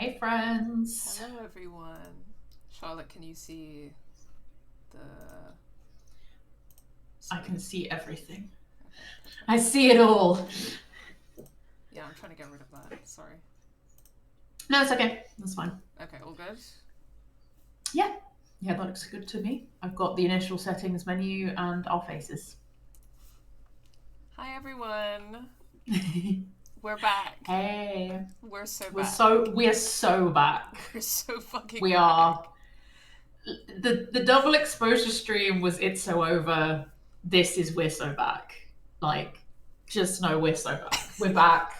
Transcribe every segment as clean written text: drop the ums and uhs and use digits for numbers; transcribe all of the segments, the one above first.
Hey friends. Hello everyone. Charlotte, can you see the I can screen? see everything. Okay, I perfect. see it all. Yeah, I'm trying to get rid of that. Sorry. No, it's okay. That's fine. Okay, all good? Yeah. Yeah, that looks good to me. I've got the initial settings menu and our faces. Hi everyone. We're back. Hey. We're so We're back. so back. We're so fucking We back. are the double exposure stream was It's So Over. This is We're So Back. Like, just know we're so back. We're back.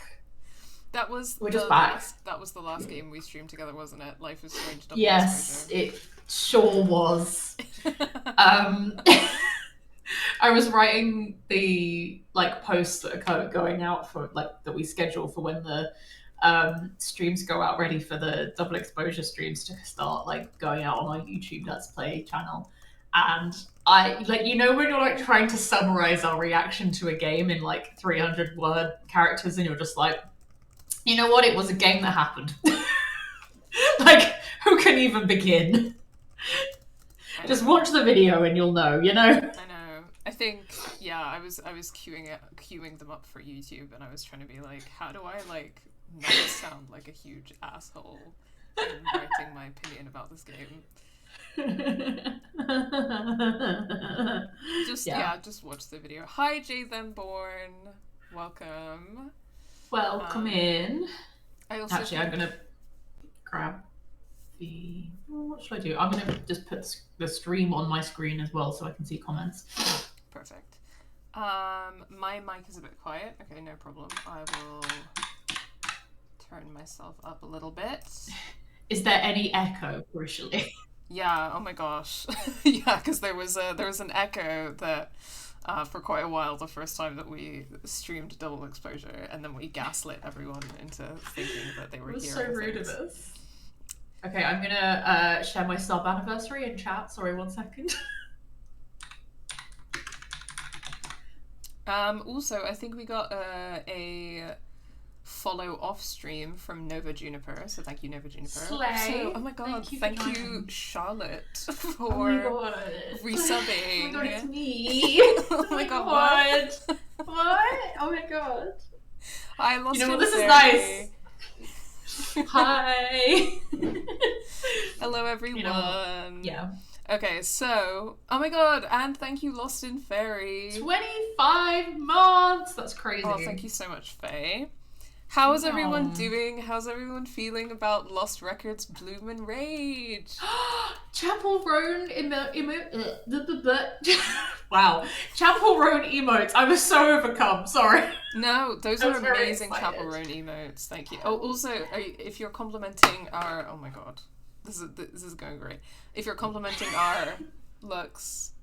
That was We're just the back. last game we streamed together, wasn't it? Life is Strange Double Yes, Exposure. it sure was. Um, I was writing the posts that are going out for that we schedule for when the streams go out, ready for the double exposure streams to start going out on our YouTube Let's Play channel. And I when you're trying to summarize our reaction to a game in 300 word characters, and you're just like, you know what, it was a game that happened. Who can even begin? Just watch the video and you'll know, I know. I think I was queuing them up for YouTube, and I was trying to be like, how do I not sound like a huge asshole in writing my opinion about this game? Just watch the video. Hi Jay Born. Welcome. Welcome in. Actually, I'm gonna grab the. What should I do? I'm gonna just put the stream on my screen as well, so I can see comments. Perfect. My mic is a bit quiet. Okay, no problem. I will turn myself up a little bit. Is there any echo, crucially? Yeah. Oh my gosh. Yeah, because there was an echo that. For quite a while, the first time that we streamed double exposure, and then we gaslit everyone into thinking that they were hearing so rude things. of us. Okay, I'm gonna share my sub anniversary in chat. Sorry, 1 second. Also, I think we got a follow off stream from Nova Juniper, so thank you, Nova Juniper. Slay. Also, oh my god, thank you Charlotte, for resubbing. Oh my god, it's me. Oh my god, what? Oh my god. I lost You know what? This is nice. Hi. Hello everyone. Yeah. Okay, so oh my god, and thank you, Lost in Fairy. 25 months. That's crazy. Oh, thank you so much, Faye. How is everyone doing? How's everyone feeling about Lost Records Bloom and Rage? Chapel Roan wow. Chapel Roan emotes. I was so overcome. Sorry. No, those are amazing Chapel Roan emotes. Thank you. Oh, also, if you're complimenting our... Oh my god. This is going great. If you're complimenting our looks...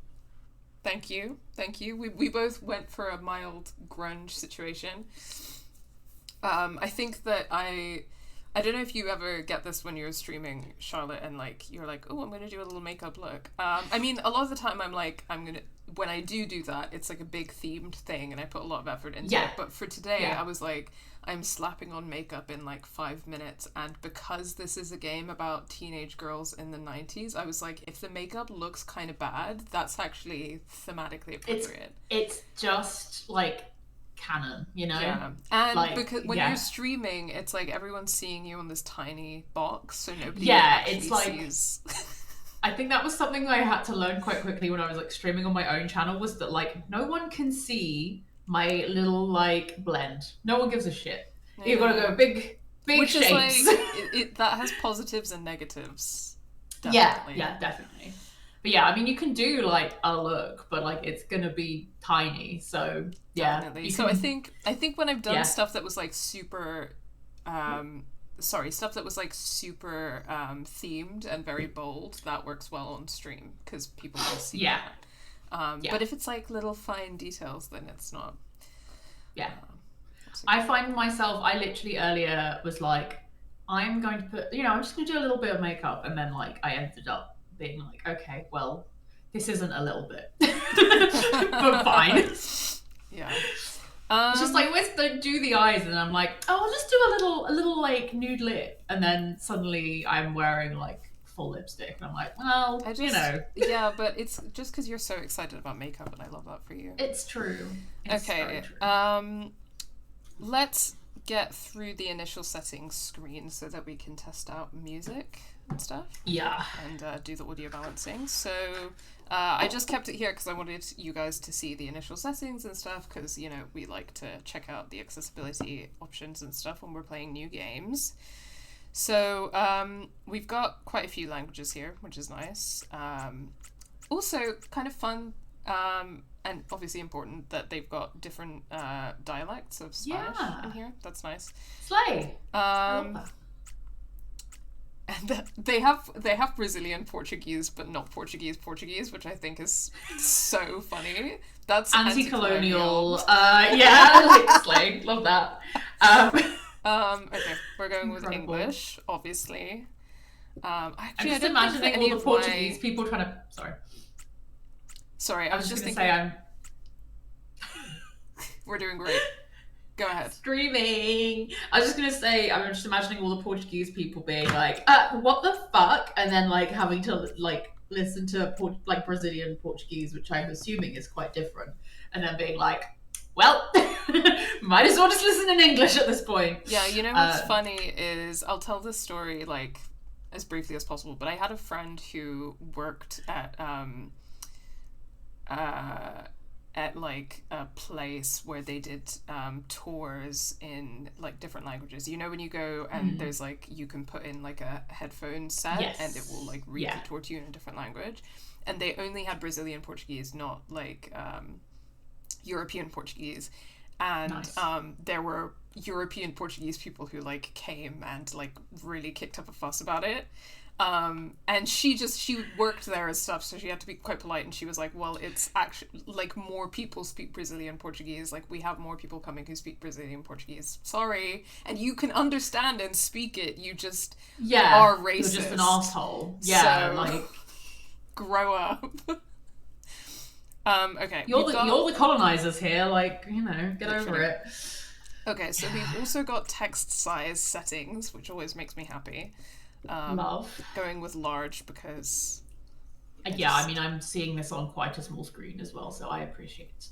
Thank you. Thank you. We both went for a mild grunge situation. I think that I don't know if you ever get this when you're streaming, Charlotte, and you're like, oh, I'm gonna do a little makeup look. I mean, a lot of the time when I do that, it's like a big themed thing, and I put a lot of effort into it. But for today, I was like, I'm slapping on makeup in 5 minutes, and because this is a game about teenage girls in the 90s, I was like, if the makeup looks kind of bad, that's actually thematically appropriate. It's just canon, you know? Yeah. And because when you're streaming, it's like everyone's seeing you on this tiny box, so nobody actually sees. I think that was something that I had to learn quite quickly when I was streaming on my own channel, was that no one can see my little blend. No one gives a shit. Yeah. You've got to go big Which shapes. Is that has positives and negatives. Definitely. Yeah, definitely. But yeah, I mean, you can do a look, but it's gonna be tiny. So yeah, definitely. So I think when I've done stuff that was super, stuff that was super themed and very bold, that works well on stream because people can see that. But if it's little fine details, then it's not. Yeah. I find myself, I literally earlier was I'm going to put, I'm just going to do a little bit of makeup, and then I ended up being okay, well, this isn't a little bit, but fine. Yeah. It's just like, always don't do the eyes, and I'm like, oh, I'll just do a little like nude lip, and then suddenly I'm wearing like full lipstick, and I'm like, well, Yeah, but it's just because you're so excited about makeup, and I love that for you. It's true. It's okay, true. Let's get through the initial settings screen so that we can test out music and stuff. Yeah. And do the audio balancing. So I just kept it here because I wanted you guys to see the initial settings and stuff because, we like to check out the accessibility options and stuff when we're playing new games. So we've got quite a few languages here, which is nice. Also, kind of fun and obviously important that they've got different dialects of Spanish in here. That's nice. Slay. And they have Brazilian Portuguese, but not Portuguese, which I think is so funny. That's anti-colonial. Like slay. Love that. Okay, we're going with English, obviously. Actually, I'm just imagining all the Portuguese people trying to. Sorry, I was just thinking. Say We're doing great. Go ahead. Screaming. I was just gonna say, I'm just imagining all the Portuguese people being like, what the fuck? And then like having to like listen to Brazilian Portuguese, which I'm assuming is quite different. And then being like, well, might as well just listen in English at this point. Yeah, what's funny is, I'll tell this story like as briefly as possible, but I had a friend who worked at like a place where they did tours in like different languages. When you go and there's like, you can put in like a headphone set and it will like read the tour to you in a different language. And they only had Brazilian Portuguese, not like European Portuguese. And nice. There were European Portuguese people who like came and like really kicked up a fuss about it. And she worked there and stuff, so she had to be quite polite, and she was like, well, it's actually like more people speak Brazilian Portuguese, like we have more people coming who speak Brazilian Portuguese, sorry, and you can understand and speak it, you just are racist. You're just an asshole. So, like, grow up. Okay, you're the colonizers here, like, get over it. Okay, so we've also got text size settings, which always makes me happy. Love. Going with large because... I'm seeing this on quite a small screen as well, so I appreciate it.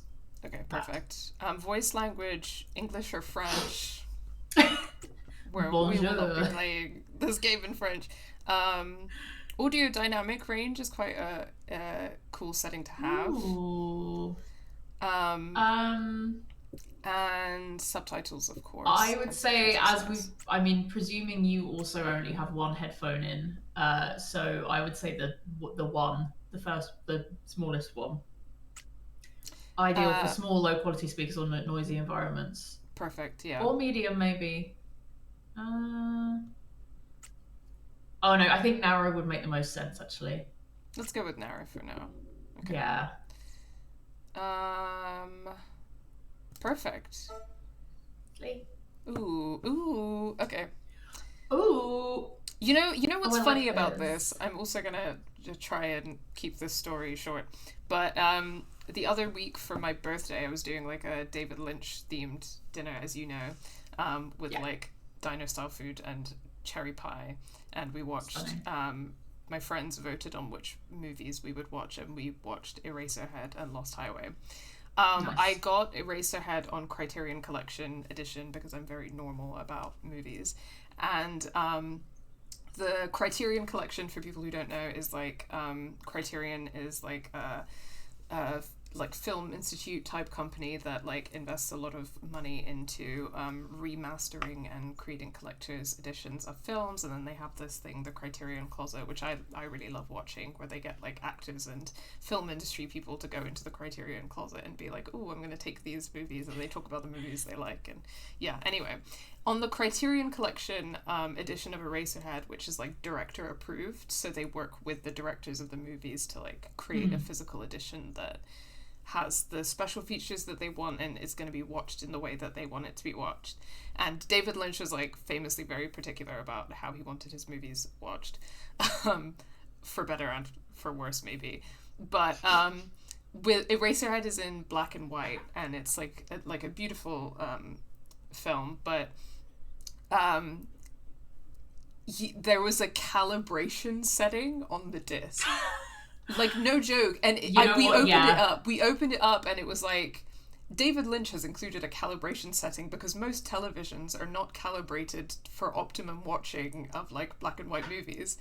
Okay, perfect. Voice language, English or French? Where we will not be playing this game in French. Audio dynamic range is quite a cool setting to have. Ooh. And subtitles, of course. I would say, presuming you also only have one headphone in, so I would say the smallest one. Ideal for small, low quality speakers or noisy environments. Perfect, yeah. Or medium, maybe. Oh no, I think narrow would make the most sense, actually. Let's go with narrow for now. Okay. Yeah. Perfect. Slay. Ooh, okay. Ooh. You know what's funny about this? I'm also gonna try and keep this story short. But the other week for my birthday, I was doing like a David Lynch themed dinner, as you know, with like diner style food and cherry pie, and we watched. My friends voted on which movies we would watch, and we watched Eraserhead and Lost Highway. Nice. I got Eraserhead on Criterion Collection edition because I'm very normal about movies, and the Criterion Collection, for people who don't know, is like Criterion is like a like film institute type company that like invests a lot of money into remastering and creating collector's editions of films, and then they have this thing, the Criterion Closet, which I really love watching, where they get like actors and film industry people to go into the Criterion Closet and be like, oh, I'm going to take these movies, and they talk about the movies they like. And anyway, on the Criterion Collection edition of Eraserhead, which is like director approved, so they work with the directors of the movies to like create a physical edition that has the special features that they want and is going to be watched in the way that they want it to be watched. And David Lynch was like famously very particular about how he wanted his movies watched, for better and for worse maybe. But with Eraserhead is in black and white, and it's like a beautiful film, but there was a calibration setting on the disc. Like, no joke. And we opened it up, and it was like, David Lynch has included a calibration setting because most televisions are not calibrated for optimum watching of like black and white movies.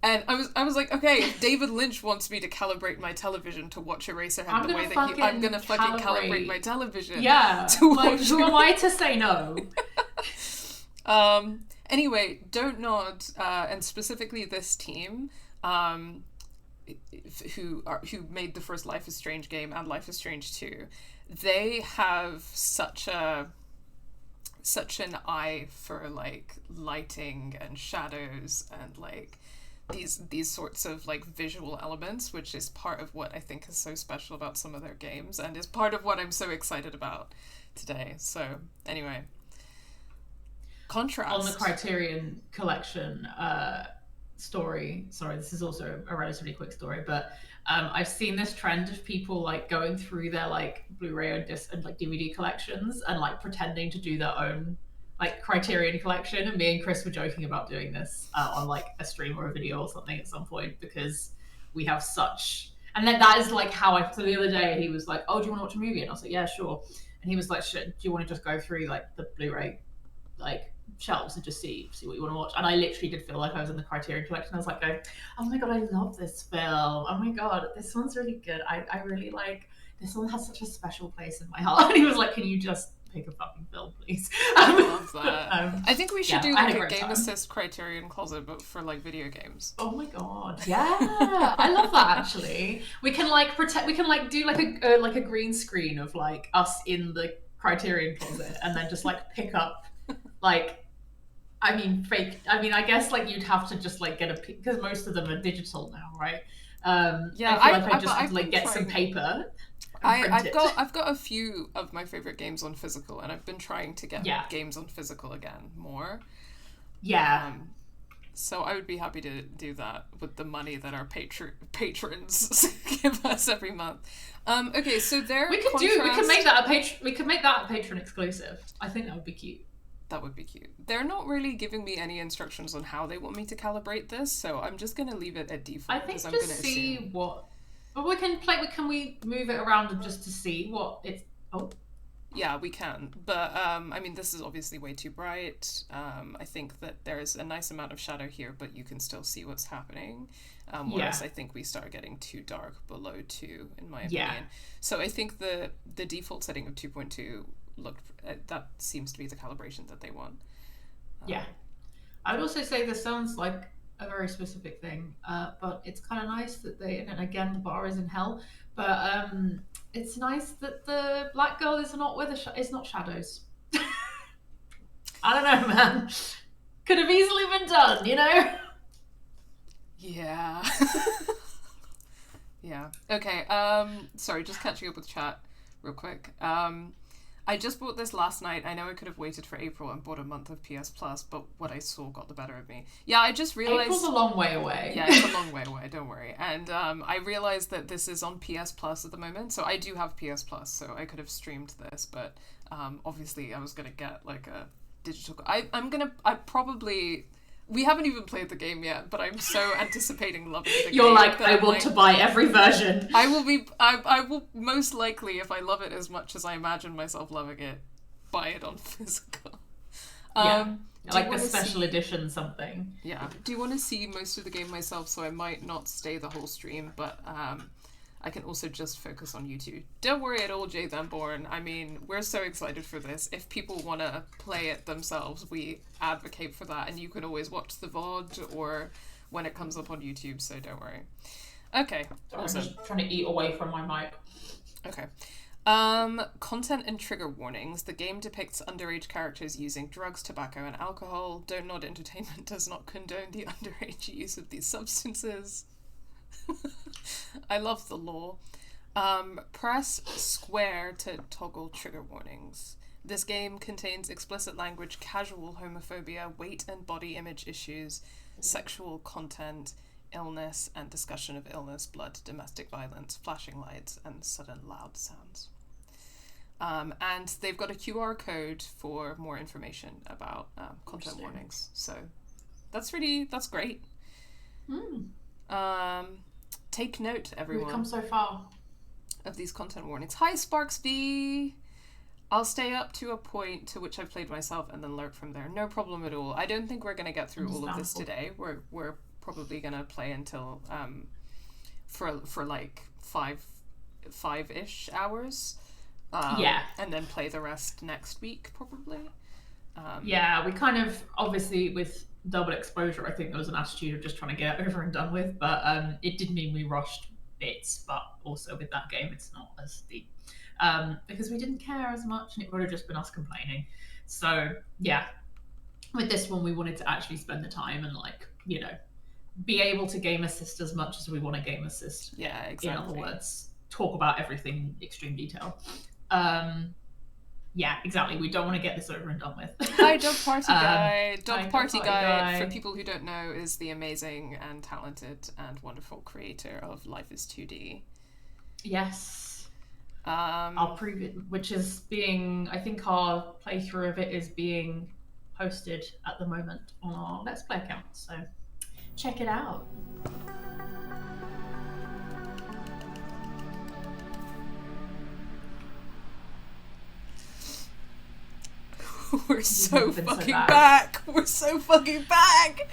And I was like, okay, if David Lynch wants me to calibrate my television to watch Eraserhead I'm gonna fucking calibrate my television. Yeah. To like, watch who am I to say no? Anyway, Don't Nod, and specifically this team, who made the first Life is Strange game and Life is Strange 2, they have such an eye for like lighting and shadows and like these sorts of like visual elements, which is part of what I think is so special about some of their games and is part of what I'm so excited about today. So anyway, contrast. On the Criterion Collection story, sorry, this is also a relatively quick story, but I've seen this trend of people like going through their like Blu-ray and disc and like DVD collections and like pretending to do their own like Criterion Collection, and me and Chris were joking about doing this on like a stream or a video or something at some point, because we have such, and then that is like how so the other day he was like, oh, do you want to watch a movie? And I was like, yeah, sure. And he was like, shit, do you want to just go through like the Blu-ray like shelves and just see what you want to watch? And I literally did feel like I was in the Criterion Collection. I was like going, oh my god, I love this film, oh my god, this one's really good, I really like this one, has such a special place in my heart. And he was like, can you just pick a fucking film, please? I love that. I think we should do like a Game time. Assist Criterion closet, but for like video games. Oh my god, yeah, I love that. Actually, we can like pretend, we can like do like a green screen of like us in the Criterion closet, and then just like pick up like, I mean, fake. I mean, I guess like you'd have to just like get because most of them are digital now, right? Yeah, I feel like I just have to like get some paper. I've got a few of my favorite games on physical, and I've been trying to get games on physical again more. Yeah. So I would be happy to do that with the money that our patrons give us every month. Okay, so we can make that a patron exclusive. I think that would be cute. That would be cute. They're not really giving me any instructions on how they want me to calibrate this, so I'm just gonna leave it at default. I think just see what. But we can play. Can we move it around just to see what it's? Oh. Yeah, we can. But I mean, this is obviously way too bright. I think that there is a nice amount of shadow here, but you can still see what's happening. Whereas I think we start getting too dark below 2, in my opinion. Yeah. So I think the default setting of 2.2 looked. That seems to be the calibration that they want. Yeah. I would also say this sounds like a very specific thing, but it's kind of nice that and again, the bar is in hell, but it's nice that the black girl is not is not shadows. I don't know, man. Could have easily been done, you know? Yeah. Yeah. Okay, sorry, just catching up with chat real quick. I just bought this last night. I know I could have waited for April and bought a month of PS Plus, but what I saw got the better of me. Yeah, I just realized... April's a long way away. Yeah, it's a long way away, don't worry. And I realized that this is on PS Plus at the moment, so I do have PS Plus, so I could have streamed this, but obviously I was going to get like a digital... I probably... We haven't even played the game yet, but I'm so anticipating loving the game. You're like, I want to buy every version. I will most likely, if I love it as much as I imagine myself loving it, buy it on physical. Yeah, like the special edition something. Yeah. Do you want to see most of the game myself, so I might not stay the whole stream, but I can also just focus on YouTube. Don't worry at all, Jay Themborn. I mean, we're so excited for this. If people want to play it themselves, we advocate for that, and you can always watch the VOD or when it comes up on YouTube, so don't worry. Okay. Sorry, awesome. I'm just trying to eat away from my mic. Okay. Content and trigger warnings. The game depicts underage characters using drugs, tobacco, and alcohol. Don't Nod Entertainment does not condone the underage use of these substances. I love the law. Press square to toggle trigger warnings. This game contains explicit language, casual homophobia, weight and body image issues, sexual content, illness and discussion of illness, blood, domestic violence, flashing lights, and sudden loud sounds. And they've got a QR code for more information about content warnings. So that's great. Take note, everyone. We've come so far. Of these content warnings. Hi, Sparks V! I'll stay up to a point to which I've played myself and then lurk from there. No problem at all. I don't think we're going to get through all of this today. We're probably going to play until for like five-ish hours. And then play the rest next week, probably. Yeah, we kind of, obviously with double exposure, I think there was an attitude of just trying to get over and done with, but it did mean we rushed bits, but also with that game it's not as deep. Because we didn't care as much and it would have just been us complaining. So yeah, with this one we wanted to actually spend the time and like, you know, be able to game assist as much as we want to game assist. Yeah, exactly. In other words, talk about everything in extreme detail. Yeah, exactly. We don't want to get this over and done with. Hi, Dog Party Guy. Dog Party Guy, for people who don't know, is the amazing and talented and wonderful creator of Life is 2D. Yes. Our which is being, I think our playthrough of it is being posted at the moment on our Let's Play account. So check it out. We're so fucking back. We're so fucking back.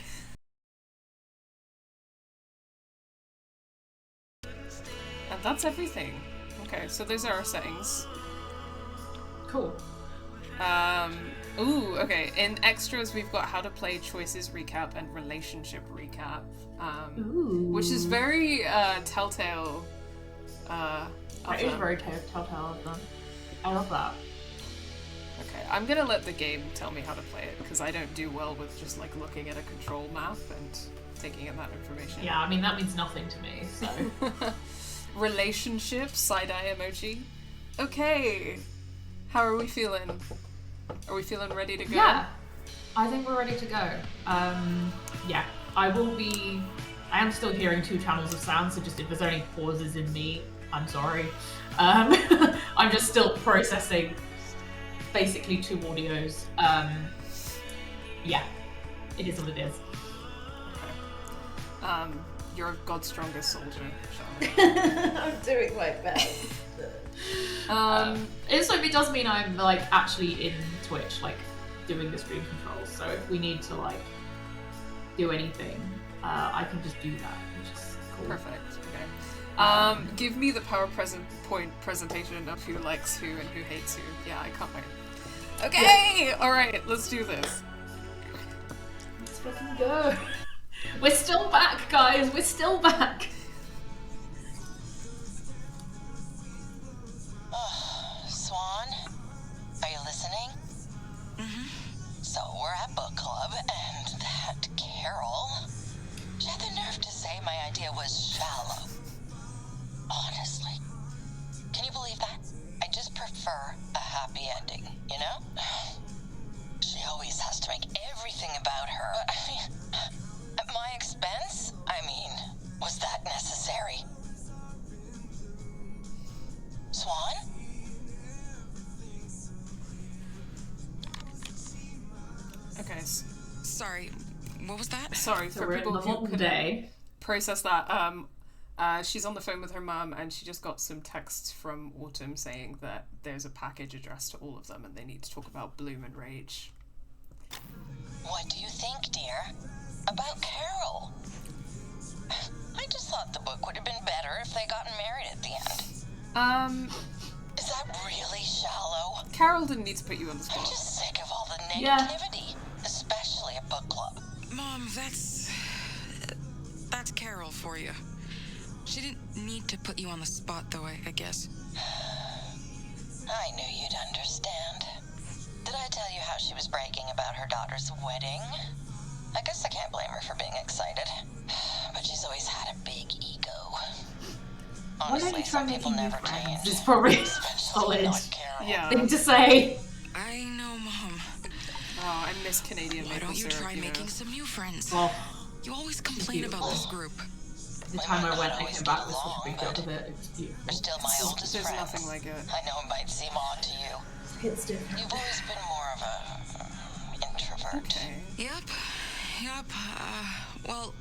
And that's everything. Okay, so those are our settings. Cool. Ooh, okay. In extras, we've got how to play, choices recap, and relationship recap. Which is very Telltale. It is very Telltale of them. I love that. Okay, I'm gonna let the game tell me how to play it, because I don't do well with just like looking at a control map and taking in that information. Yeah, I mean that means nothing to me, so. Relationship, side-eye emoji. Okay, how are we feeling? Are we feeling ready to go? Yeah, I think we're ready to go. Yeah, I am still hearing 2 channels of sound, so just if there's any pauses in me, I'm sorry. I'm just still processing basically 2 audios. Yeah, it is what it is. Okay. You're God's strongest soldier, Charlotte. I'm doing my best. It does mean I'm like actually in Twitch, like doing the stream controls. So if we need to like do anything, I can just do that, which is cool. Perfect. Okay. Give me the PowerPoint presentation of who likes who and who hates who. Yeah, I can't wait. Okay. Yeah. All right. Let's do this. Let's fucking go. We're still back, guys. We're still back. Swann, are you listening? Mm-hmm. So we're at book club, and that Carol, she had the nerve to say my idea was shallow. Honestly, can you believe that? I just prefer a happy ending, you know? She always has to make everything about her. I mean, at my expense? I mean, was that necessary? Swann? Okay. Sorry, what was that? Sorry, So for we're people in the who couldn't day. process that. She's on the phone with her mum, and she just got some texts from Autumn saying that there's a package addressed to all of them, and they need to talk about Bloom and Rage. What do you think, dear? About Carol? I just thought the book would have been better if they gotten married at the end. Is that really shallow? Carol didn't need to put you on the I'm spot. just sick of all the negativity, especially at book club. Mom, that's Carol for you. She didn't need to put you on the spot, though, I guess. I knew you'd understand. Did I tell you how she was bragging about her daughter's wedding? I guess I can't blame her for being excited. But she's always had a big ego. Honestly, some people never change. It's probably Especially not Carol. thing to say. I know, Mom. Oh, I miss Canadian Why maple don't you syrup, try you know? making some new friends? Well, You always complain about this group. the time I went and came back was such a big deal with it. It was beautiful. You're still my oldest There's friend. nothing like it. I know it might seem odd to you. It's different. You've always been more of a introvert. Okay. Yep. Well,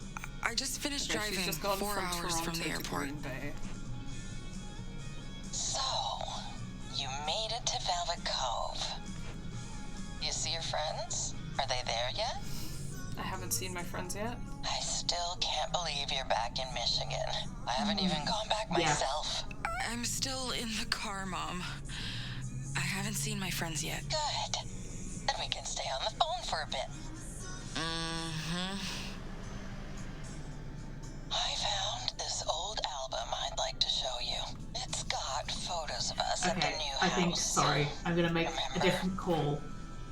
I just finished Okay, she's driving just gone 4 from hours Toronto from the to airport. Green Bay. So, you made it to Velvet Cove. You see your friends? Are they there yet? I haven't seen my friends yet. I still can't believe you're back in Michigan. I haven't even gone back myself. I'm still in the car, Mom. I haven't seen my friends yet. Good. Then we can stay on the phone for a bit. I found this old album I'd like to show you. It's got photos of us at the Okay, new I house. think, sorry, I'm gonna make a Remember? different call.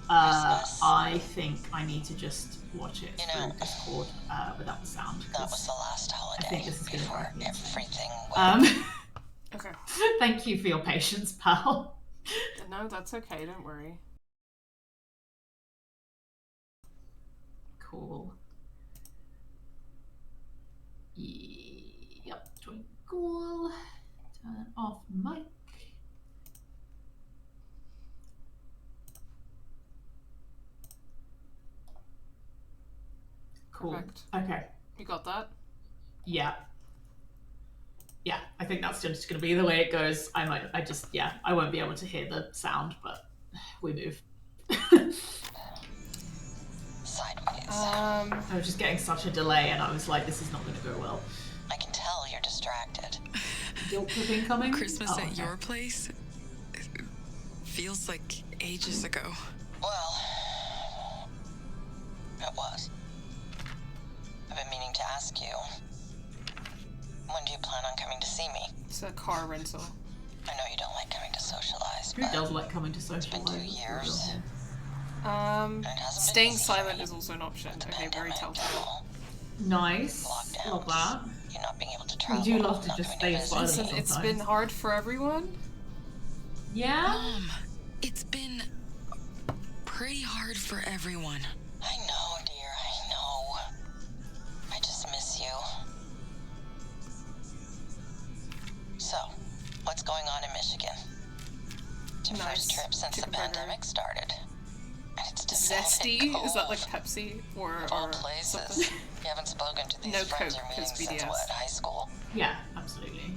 Christmas. I think I need to just watch it You through know, Discord without the sound. That 'cause- was the last holiday think this is gonna before drive me insane. everything went. Okay. Thank you for your patience, pal. No, that's okay. Don't worry. Cool. Yep, join call. Turn off mic. Cool. Perfect. Okay. You got that? Yeah. Yeah, I think that's just going to be the way it goes. I won't be able to hear the sound, but we move. Sideways. I was just getting such a delay, and I was like, this is not going to go well. I can tell you're distracted. Guilt trip incoming? Christmas Oh, at okay. your place? Feels like ages ago. Well, it was. I've been meaning to ask you. When do you plan on coming to see me? It's a car rental. I know you don't like coming to socialize, Who but does like coming to socialize? been 2 years. it hasn't been Staying easy silent for is me. also an option. The Okay, very pandemic, telltale. Nice. lockdowns, Love that. you not being able to We travel. do love to not just coming stay visit. silent. Listen, it's sometimes. been hard for everyone. Yeah? Mom, it's been pretty hard for everyone. I know, dear, I know. I just miss you. So, what's going on in Michigan? It's your Nice. first trip since the Chicken burger. pandemic started. And it's to Zesty? Velvet Is that like Cove. Pepsi or Of all places. something? You haven't spoken to these No friends Coke, or meetings 'cause since BDS. what, high school? Yeah, absolutely.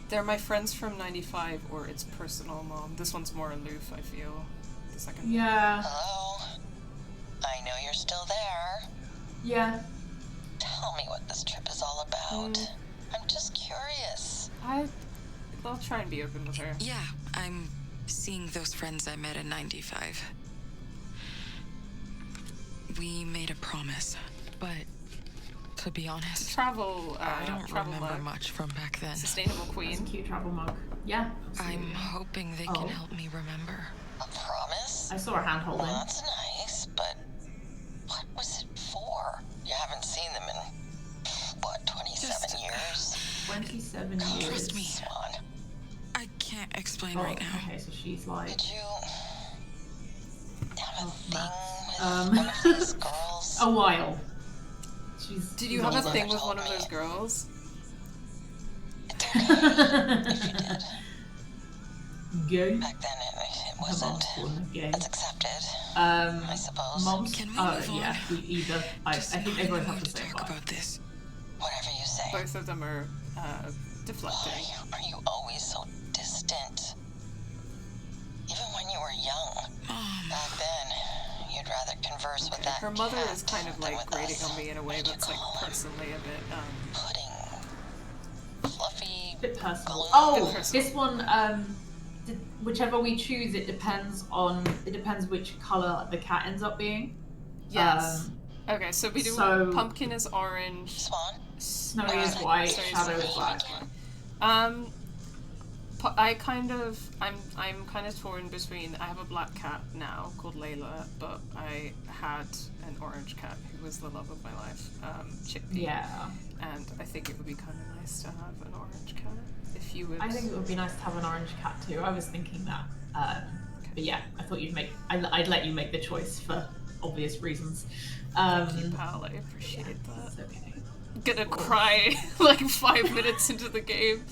They're my friends from 95, or it's personal, Mom. This one's more aloof, I feel. The second Yeah. Hello? I know you're still there. Yeah. Tell me what this trip is all about. I'm just curious. I'll try and be open with her. Yeah, I'm seeing those friends I met in 95. We made a promise, but to be honest, Travel, I don't travel remember mug. much from back then. Sustainable That's a Queen. cute travel mug. Yeah. I'm absolutely. hoping they Oh. can help me remember. A promise? I saw her hand Well, holding. that's nice, but what was it for? You haven't seen them in, what, 27 Just- years? 27 years. Trust me. Swan, I can't explain Oh, right now. okay, so she's like... did you have a Oh, thing Matt. with one of these girls? A while. Did you she's have a older. thing with told one of me. those girls? It's okay if you did. Gay? Back then, it Her wasn't. mom's calling her gay. It's accepted, Um, I suppose. Mom's... Can we move on? Yeah, we either... I Just think not they in the both have mood to to say talk bye. about this. Whatever you say. Both of them are deflecting. Why are you always so distant? Even when you were young. Mom, Back then, you'd rather converse with that Her mother cat is kind of than like with grating us. on me in a way What did you that's like call him? personally a bit Pudding. Fluffy. Bit personal. Glue. Oh, Bit personal. this one, whichever we choose, it depends which colour the cat ends up being. yes. Okay, so we do so- pumpkin is orange, Swan? Snowy is white, Snowy is Shadow is white. black. I'm kind of torn between. I have a black cat now called Layla, but I had an orange cat who was the love of my life, Chickpea. Yeah. And I think it would be kind of nice to have an orange cat if you would. I think it would be nice to have an orange cat too. I was thinking that. But yeah, I thought I'd let you make the choice for obvious reasons. Thank you, pal. I appreciate that. It's okay. gonna cry like 5 minutes into the game.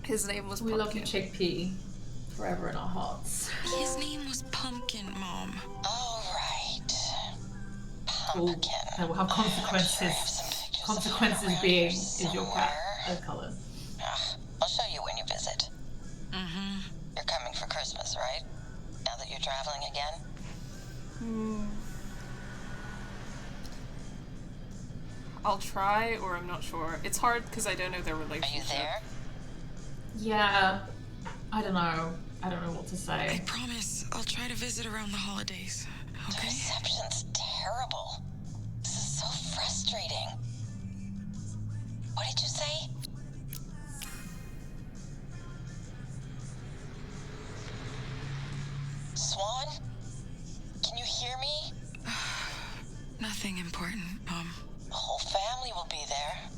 His name was We love you, Pumpkin. Chickpea. Forever in our hearts. His name was Pumpkin, Mom. All right. Oh, Pumpkin. that will have I'm sure I have consequences. some pictures of Consequences him around being, here is your cat somewhere. a colour? I'll show you when you visit. Mm-hmm. You're coming for Christmas, right? Now that you're traveling again? I'll try, or I'm not sure. It's hard because I don't know their Are relationship. you there? Yeah. I don't know. I don't know what to I say. promise I'll try to visit around the holidays. The Okay? reception's terrible. This is so frustrating. What did you say? Swann? Can you hear me? Nothing important, Mom. The whole family will be there.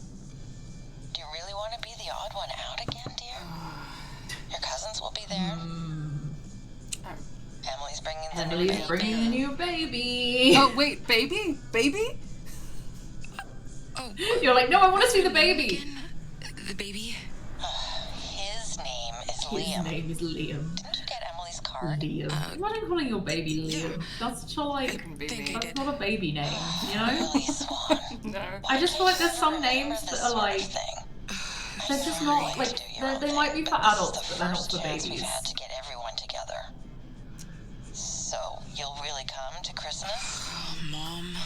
Do you really want to be the odd one out again, dear? Your cousins will be there. Emily's bringing the new Emily's baby. bringing a new baby. Oh wait, baby? Baby? Oh, You're like, no, I want to see the baby. again? The baby? His name is His Liam. name is Liam. Didn't you get Emily's card? Liam. Imagine calling your baby Liam. yeah. That's such a, like, Couldn't be Think me. I that's did. not a baby name, you know? Really, Swann? No. I just feel like there's some Remember names this that sort are of like, thing. they're just not, like, they might be for adults, but they're not for Chance babies. we've had to get everyone together. So you'll really come to Christmas? Oh, Mom.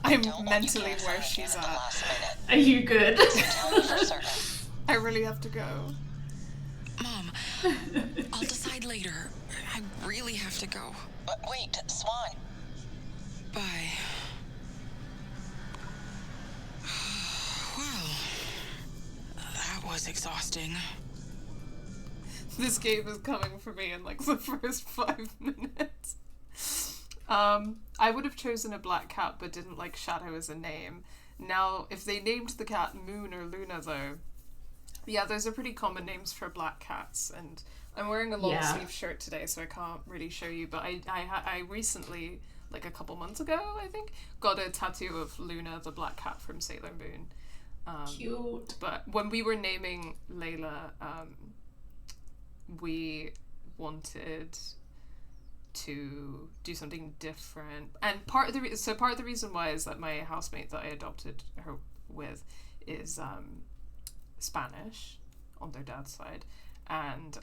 I'm Don't want you mentally canceling where again she's at the at. last minute. Are you good? Tell me for certain. I really have to go. Mom, I'll decide later. I really have to go. But wait, Swann. Bye. Well, that was exhausting. This game is coming for me in like the first 5 minutes. I would have chosen a black cat but didn't like Shadow as a name. Now, if they named the cat Moon or Luna though, yeah, those are pretty common names for black cats, and I'm wearing a long sleeve shirt today so I can't really show you, but I recently, like a couple months ago I think, got a tattoo of Luna the black cat from Sailor Moon. Cute. But when we were naming Layla, we wanted to do something different, and part of the reason why is that my housemate that I adopted her with is Spanish on their dad's side, and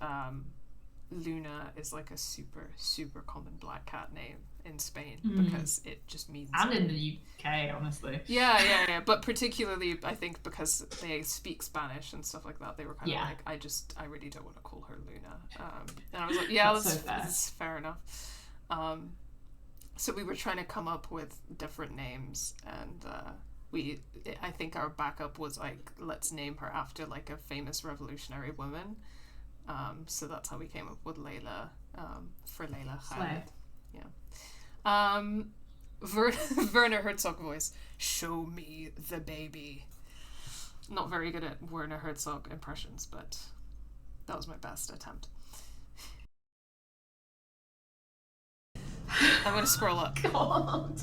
Luna is like a super common black cat name in Spain because it just means, And in the UK, honestly. yeah, but particularly I think because they speak Spanish and stuff like that, they were kind of like, I really don't want to call her Luna, and I was like, yeah, that's fair enough. So we were trying to come up with different names, and I think our backup was like, let's name her after like a famous revolutionary woman. So that's how we came up with Layla, for Layla Khaled. Yeah. Werner Herzog voice. Show me the baby. Not very good at Werner Herzog impressions, but that was my best attempt. I'm gonna scroll up. God.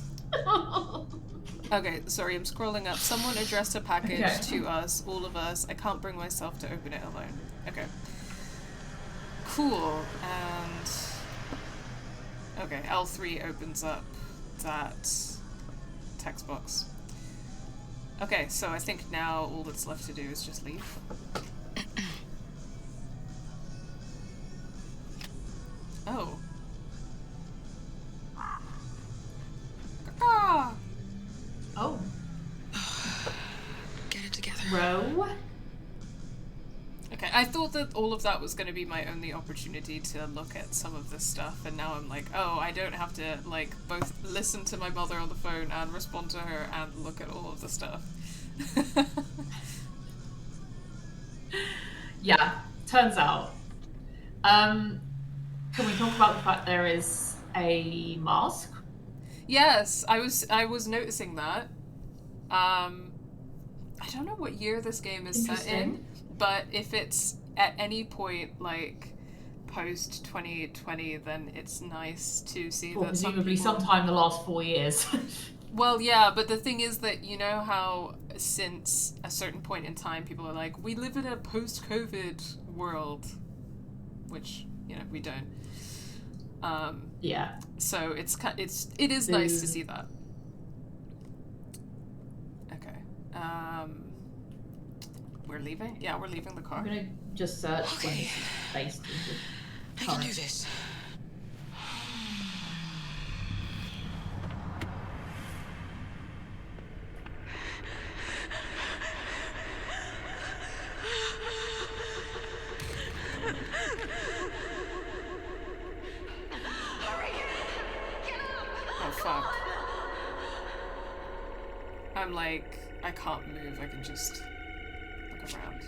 Okay, sorry, I'm scrolling up. Someone addressed a package to us, all of us. I can't bring myself to open it alone. Okay. Cool, and... Okay, L3 opens up that text box. Okay, so I think now all that's left to do is just leave. Oh. Ah! Oh. Get it together. Row. Okay, I thought that all of that was going to be my only opportunity to look at some of this stuff, and now I'm like, oh, I don't have to, like, both listen to my mother on the phone and respond to her and look at all of the stuff. Yeah, turns out. Can we talk about the fact there is a mask? Yes, I was noticing that. I don't know what year this game is set in, but if it's at any point like post 2020, then it's nice to see that presumably sometime the last 4 years. Well, yeah, but the thing is that you know how since a certain point in time people are like, we live in a post-COVID world, which, you know, we don't. Yeah. So it is nice to see that. Okay. We're leaving? Yeah, we're leaving the car. I'm gonna just search when this is based in the I can do this. Oh, fuck. I'm like, I can't move, I can just look around.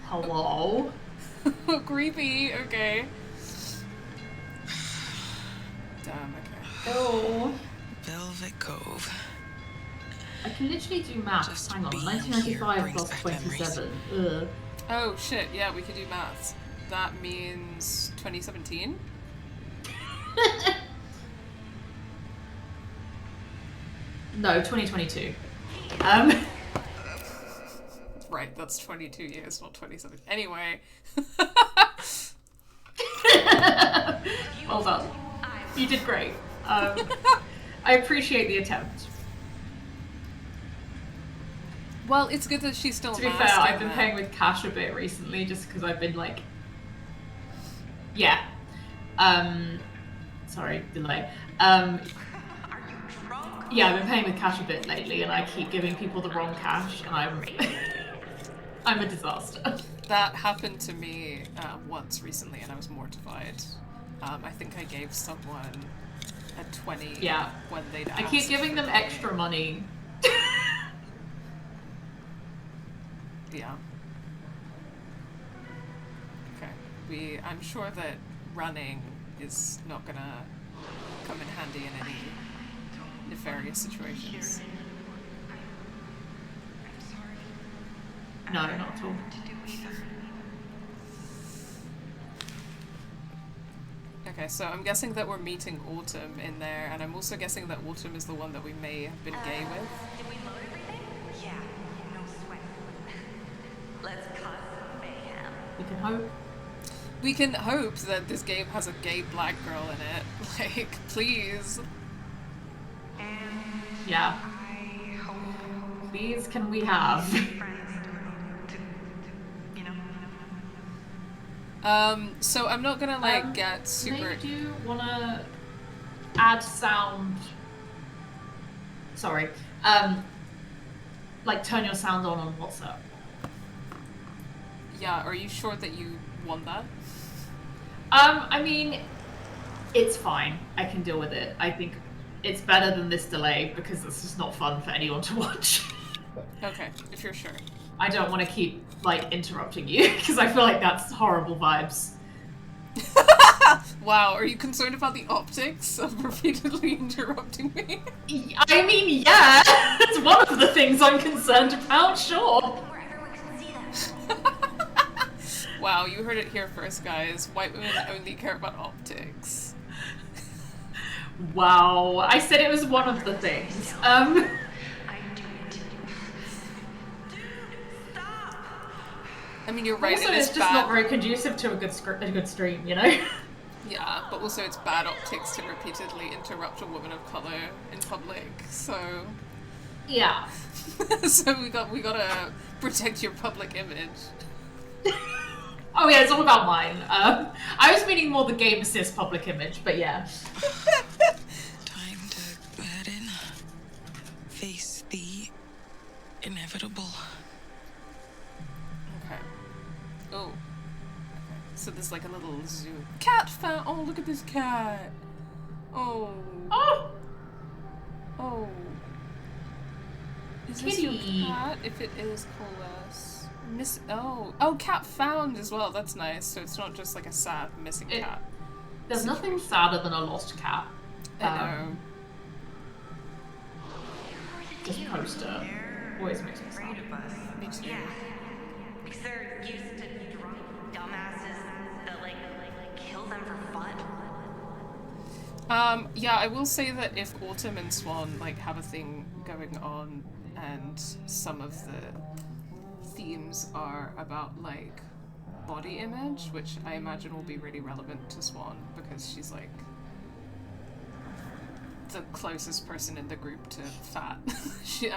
Hello? Creepy, okay. Damn, okay. Oh. Velvet Cove. I can literally do maths. Just Hang on, being 1995 here plus brings back 27. Ugh. Oh shit, yeah, we could do maths. That means 2017? No, 2022. Right, that's 22 years, not 27. Anyway. Well done. You did great. I appreciate the attempt. Well, it's good that she's still To be fair, I've been paying with cash a bit recently just because I've been like... Yeah. Sorry, delay. Yeah, I've been paying with cash a bit lately and I keep giving people the wrong cash and I'm... I'm a disaster. That happened to me once recently and I was mortified. I think I gave someone a 20 when they'd asked. I keep giving them extra money. Yeah. Okay. I'm sure that running is not gonna come in handy in any nefarious situations. No, not at all. Okay, so I'm guessing that we're meeting Autumn in there, and I'm also guessing that Autumn is the one that we may have been gay with. Did we load everything? Yeah, no sweat. Let's cause some mayhem. We can hope. We can hope that this game has a gay black girl in it. Like, please. Yeah. Please, can we have? So I'm not gonna like get super. Do you wanna add sound? Sorry. Like turn your sound on WhatsApp. Yeah, are you sure that you want that? I mean, it's fine. I can deal with it. I think it's better than this delay because this is not fun for anyone to watch. Okay, if you're sure. I don't want to keep like interrupting you because I feel like that's horrible vibes. Wow, are you concerned about the optics of repeatedly interrupting me? I mean, yeah, it's one of the things I'm concerned about, sure. Where everyone can see them. Wow, you heard it here first, guys. White women only care about optics. Wow, I said it was one of the things. I do it. Dude, stop! I mean, you're right. Also, it is it's just bad. not very conducive to a good stream, you know? Yeah, but also it's bad optics to repeatedly interrupt a woman of color in public. So, Yeah. so we gotta protect your public image. Oh yeah, it's all about mine. I was meaning more the game assist public image, but yeah. Time to head in. Face the inevitable. Okay. Oh. Okay. So there's like a little zoo. Cat found. Oh, look at this cat. Oh. Oh! Oh. Is this your Kitty. cat? If it is, call us. Miss. Oh, cat found as well. That's nice. So it's not just like a sad missing cat. There's nothing sadder than a lost cat. I know. This poster. Always makes me sad. Afraid of us. Me too. Yeah. Because they're used to drunk dumbasses that like kill them for fun. Yeah, I will say that if Autumn and Swann like have a thing going on, and some of the themes are about like body image, which I imagine will be really relevant to Swann because she's like the closest person in the group to fat. She's,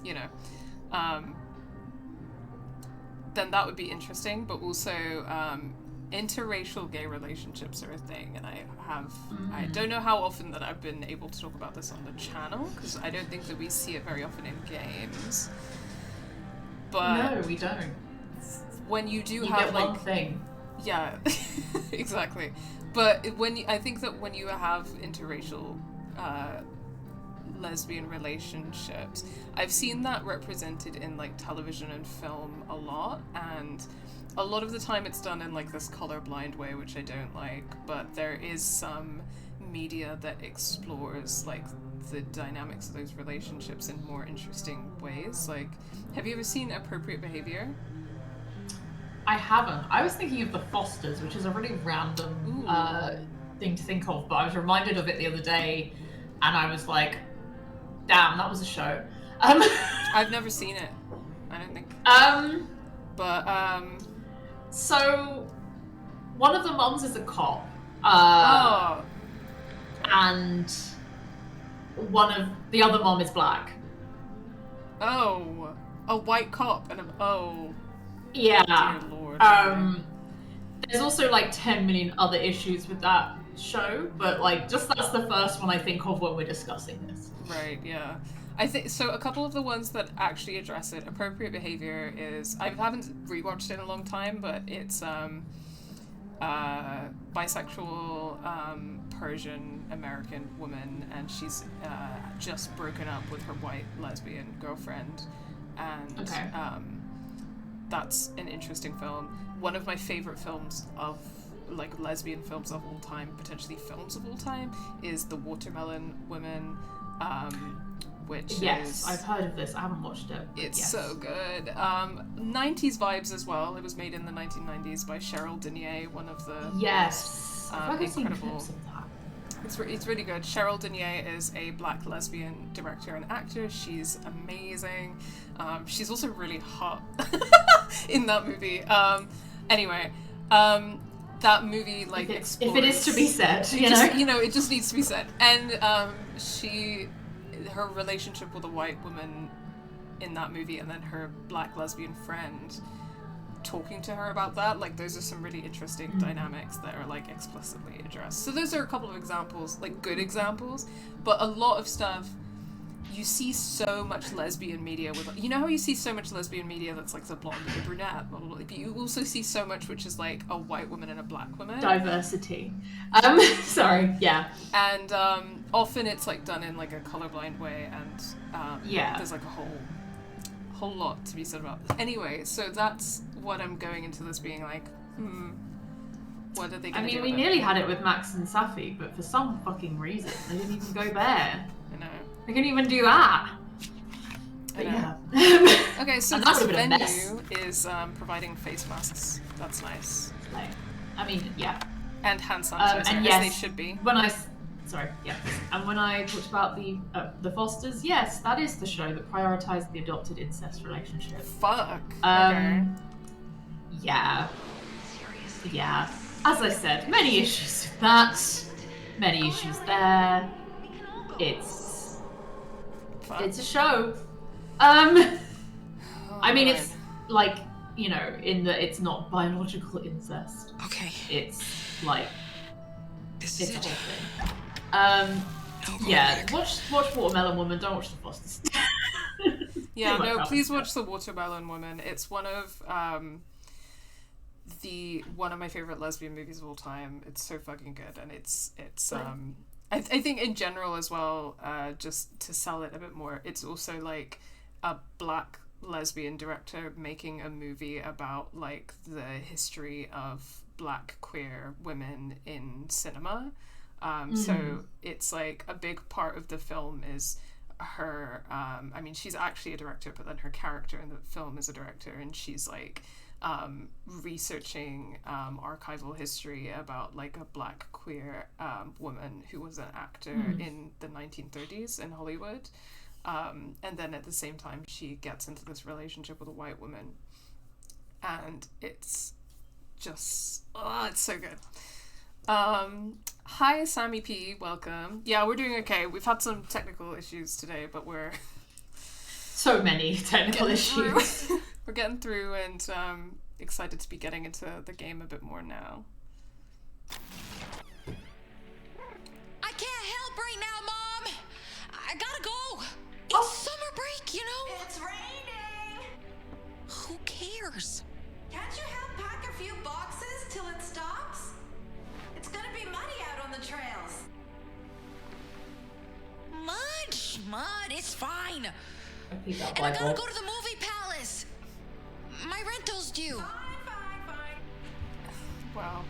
you know, then that would be interesting. But also, interracial gay relationships are a thing, and I don't know how often that I've been able to talk about this on the channel because I don't think that we see it very often in games. But no, we don't. When you do You have get like one thing. yeah, exactly. But I think that when you have interracial lesbian relationships, I've seen that represented in like television and film a lot, and a lot of the time it's done in like this colorblind way, which I don't like, but there is some media that explores like the dynamics of those relationships in more interesting ways. Like, have you ever seen Appropriate Behavior? I haven't. I was thinking of The Fosters, which is a really random thing to think of, but I was reminded of it the other day, and I was like, damn, that was a show. I've never seen it. I don't think. But So, one of the moms is a cop. And one of the other mom is black. Oh, a white cop and Yeah. dear lord. There's also like 10 million other issues with that show, but like just that's the first one I think of when we're discussing this. Right, yeah. I think so. A couple of the ones that actually address it, Appropriate Behavior is I haven't rewatched it in a long time, but it's bisexual Persian American woman, and she's just broken up with her white lesbian girlfriend, and that's an interesting film. One of my favorite films of like lesbian films of all time, potentially films of all time, is The Watermelon Woman, which yes, is... I've heard of this. I haven't watched it. It's yes. so good. 90s vibes as well. It was made in the 1990s by Cheryl Denier, one of the yes, I've seen incredible... clips of that. It's really good. Cheryl Denier is a black lesbian director and actor. She's amazing. She's also really hot in that movie. Anyway, that movie like explores... If it is to be said, you know, it just needs to be said. And her relationship with a white woman in that movie, and then her black lesbian friend talking to her about that, like those are some really interesting dynamics that are like explicitly addressed. So those are a couple of examples, like good examples, but a lot of stuff you see so much lesbian media with, you know how you see so much lesbian media that's like the blonde and the brunette, blah, blah, blah, but you also see so much which is like a white woman and a black woman. Diversity. Sorry, yeah. And often it's like done in like a colorblind way, and there's like a whole lot to be said about this. Anyway, so that's what I'm going into this being like, what are they going to do? I mean, we nearly had it with Max and Safi, but for some fucking reason, they didn't even go there. I know. They couldn't even do that. But yeah. Okay, so this venue is providing face masks. That's nice. Like, I mean, yeah. And hand sanitizer, and as they should be. And when I talked about the Fosters, yes, that is the show that prioritized the adopted incest relationship. Fuck. Okay. Yeah. Yeah. As I said, many issues with that. Many issues there. It's a show. I mean, right. it's like, you know, in that it's not biological incest. Okay. It's like This it's is a it. whole thing. Yeah. Watch Watermelon Woman. Don't watch the Fosters. Yeah, no, please watch The Watermelon Woman. It's one of my favorite lesbian movies of all time. It's so fucking good, and it's I think in general as well, just to sell it a bit more, it's also like a black lesbian director making a movie about like the history of black queer women in cinema. So it's like a big part of the film is her, I mean, she's actually a director, but then her character in the film is a director, and she's like researching archival history about like a black queer woman who was an actor in the 1930s in Hollywood. And then at the same time, she gets into this relationship with a white woman. And it's just, it's so good. Hi, Sammy P. Welcome. Yeah, we're doing okay. We've had some technical issues today, but we're... So many technical issues. We're getting through, and excited to be getting into the game a bit more now. I can't help right now, Mom. I gotta go. It's summer break, you know. It's raining. Who cares? Can't you help pack a few boxes till it stops? It's gonna be muddy out on the trails. Mud, it's fine. I And I gotta go to the movie palace. My rental's due. Fine. Wow.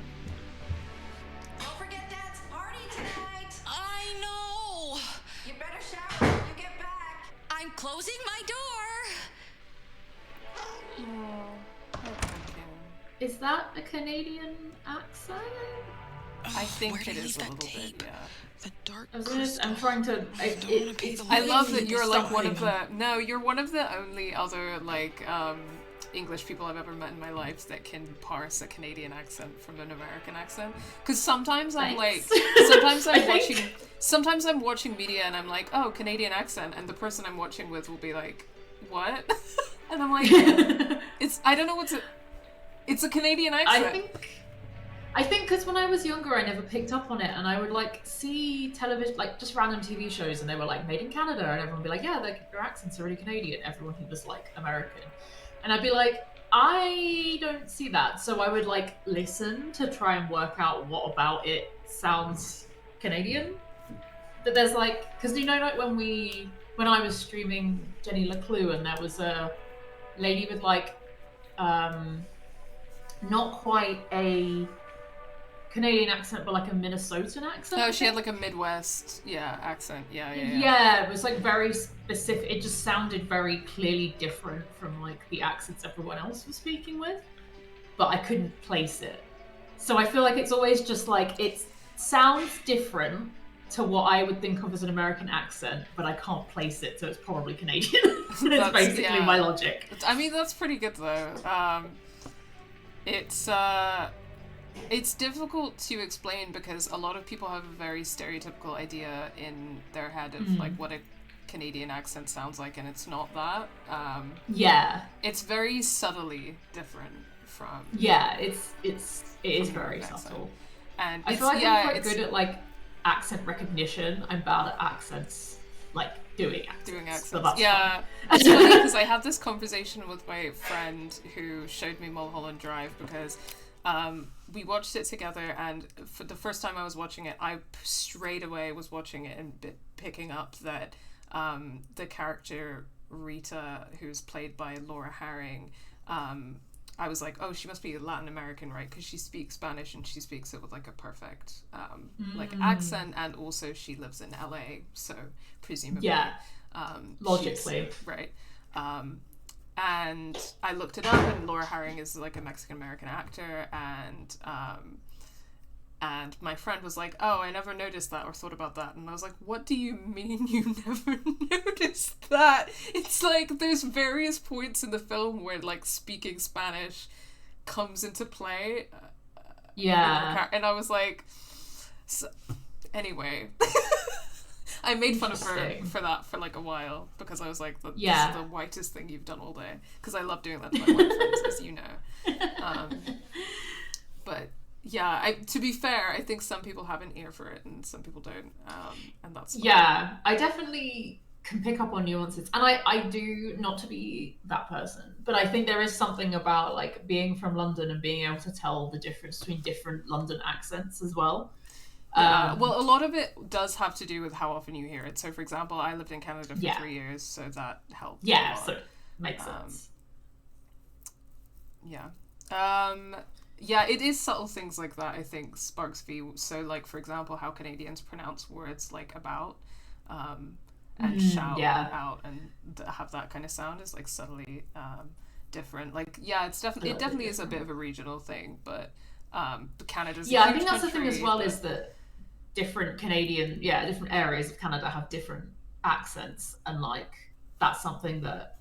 Don't forget Dad's party tonight. I know. You better shower when you get back. I'm closing my door. Is that a Canadian accent? I think Where did it I is leave a that little tape? bit, yeah. The dark I'm crystal. trying to. Don't wanna pay the I light love bill that you're like one of Sorry. the... No, you're one of the only other, like, English people I've ever met in my life that can parse a Canadian accent from an American accent. Because sometimes I'm like... Thanks. Sometimes I'm watching media and I'm like, oh, Canadian accent, and the person I'm watching with will be like, what? And I'm like, I don't know what's a... It's a Canadian accent. I think because when I was younger, I never picked up on it, and I would like see television, like just random TV shows, and they were like made in Canada, and everyone would be like, yeah, their accents are really Canadian. Everyone who was like American, and I'd be like, I don't see that. So I would like listen to try and work out what about it sounds Canadian. But there's like, because you know, like when I was streaming Jenny LeClue, and there was a lady with like, not quite a Canadian accent, but like a Minnesotan accent. Oh, she had like a Midwest, accent. Yeah. Yeah, it was like very specific. It just sounded very clearly different from like the accents everyone else was speaking with, but I couldn't place it. So I feel like it's always just like, it sounds different to what I would think of as an American accent, but I can't place it, so it's probably Canadian. That's basically my logic. I mean, that's pretty good though. It's difficult to explain because a lot of people have a very stereotypical idea in their head of like what a Canadian accent sounds like, and it's not that. It's very subtly different from. Yeah, it is very subtle. And I feel like I'm quite good at like accent recognition. I'm bad at accents, like doing accents. So that's yeah, it's funny because I had this conversation with my friend who showed me Mulholland Drive because we watched it together, and for the first time I was watching it, I straight away was watching it and picking up that the character Rita, who's played by Laura Harring, I was like, oh, she must be Latin American, right? Because she speaks Spanish and she speaks it with like a perfect like accent, and also she lives in LA, so presumably logically right. And I looked it up, and Laura Harring is like a Mexican American actor, and my friend was like, oh, I never noticed that or thought about that. And I was like, what do you mean you never noticed that? It's like there's various points in the film where like speaking Spanish comes into play. And I was like, so, anyway. I made fun of her for that for like a while because I was like, this is the whitest thing you've done all day. Because I love doing that to my white friends, as you know. But yeah, to be fair, I think some people have an ear for it and some people don't, and that's fine. Yeah, I definitely can pick up on nuances, and I do, not to be that person, but I think there is something about like being from London and being able to tell the difference between different London accents as well. Yeah, well, a lot of it does have to do with how often you hear it. So, for example, I lived in Canada for 3 years, so that helped. Yeah, so it makes sense. Yeah, it is subtle things like that, I think, sparks view. So, like, for example, how Canadians pronounce words like about. and shout yeah. out and have that kind of sound is like subtly different. Like, yeah, it definitely is a bit of a regional thing, but Canada's yeah, a huge I think that's country, the thing as well, is that different areas of Canada have different accents, and like that's something that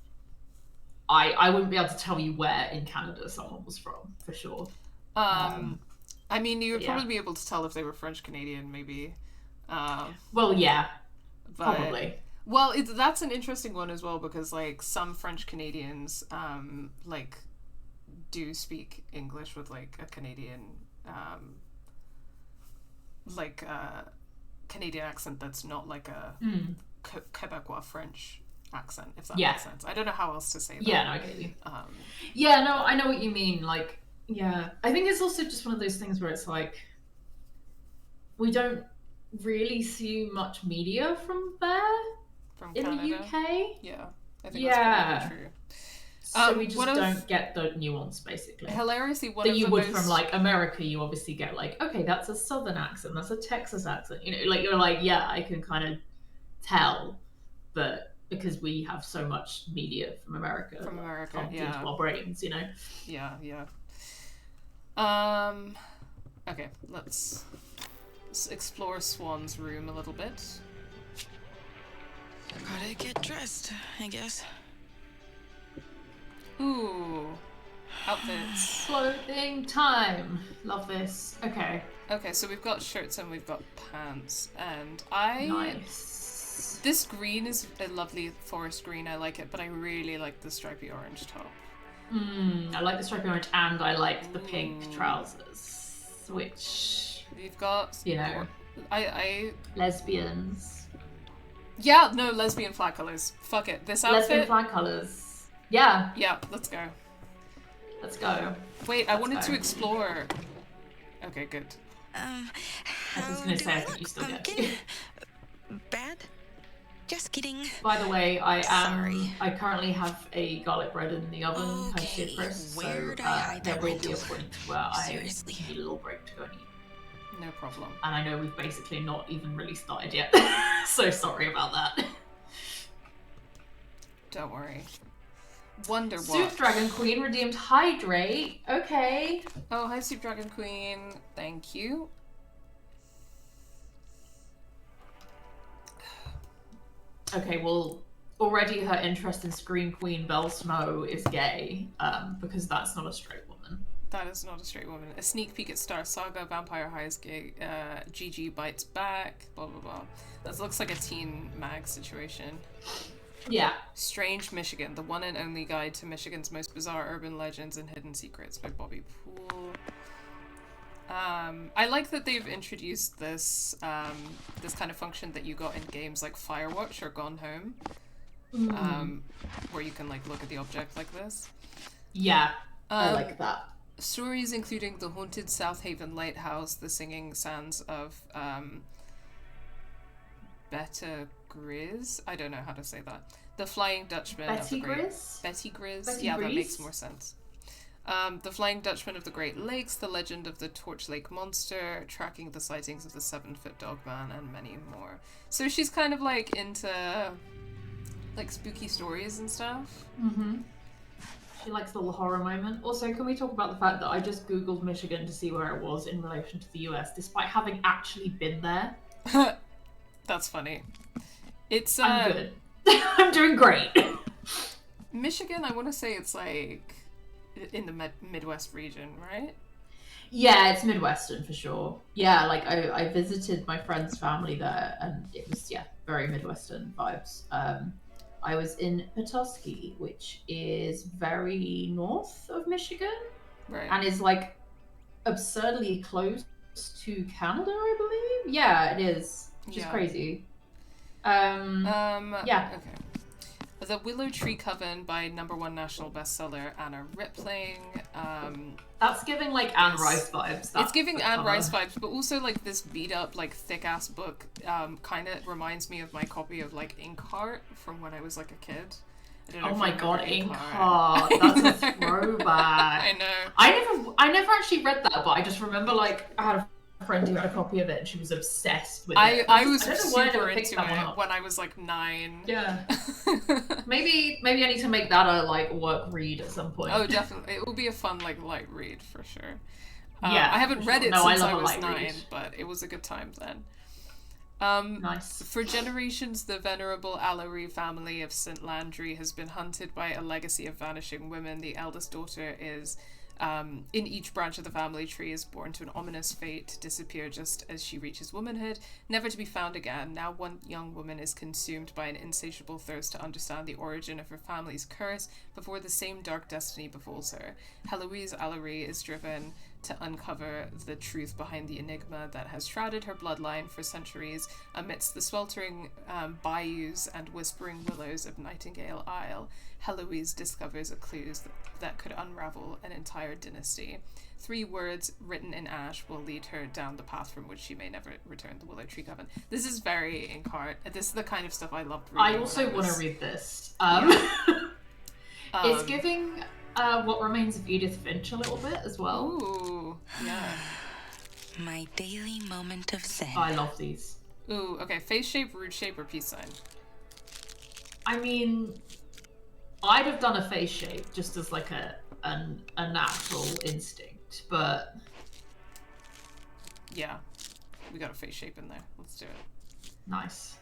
I wouldn't be able to tell you where in Canada someone was from for sure. I mean, you would probably be able to tell if they were French Canadian, maybe. Well, yeah, but, probably. Well, that's an interesting one as well, because like some French Canadians like do speak English with like a Canadian Canadian accent that's not like a Quebecois French accent, if that makes sense. I don't know how else to say that. Yeah, no, I get you. Yeah, no, I know what you mean. Like, yeah, I think it's also just one of those things where it's like we don't really see much media from there in Canada. the UK. Yeah, I think that's probably true. So we just don't get the nuance, basically. Hilariously, one that of you the would most... from like America. You obviously get like, okay, that's a Southern accent, that's a Texas accent. You know, like you're like, yeah, I can kind of tell, but because we have so much media from America, yeah, into our brains, you know. Yeah. Okay, let's explore Swann's room a little bit. Gotta get dressed, I guess. Ooh, outfits. Clothing time. Love this. Okay, so we've got shirts and we've got pants, and nice. This green is a lovely forest green. I like it, but I really like the stripy orange top. I like the stripy orange, and I like the pink trousers, which we've got. You know, I lesbians. Yeah, no, lesbian flag colors. Fuck it. This outfit. Lesbian flag colors. Yeah. Yeah, let's go. Let's go. Wait, I wanted to explore. Okay, good. I was going to say, I think you still get it. Bad? Just kidding. By the way, I currently have a garlic bread in the oven, courtesy of Chris. Where'd so I hide there that will be a window? point where Seriously. I need a little break to go and eat. No problem. And I know we've basically not even really started yet, so sorry about that. Don't worry. Wonder what? Soup Dragon Queen redeemed Hydrate. Okay. Oh, hi, Soup Dragon Queen. Thank you. Okay, well, already her interest in Scream Queen Belle Snow is gay, because that's not a straight woman. That is not a straight woman. A sneak peek at Star Saga, Vampire High's gay, GG Bites Back, blah blah blah. That looks like a teen mag situation. Yeah. Strange Michigan, the one and only guide to Michigan's most bizarre urban legends and hidden secrets by Bobby Poole. I like that they've introduced this this kind of function that you got in games like Firewatch or Gone Home, where you can like look at the object like this. Yeah, I like that. Stories including the haunted South Haven Lighthouse, the singing sands of Beta Grizz. I don't know how to say that. The Flying Dutchman of the Great... Betty Grizz? Yeah, that makes more sense. The Flying Dutchman of the Great Lakes, The Legend of the Torch Lake Monster, Tracking the Sightings of the 7-Foot Dog Man, and many more. So she's kind of like into like spooky stories and stuff. Mm-hmm. She likes the little horror moment. Also, can we talk about the fact that I just googled Michigan to see where it was in relation to the US, despite having actually been there? That's funny. It's I'm good. I'm doing great. Michigan, I want to say it's like in the Midwest region, right? Yeah, it's Midwestern for sure. Yeah, like I visited my friend's family there, and it was very Midwestern vibes. I was in Petoskey, which is very north of Michigan, right, and is like absurdly close to Canada, I believe. Yeah, it is, which is crazy. Yeah. Okay. The Willow Tree Coven by #1 national bestseller Anna Rippling. That's giving like Anne Rice vibes. It's giving Anne Rice vibes, but also like this beat up, like thick ass book. Kind of reminds me of my copy of like Inkheart from when I was like a kid. Oh my god, Inkheart! That's a throwback. I know. I never actually read that, but I just remember like I had a friend who had a copy of it, and she was obsessed with it. I was I don't know why I super never picked into that one it up. when I was like 9. Yeah. Maybe I need to make that a like work read at some point. Oh, definitely. It will be a fun like light read for sure. Yeah, I haven't read it No, since I I love a was light 9, read. but it was a good time then. Nice. For generations, the venerable Allery family of St. Landry has been hunted by a legacy of vanishing women. The eldest daughter is, in each branch of the family tree, is born to an ominous fate to disappear just as she reaches womanhood, never to be found again. Now one young woman is consumed by an insatiable thirst to understand the origin of her family's curse before the same dark destiny befalls her. Heloise Allery is driven to uncover the truth behind the enigma that has shrouded her bloodline for centuries amidst the sweltering bayous and whispering willows of Nightingale Isle. Heloise discovers a clue that could unravel an entire dynasty. 3 words written in ash will lead her down the path from which she may never return. The Willow Tree Coven. This is very in cart. This is the kind of stuff I loved reading. I also want to read this. It's giving What Remains of Edith Finch a little bit as well. Ooh, yeah. My daily moment of zen. I love these. Ooh, okay. Face shape, root shape, or peace sign? I mean, I'd have done a face shape just as like a natural instinct, but yeah, we got a face shape in there. Let's do it. Nice.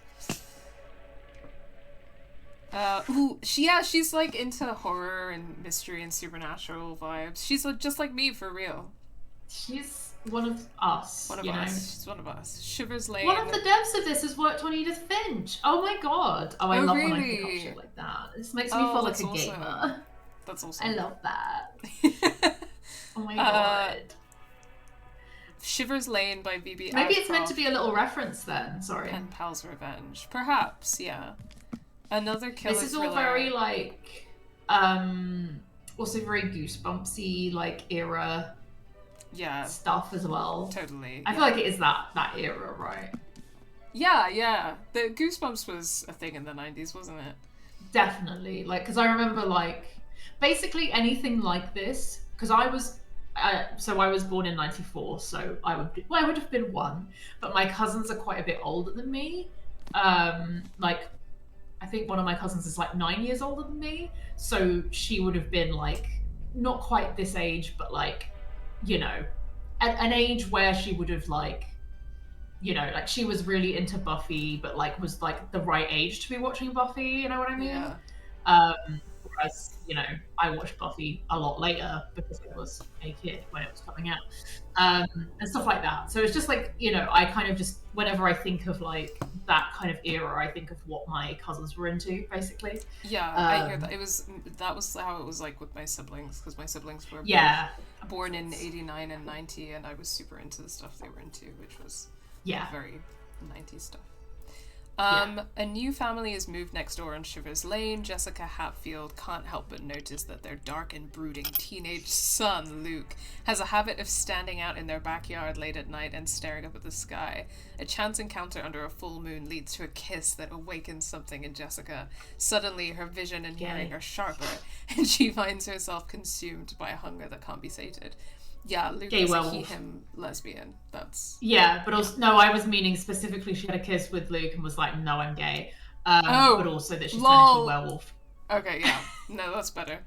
She's like into horror and mystery and supernatural vibes. She's just like me for real. She's one of us. One of us. She's one of us. Shivers Lane. One of the devs of this has worked on Edith Finch. Oh my god. Oh, I love when I pick up really? shit like that. This makes me feel like a awesome. gamer. That's awesome. I love that. Oh my god. Shivers Lane by V.B. Maybe it's meant to be a little reference then. Sorry. Pen Pal's Revenge. Perhaps, yeah. Another killer This is all thriller. very like also very goosebumpsy like era stuff as well. Totally. I feel like it is that era, right? Yeah. The Goosebumps was a thing in the 90s, wasn't it? Definitely. Like, because I remember like basically anything like this, because I was born in 94, so I would have been 1, but my cousins are quite a bit older than me. Like I think one of my cousins is like 9 years older than me, so she would have been like not quite this age, but like, you know, at an age where she would have like, you know, like she was really into Buffy, but like was like the right age to be watching Buffy, you know what I mean? Yeah. Whereas, you know, I watched Buffy a lot later because I was a kid when it was coming out, and stuff like that. So it's just like, you know, I kind of just, whenever I think of like that kind of era, I think of what my cousins were into, basically. Yeah, I hear that. That was how it was like with my siblings, because my siblings were born in 89 and 90, and I was super into the stuff they were into, which was very 90s stuff. A new family has moved next door on Shivers Lane. Jessica Hatfield can't help but notice that their dark and brooding teenage son, Luke, has a habit of standing out in their backyard late at night and staring up at the sky. A chance encounter under a full moon leads to a kiss that awakens something in Jessica. Suddenly, her vision and hearing are sharper, and she finds herself consumed by a hunger that can't be sated. Yeah, Luke is a he-him lesbian. That's... Yeah, but also, no, I was meaning specifically she had a kiss with Luke and was like, no, I'm gay. But also that she's turned into a werewolf. Okay, yeah. No, that's better.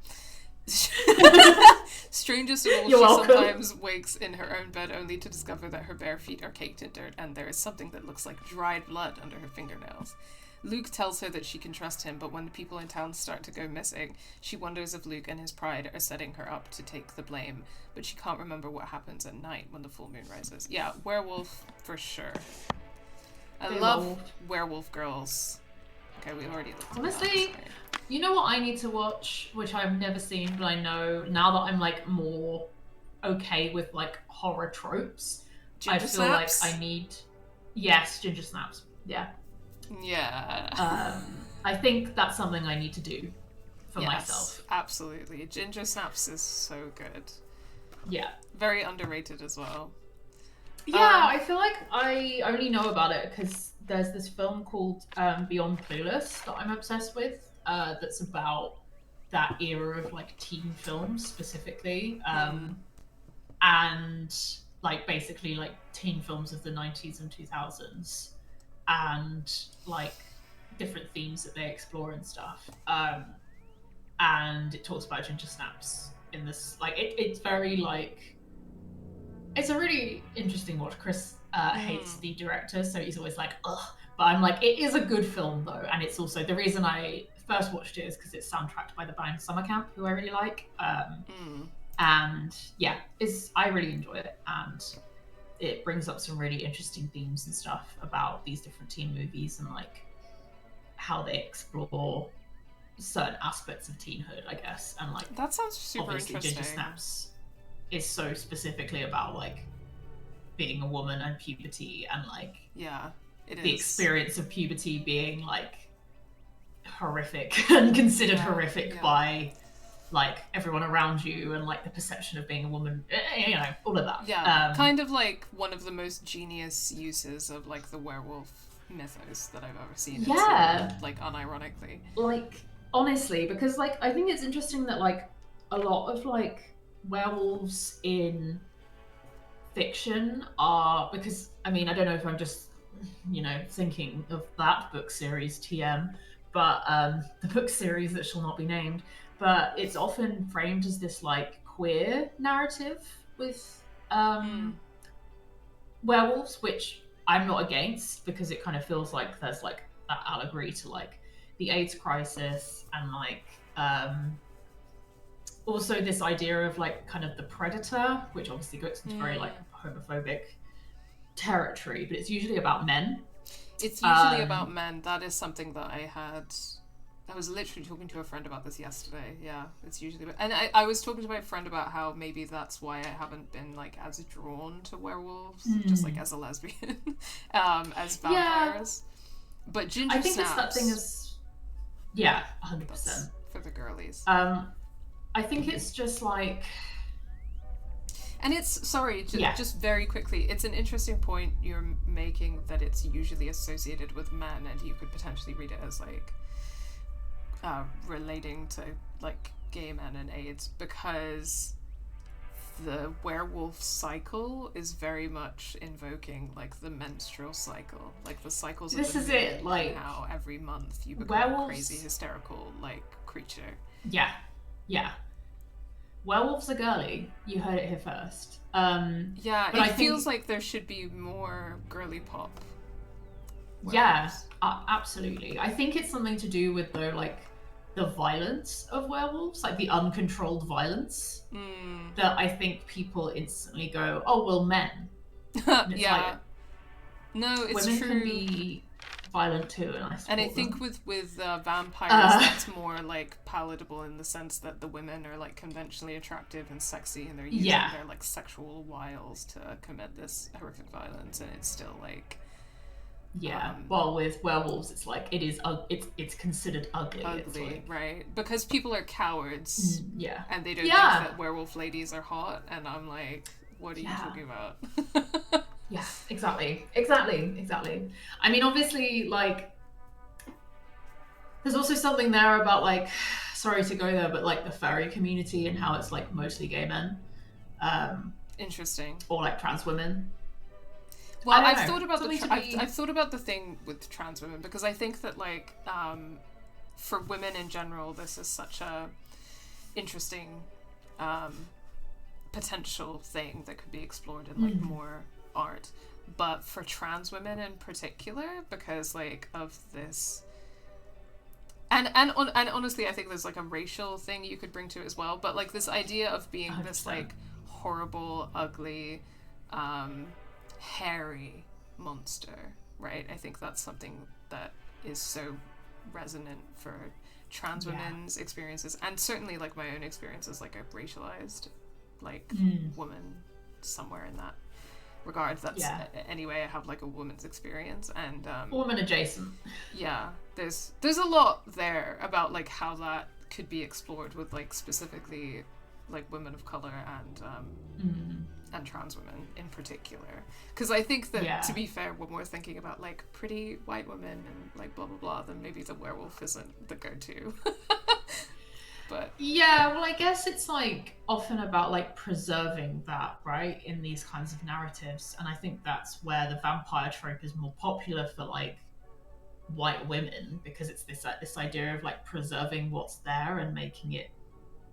Strangest of all, she sometimes wakes in her own bed only to discover that her bare feet are caked in dirt and there is something that looks like dried blood under her fingernails. Luke tells her that she can trust him, but when the people in town start to go missing, she wonders if Luke and his pride are setting her up to take the blame, but she can't remember what happens at night when the full moon rises. Yeah, werewolf for sure. I love werewolf girls. Okay, we already looked at honestly, you know what I need to watch, which I've never seen, but I know now that I'm like more okay with like horror tropes. Ginger I feel snaps? like I need ginger snaps. Yeah. I think that's something I need to do for myself. Absolutely. Ginger snaps is so good. Yeah. Very underrated as well. Yeah, I feel like I only know about it because there's this film called Beyond Clueless that I'm obsessed with. That's about that era of like teen films specifically, and like basically like teen films of the 90s and 2000s, and like different themes that they explore and stuff. And it talks about ginger snaps in this, like it's very like, it's a really interesting watch. Chris hates the director, so he's always like, ugh. But I'm like, it is a good film though, and it's also the reason I first watched it is because it's soundtracked by the band Summer Camp, who I really like. And yeah, I really enjoy it, and it brings up some really interesting themes and stuff about these different teen movies and like how they explore certain aspects of teenhood, I guess. And like, that sounds super obviously interesting. Ginger Snaps is so specifically about like being a woman and puberty, and like the experience of puberty being like horrific and considered horrific by like everyone around you, and like the perception of being a woman, you know, all of that. Kind of like one of the most genius uses of like the werewolf mythos that I've ever seen. Like unironically, like honestly, because like I think it's interesting that like a lot of like werewolves in fiction are, because I mean, I don't know if I'm just, you know, thinking of that book series TM, but the book series that shall not be named, but it's often framed as this like queer narrative with werewolves, which I'm not against, because it kind of feels like there's like that allegory to like the AIDS crisis, and like also this idea of like kind of the predator, which obviously goes into very like homophobic territory, but it's usually about men. It's usually about men. That is something that I was literally talking to a friend about this yesterday. Yeah, it's usually and I was talking to my friend about how maybe that's why I haven't been like as drawn to werewolves, just like as a lesbian, as vampires. But ginger I think snaps, it's that thing is 100% for the girlies. I think it's just like, and it's just very quickly, it's an interesting point you're making, that it's usually associated with men, and you could potentially read it as like relating to like gay men and AIDS, because the werewolf cycle is very much invoking like the menstrual cycle, like the cycles of the moon, like how every month you become a crazy hysterical like creature. Werewolves are girly. You heard it here first. It feels like there should be more girly pop werewolves. Yeah, absolutely. I think it's something to do with though like the violence of werewolves, like the uncontrolled violence, that I think people instantly go, oh well, men. It's like, no, it's women true. Can be violent too, and I think them. with vampires, that's more like palatable in the sense that the women are like conventionally attractive and sexy, and they're using their like sexual wiles to commit this horrific violence, and it's still like well, with werewolves, it's like it's considered ugly. It's like, right? Because people are cowards, and they don't think that werewolf ladies are hot, and I'm like, what are you talking about? Yeah, exactly. I mean, obviously, like, there's also something there about, like, sorry to go there, but, like, the furry community and how it's, like, mostly gay men. Interesting. Or, like, trans women. Well, I've thought about the thing with trans women, because I think that, like, for women in general, this is such a interesting potential thing that could be explored in, like, more art, but for trans women in particular, because like of this, and honestly, I think there's like a racial thing you could bring to it as well, but like this idea of being 100%. This like horrible, ugly, hairy monster, right? I think that's something that is so resonant for trans women's experiences, and certainly like my own experiences, like a racialized like woman somewhere in that regard. That's anyway, I have like a woman's experience, and woman adjacent. There's a lot there about like how that could be explored with like specifically like women of color and trans women in particular, because I think that to be fair, when we're thinking about like pretty white women and like blah blah blah, then maybe the werewolf isn't the go-to. but yeah, well, I guess it's like often about like preserving that, right, in these kinds of narratives, and I think that's where the vampire trope is more popular for like white women, because it's this idea of like preserving what's there and making it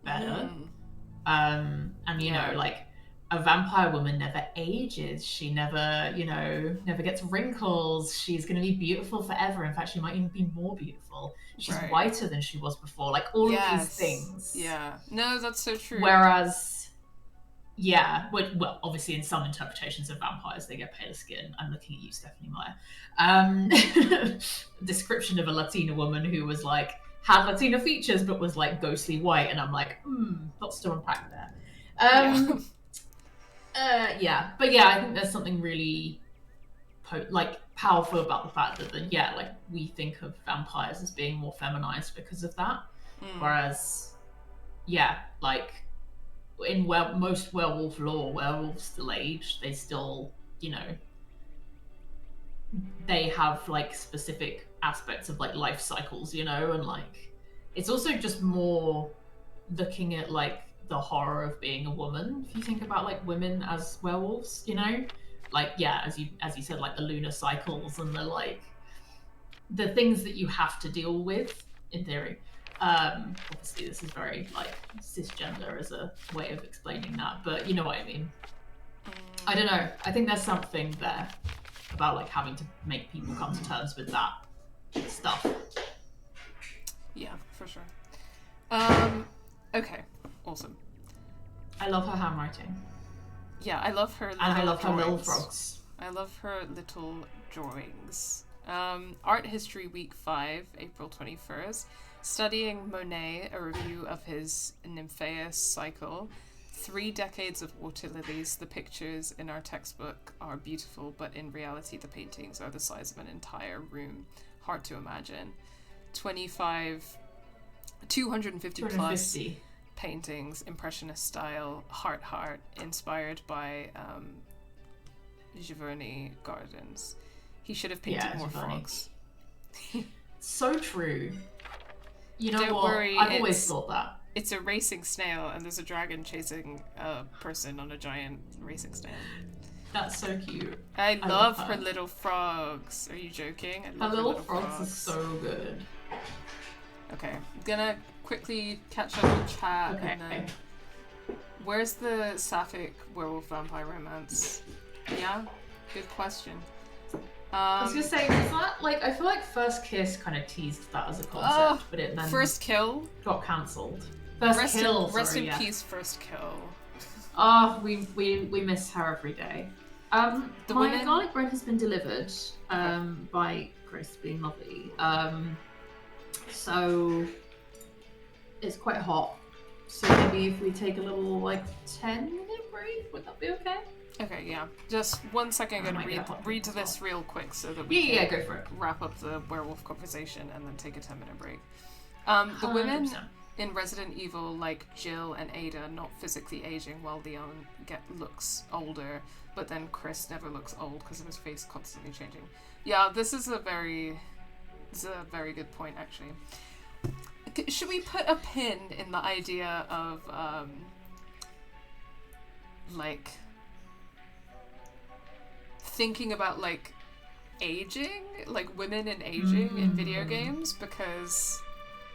better. And you know, like a vampire woman never ages. She never, never gets wrinkles. She's going to be beautiful forever. In fact, she might even be more beautiful. She's whiter than she was before. Like all of these things. Yeah. No, that's so true. Whereas, yeah, well, obviously in some interpretations of vampires, they get paler skin. I'm looking at you, Stephanie Meyer. Description of a Latina woman who was like, had Latina features, but was like ghostly white. And I'm like, lots to unpack there. Yeah, but yeah, I think there's something really powerful about the fact that like we think of vampires as being more feminized because of that, whereas like in most werewolf lore, werewolves still age. They still, they have like specific aspects of like life cycles, and like it's also just more looking at like the horror of being a woman. If you think about like women as werewolves, like as you said, like the lunar cycles and the like the things that you have to deal with in theory. Obviously this is very like cisgender as a way of explaining that, but you know what I mean. I don't know, I think there's something there about like having to make people come to terms with that stuff. Yeah, for sure. Okay, awesome. I love her handwriting. Yeah, I love her little and I love drawings. her little frogs. I love her little drawings. Art History Week 5, April 21st. Studying Monet, a review of his Nymphaeus cycle. 3 decades of water lilies. The pictures in our textbook are beautiful, but in reality the paintings are the size of an entire room. Hard to imagine. 250 plus paintings, impressionist style, heart, inspired by Giverny Gardens. He should have painted more frogs. So true. You know Don't what? worry, I've always thought that. It's a racing snail, and there's a dragon chasing a person on a giant racing snail. That's so cute. I love her little frogs. Are you joking? Her little frogs are so good. Okay, I'm gonna quickly catch up with chat. Okay. And then... Where's the sapphic werewolf vampire romance? Yeah, good question. I was gonna say, is that like, I feel like First Kiss kind of teased that as a concept, but it then First Kill got cancelled. Rest in peace, First Kill. Oh, we miss her every day. My garlic bread has been delivered by Chris, being lovely. So it's quite hot. So maybe if we take a little like 10-minute break, would that be okay? Okay, yeah. Just 1 second, I'm gonna read this real quick so that we can go for it. Wrap up the werewolf conversation and then take a 10-minute break. The women in Resident Evil, like Jill and Ada, not physically aging while Leon looks older, but then Chris never looks old because of his face constantly changing. Yeah, this is a very good point, actually. Should we put a pin in the idea of like thinking about like aging, like women and aging in video games, because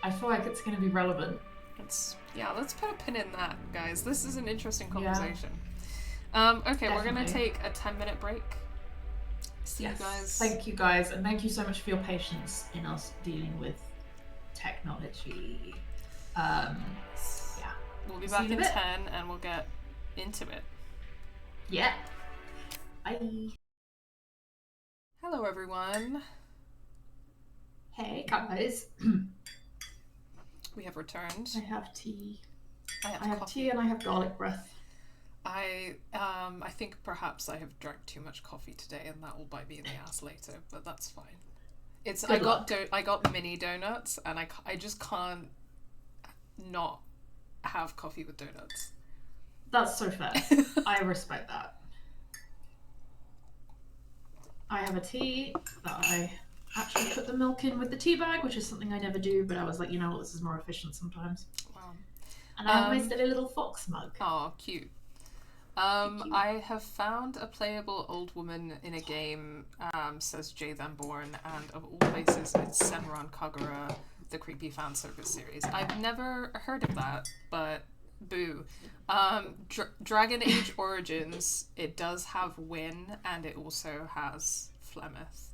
I feel like it's going to be relevant. Let's put a pin in that, guys. This is an interesting conversation. Okay, definitely. We're going to take a 10-minute break. See you guys. Thank you guys, and thank you so much for your patience in us dealing with technology. We'll be back in 10 and we'll get into it. Yeah. Bye. Hello, everyone. Hey, guys. We have returned. I have tea. I have tea and I have garlic breath. I think perhaps I have drank too much coffee today, and that will bite me in the ass later. But that's fine. I got mini donuts, and I just can't not have coffee with donuts. That's so fair. I respect that. I have a tea that I actually put the milk in with the tea bag, which is something I never do, but I was like, you know what, this is more efficient sometimes. Wow. And I have my silly little fox mug. Oh, cute. I have found a playable old woman in a game, says Jay Then Born, and of all places, it's Senran Kagura, the creepy fan service series. I've never heard of that, but boo. Dragon Age Origins, it does have Wynn, and it also has Flemeth.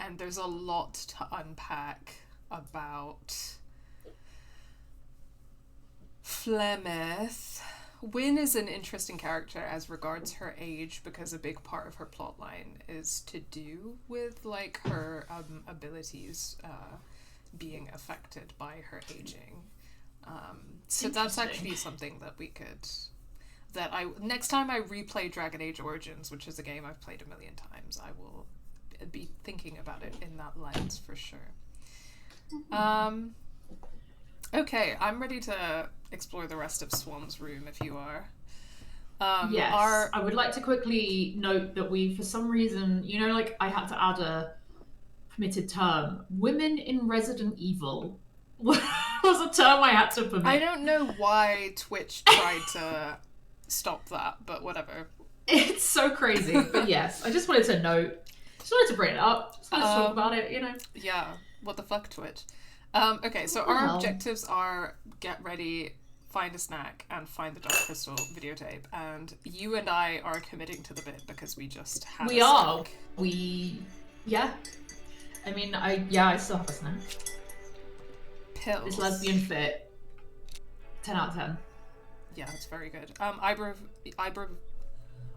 And there's a lot to unpack about Flemeth. Wynn is an interesting character as regards her age, because a big part of her plotline is to do with like her abilities being affected by her aging. So that's actually something that we could. Next time I replay Dragon Age Origins, which is a game I've played a million times, I will be thinking about it in that lens for sure. Okay, I'm ready to explore the rest of Swann's room if you are. Yes. I would like to quickly note that we, for some reason, you know, like I had to add a permitted term. Women in Resident Evil was a term I had to permit. I don't know why Twitch tried to stop that, but whatever. It's so crazy. But yes, I just wanted to note. Just wanted to bring it up. Just wanted to talk about it, you know? Yeah. What the fuck, Twitch? Okay, so our objectives are get ready, find a snack, and find the Dark Crystal videotape. And you and I are committing to the bit because we just have We a are. snack. Yeah. I mean, I still have a snack. Pills. It's lesbian fit. 10 out of 10. Yeah, it's very good.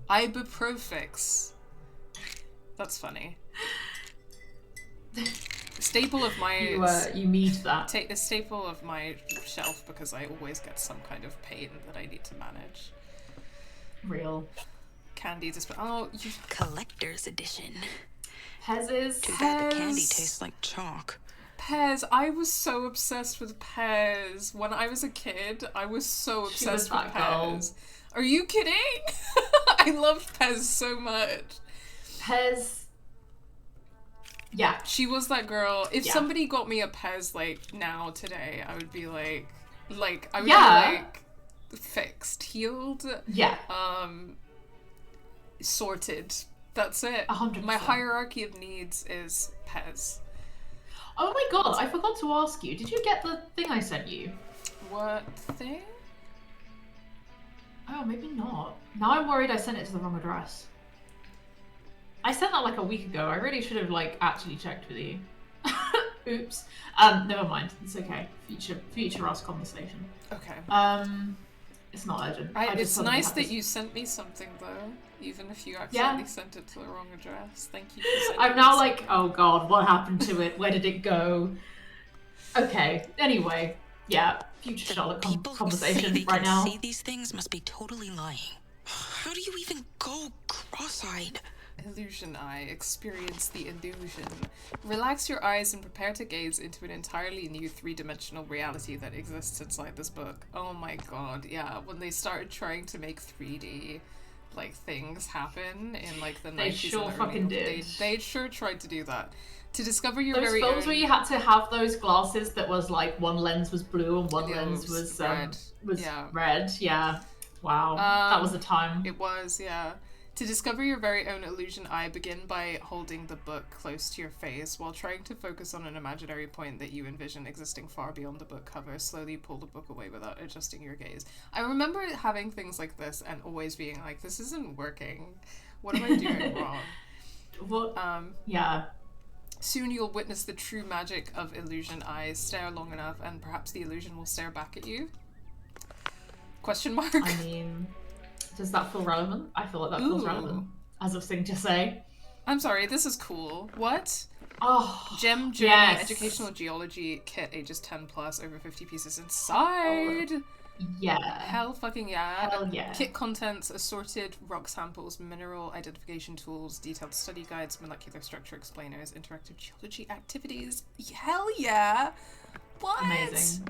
Ibuprofix. That's funny. Staple of my you need that. A staple of my shelf because I always get some kind of pain that I need to manage. Real. Candy Collector's edition. Pez's. Too bad the candy tastes like chalk. Pez. I was so obsessed with Pez. When I was a kid, I was so obsessed with Pez. Are you kidding? I loved Pez so much. Pez. Yeah. She was that girl. If somebody got me a Pez, like, now, today, I would be like, I would be like, fixed, healed. Yeah. Sorted. That's it. 100%. My hierarchy of needs is Pez. Oh my god, I forgot to ask you. Did you get the thing I sent you? What thing? Oh, maybe not. Now I'm worried I sent it to the wrong address. I sent that like a week ago. I really should have like actually checked with you. Oops. Never mind. It's okay. Future us conversation. Okay. It's not urgent. It's nice that you sent me something though, even if you accidentally sent it to the wrong address. Thank you for sending I'm now like, oh god, what happened to it? Where did it go? Okay. Anyway, yeah. Future Charlotte conversation right now. See these things must be totally lying. How do you even go cross-eyed? Illusion eye. Experience the illusion. Relax your eyes and prepare to gaze into an entirely new three-dimensional reality that exists inside this book. Oh my god, yeah. When they started trying to make 3D like things happen in like the 90s, they sure fucking did. They sure tried to do that. To discover your those very films own... where you had to have those glasses that was like one lens was blue and one lens was red. Red. Yeah. Wow. That was a time. It was, yeah. To discover your very own illusion eye, begin by holding the book close to your face while trying to focus on an imaginary point that you envision existing far beyond the book cover. Slowly pull the book away without adjusting your gaze. I remember having things like this and always being like, this isn't working. What am I doing wrong? What? Yeah. Soon you'll witness the true magic of illusion eyes. Stare long enough and perhaps the illusion will stare back at you? Question mark? I mean... Does that feel relevant? I feel like that feels relevant. As of thing to say. I'm sorry, this is cool. What? Oh, Gem Journey Educational Geology Kit, ages 10 plus, over 50 pieces inside. Yeah. Hell fucking yeah. Hell yeah. Kit contents, assorted rock samples, mineral identification tools, detailed study guides, molecular structure explainers, interactive geology activities. Hell yeah. What? Amazing.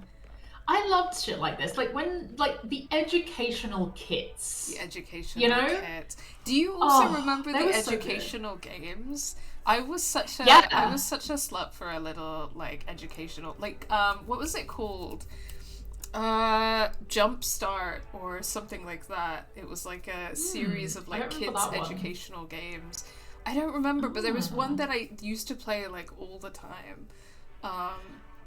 I loved shit like this. Like when, like the educational kits. The educational You know? kit. Do you also remember they the were so educational games? I was such a slut for a little like educational what was it called? Jumpstart or something like that. It was like a series of like kids educational games. I don't remember, but there was one that I used to play like all the time.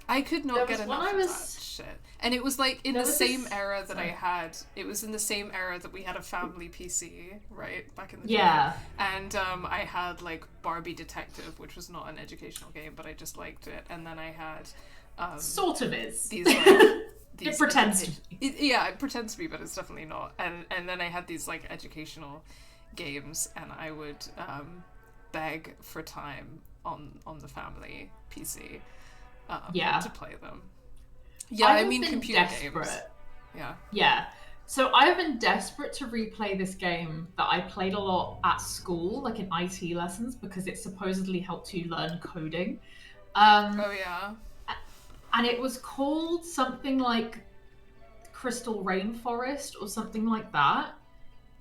I could not get enough of that shit. And it was like in the same era that I had. It was in the same era that we had a family PC, right? Back in the day. And I had like Barbie Detective, which was not an educational game, but I just liked it. And then I had sort of is. These like it pretends to be. It pretends to be, but it's definitely not. And then I had these like educational games, and I would beg for time on the family PC to play them. Yeah, I mean computer games. Yeah. So I've been desperate to replay this game that I played a lot at school, like in IT lessons, because it supposedly helped you learn coding. And it was called something like Crystal Rainforest or something like that.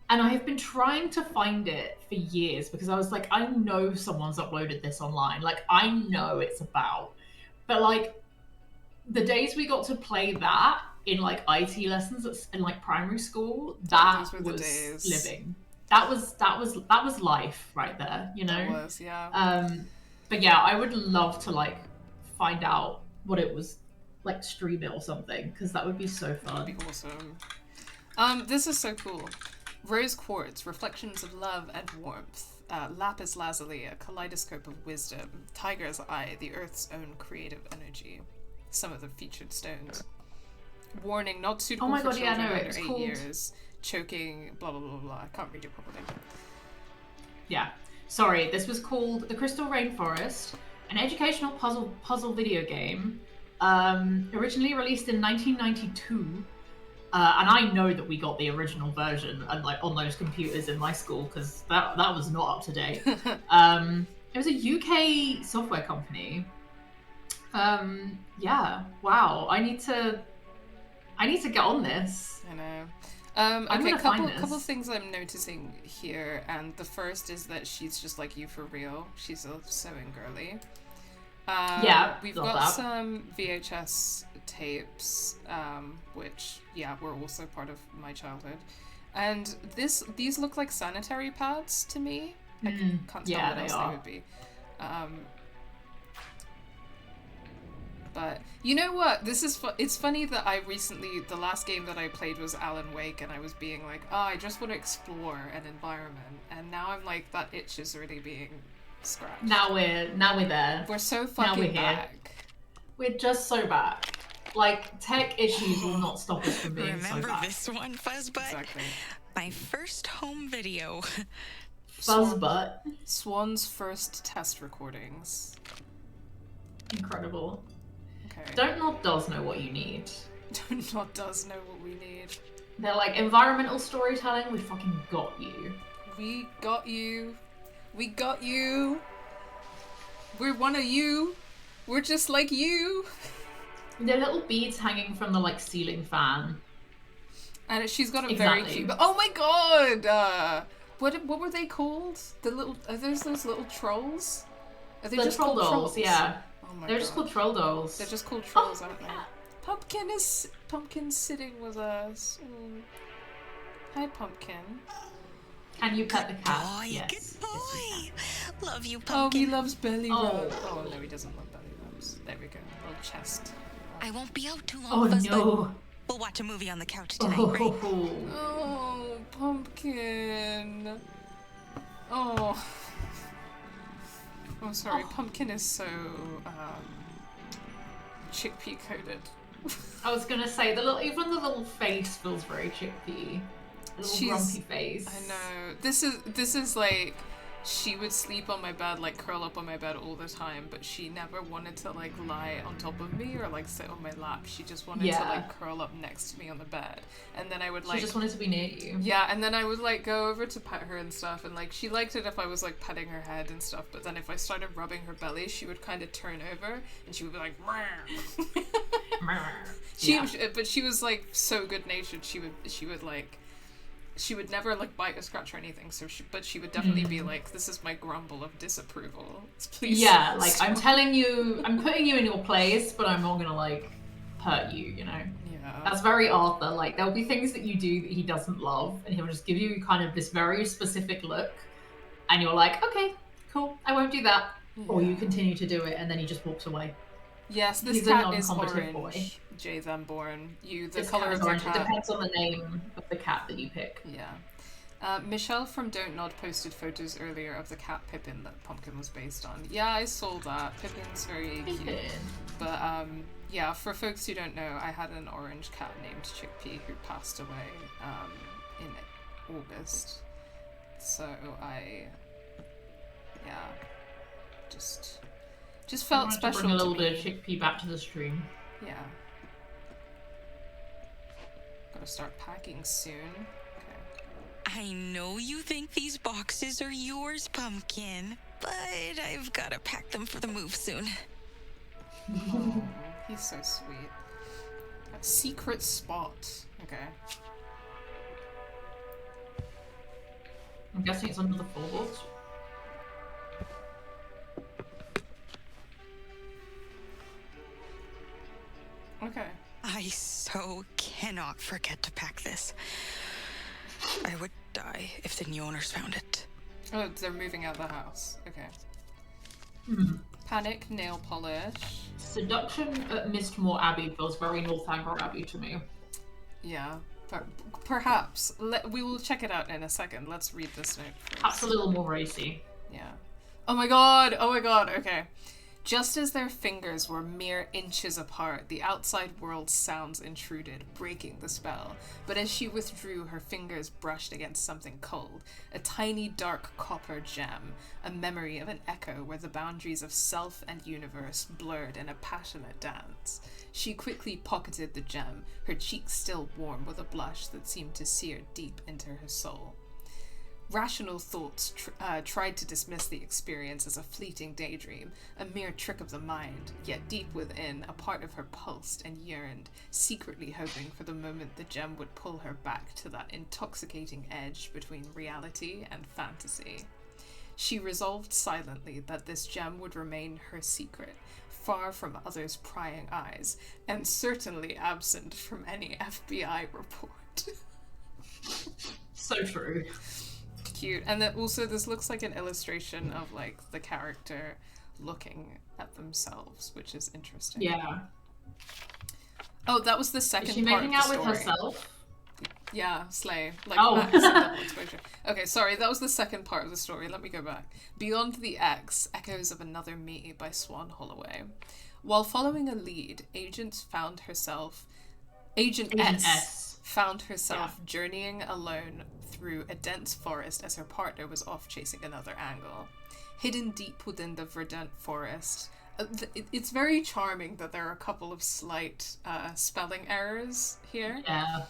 And I have been trying to find it for years because I was like, I know someone's uploaded this online. Like, I know it's about. But, like, the days we got to play that in, like, IT lessons in, like, primary school, that was living. That was life right there, you know? It was, yeah. But, yeah, I would love to, like, find out what it was, like, stream it or something, because that would be so fun. That would be awesome. This is so cool. Rose quartz, reflections of love and warmth. Lapis lazuli, a kaleidoscope of wisdom. Tiger's eye, the earth's own creative energy. Some of the featured stones. Warning, not suitable for children under 8 years. Choking, blah, blah, blah, blah. I can't read it properly. Yeah. Sorry, this was called The Crystal Rainforest, an educational puzzle video game, originally released in 1992. And I know that we got the original version and like on those computers in my school because that was not up to date. It was a UK software company. Yeah. Wow. I need to get on this. I know. Okay, couple things I'm noticing here, and the first is that she's just like you for real. She's so girly. We've got some VHS tapes, which were also part of my childhood, and these look like sanitary pads to me. I can't tell what else they would be. But you know what? This is it's funny that the last game that I played was Alan Wake, and I was being like, I just want to explore an environment, and now I'm like, that itch is really being scratched. Now we're there. We're so fucking back. We're just so back. Like, tech issues will not stop us from being so back. Remember this one, Fuzzbutt? Exactly. My first home video. Fuzzbutt. Swann's first test recordings. Incredible. Okay. Don't Not Does know what you need. Don't Not Does know what we need. They're like, environmental storytelling, we fucking got you. We got you. We got you. We're one of you. We're just like you. They're little beads hanging from the like ceiling fan. And she's got a very cute. Oh my god! What were they called? The little are those little trolls? Are they just troll called dolls? Trolls? Yeah. Oh my They're god. just called troll dolls. They're just called trolls, aren't they? Pumpkin's sitting with us. Hi, Pumpkin. Can you pet the cat? Boy, yes. good boy. Love you, Oh, Pumpkin. he loves belly rubs. Oh no, he doesn't love belly rubs. There we go. Little chest. I won't be out too long, Oh Fuzzbutt. no. We'll watch a movie on the couch tonight, right? Oh, Pumpkin. Oh. I'm sorry, Pumpkin is so chickpea coated. I was gonna say even the little face feels very chickpea. A little grumpy face. I know. This is like, she would sleep on my bed, like curl up on my bed all the time, but she never wanted to like lie on top of me or like sit on my lap. She just wanted to like curl up next to me on the bed, and then I would like. She just wanted to be near you. Yeah, and then I would like go over to pet her and stuff, and like she liked it if I was like petting her head and stuff. But then if I started rubbing her belly, she would kind of turn over and she would be like, But she was like so good natured. She would never like bite or scratch or anything. But she would definitely be like, "This is my grumble of disapproval. Please." Yeah, like I'm telling you, I'm putting you in your place, but I'm not gonna like hurt you. Yeah. That's very Arthur. Like there'll be things that you do that he doesn't love, and he'll just give you kind of this very specific look, and you're like, okay, cool, I won't do that. Or you continue to do it, and then he just walks away. Yes, this He's a cat is non-combative orange. boy. Jay Van Born. The This color cat of is orange. your It cat. depends on the name of the cat that you pick. Yeah. Michelle from Don't Nod posted photos earlier of the cat Pippin that Pumpkin was based on. Yeah, I saw that. Pippin's very cute. But yeah, for folks who don't know, I had an orange cat named Chickpea who passed away in August. So I, just felt special. Bring a little bit of Chickpea back to the stream. Yeah. Gotta start packing soon. I know you think these boxes are yours, Pumpkin, but I've gotta pack them for the move soon. Oh, he's so sweet. A secret spot. Okay. I'm guessing it's under the floorboards. Okay. I so cannot forget to pack this. I would die if the new owners found it. Oh, they're moving out the house. Okay. Panic nail polish. Seduction at Mistmore Abbey feels very Northanger Abbey to me. Yeah. Perhaps. We will check it out in a second. Let's read this note first. Perhaps a little more racy. Yeah. Oh my god! Okay. Just as their fingers were mere inches apart, the outside world's sounds intruded, breaking the spell. But as she withdrew, her fingers brushed against something cold, a tiny dark copper gem, a memory of an echo where the boundaries of self and universe blurred in a passionate dance. She quickly pocketed the gem, her cheeks still warm with a blush that seemed to sear deep into her soul. Rational thoughts tried to dismiss the experience as a fleeting daydream, a mere trick of the mind, yet deep within, a part of her pulsed and yearned, secretly hoping for the moment the gem would pull her back to that intoxicating edge between reality and fantasy. She resolved silently that this gem would remain her secret, far from others' prying eyes, and certainly absent from any FBI report. So true. Cute. And then also this looks like an illustration of like the character looking at themselves, which is interesting. Yeah. Oh, that was the second Is she part making of out the with story. herself? Yeah, slay. Like Oh. Max in double exposure. Okay, sorry, that was the second part of the story. Let me go back. Beyond the X, Echoes of Another Me by Swann Holloway. While following a lead, Agent S found herself journeying alone through a dense forest as her partner was off chasing another angle. Hidden deep within the verdant forest, it's very charming that there are a couple of slight spelling errors here. Yeah.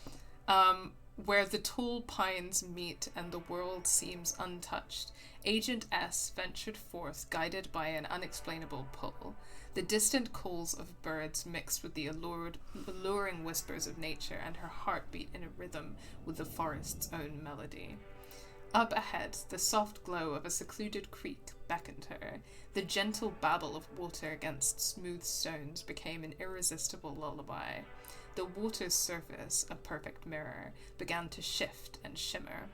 Where the tall pines meet and the world seems untouched, Agent S ventured forth, guided by an unexplainable pull. The distant calls of birds mixed with the alluring whispers of nature, and her heartbeat in a rhythm with the forest's own melody. Up ahead, the soft glow of a secluded creek beckoned her. The gentle babble of water against smooth stones became an irresistible lullaby. The water's surface, a perfect mirror, began to shift and shimmer.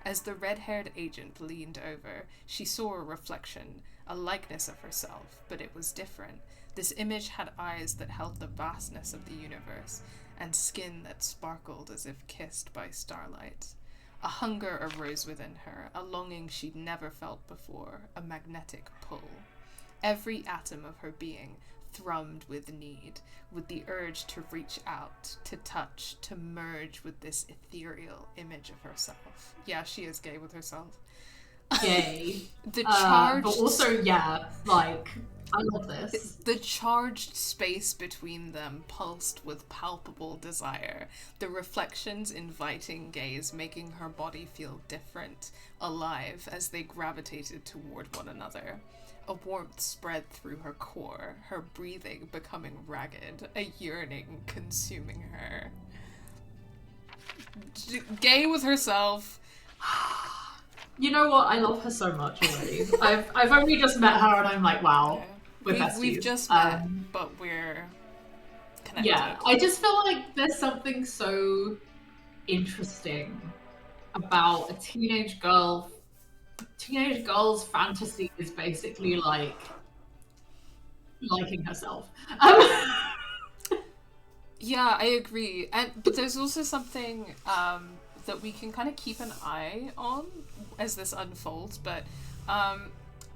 As the red-haired agent leaned over, she saw a reflection, a likeness of herself, but it was different. This image had eyes that held the vastness of the universe, and skin that sparkled as if kissed by starlight. A hunger arose within her, a longing she'd never felt before, a magnetic pull. Every atom of her being thrummed with need, with the urge to reach out, to touch, to merge with this ethereal image of herself. Yeah, she is gay with herself. Gay. The charged... But also, yeah, like, I love this. The charged space between them pulsed with palpable desire, the reflections inviting gaze making her body feel different, alive, as they gravitated toward one another. A warmth spread through her core, her breathing becoming ragged, a yearning consuming her. Gay with herself. You know what? I love her so much already. I've only just met her and I'm like, wow, we've just met, but we're connected. Yeah, I just feel like there's something so interesting about a teenage girl's fantasy is basically like liking herself. Yeah, I agree. But there's also something that we can kind of keep an eye on as this unfolds. But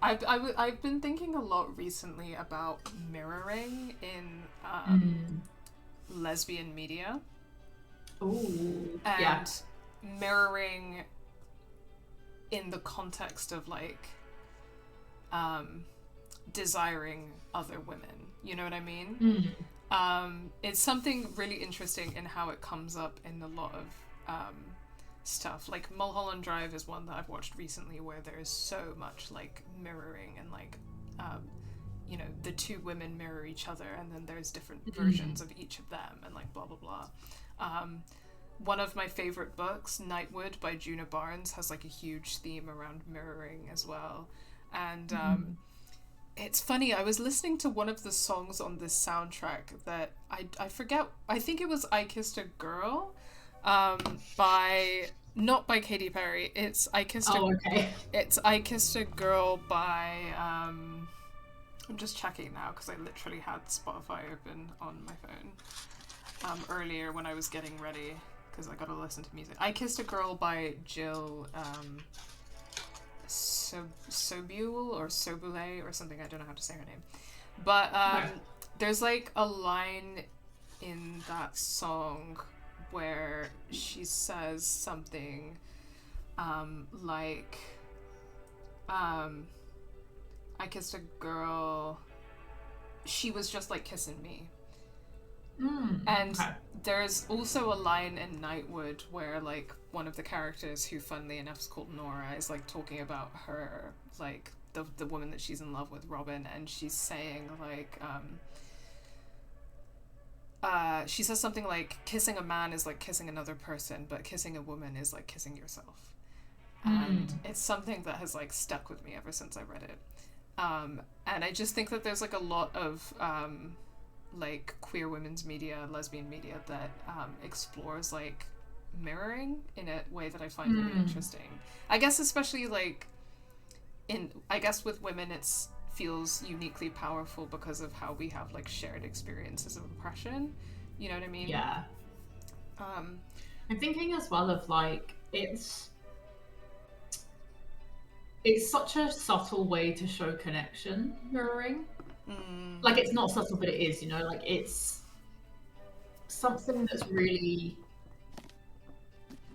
I've been thinking a lot recently about mirroring in lesbian media. Ooh, and yeah. mirroring in the context of like desiring other women. You know what I mean? It's something really interesting in how it comes up in a lot of stuff. Like Mulholland Drive is one that I've watched recently where there is so much like mirroring and like you know, the two women mirror each other and then there's different versions of each of them and like blah blah blah. One of my favorite books, Nightwood by Juna Barnes, has like a huge theme around mirroring as well. And it's funny, I was listening to one of the songs on this soundtrack that I forget, I think it was I Kissed a Girl, not by Katy Perry. It's I Kissed a Girl by I'm just checking now because I literally had Spotify open on my phone earlier when I was getting ready because I gotta listen to music. I Kissed a Girl by Jill Sobule or Sobule or something. I don't know how to say her name. But there's like a line in that song where she says something like I kissed a girl, she was just like kissing me. And there's also a line in Nightwood where like one of the characters, who funnily enough is called Nora, is like talking about her, like the woman that she's in love with, Robin, and she's saying like she says something like kissing a man is like kissing another person, but kissing a woman is like kissing yourself. And it's something that has like stuck with me ever since I read it. And I just think that there's like a lot of like queer women's media, lesbian media that explores like mirroring in a way that I find really interesting. I guess especially like with women it's feels uniquely powerful because of how we have like shared experiences of oppression. You know what I mean? Yeah. I'm thinking as well of like it's such a subtle way to show connection, mirroring. Like it's not subtle, but it is, you know, like it's something that's really